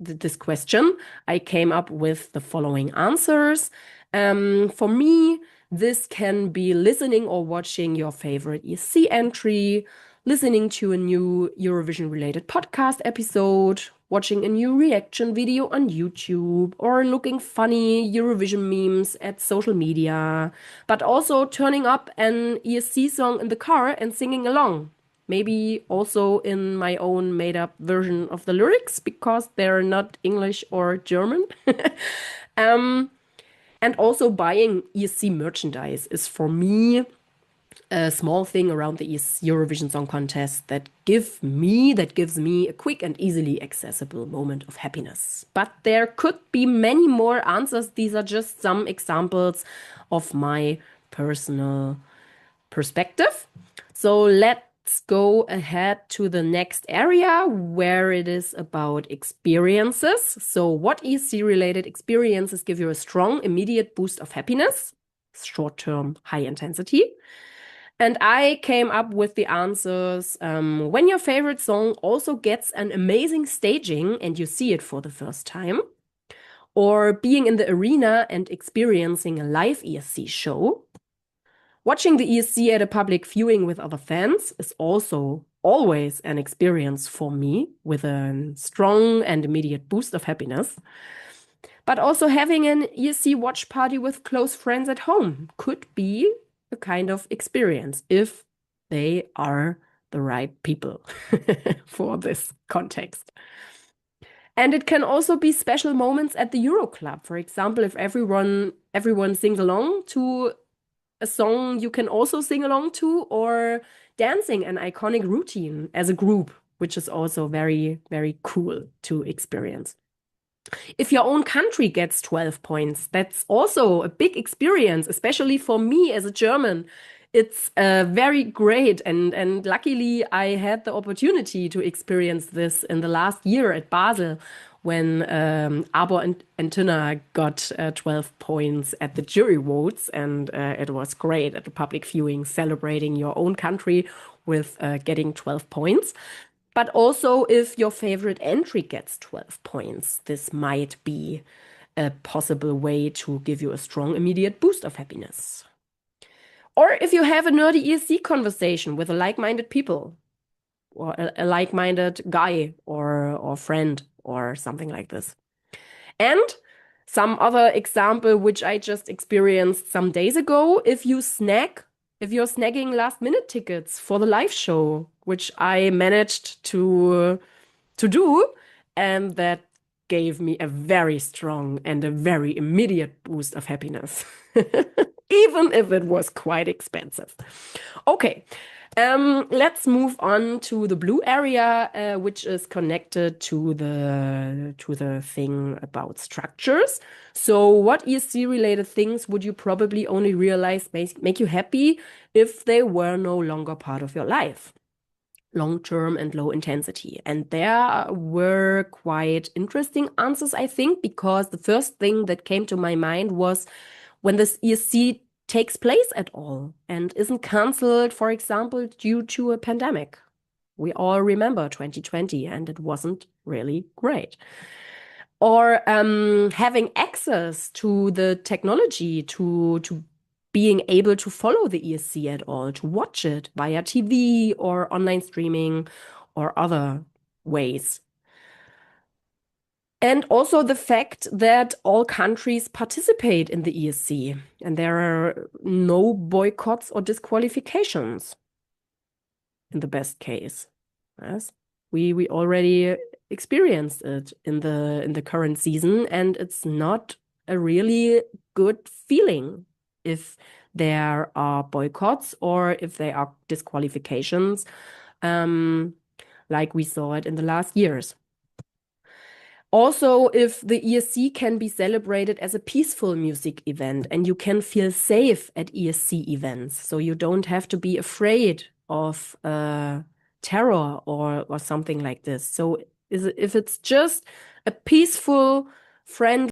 came up with the following answers. For me, this can be listening or watching your favorite ESC entry, listening to a new Eurovision-related podcast episode, watching a new reaction video on YouTube, or looking funny Eurovision memes at social media, but also turning up an ESC song in the car and singing along. Maybe also in my own made-up version of the lyrics, because they're not English or German. And also buying ESC merchandise is for me a small thing around the Eurovision Song Contest that gives me a quick and easily accessible moment of happiness. But there could be many more answers. These are just some examples of my personal perspective. So let's let's go ahead to the next area where it is about experiences. So what ESC-related experiences give you a strong, immediate boost of happiness? Short-term, high intensity. And I came up with the answers. When your favorite song also gets an amazing staging and you see it for the first time, or being in the arena and experiencing a live ESC show. Watching the ESC at a public viewing with other fans is also always an experience for me with a strong and immediate boost of happiness. But also having an ESC watch party with close friends at home could be a kind of experience if they are the right people for this context. And it can also be special moments at the Euro Club. For example, if everyone sings along to a song you can also sing along to, or dancing an iconic routine as a group, which is also very, very cool to experience. If your own country gets 12 points, that's also a big experience, especially for me as a German. It's very great, and luckily I had the opportunity to experience this in the last year at Basel when Arbor and Tünner got 12 points at the jury votes, and it was great at the public viewing, celebrating your own country with getting 12 points. But also if your favorite entry gets 12 points, this might be a possible way to give you a strong immediate boost of happiness. Or if you have a nerdy ESC conversation with a like-minded people, or a like-minded guy or friend or something like this. And some other example which I just experienced some days ago, if you're snagging last-minute tickets for the live show, which I managed to do, and that gave me a very strong and a very immediate boost of happiness, even if it was quite expensive. Okay, let's move on to the blue area, which is connected to the thing about structures. So what ESC-related things would you probably only realize make you happy if they were no longer part of your life? Long-term and low intensity. And there were quite interesting answers, I think, because the first thing that came to my mind was when this ESC takes place at all and isn't cancelled, for example, due to a pandemic. We all remember 2020, and it wasn't really great. Or having access to the technology, to being able to follow the ESC at all, to watch it via TV or online streaming or other ways. And also the fact that all countries participate in the ESC and there are no boycotts or disqualifications in the best case. Yes, we already experienced it in the current season, and it's not a really good feeling if there are boycotts or if there are disqualifications, like we saw it in the last years. Also, if the ESC can be celebrated as a peaceful music event and you can feel safe at ESC events, so you don't have to be afraid of terror or something like this. So if it's just a peaceful, friendly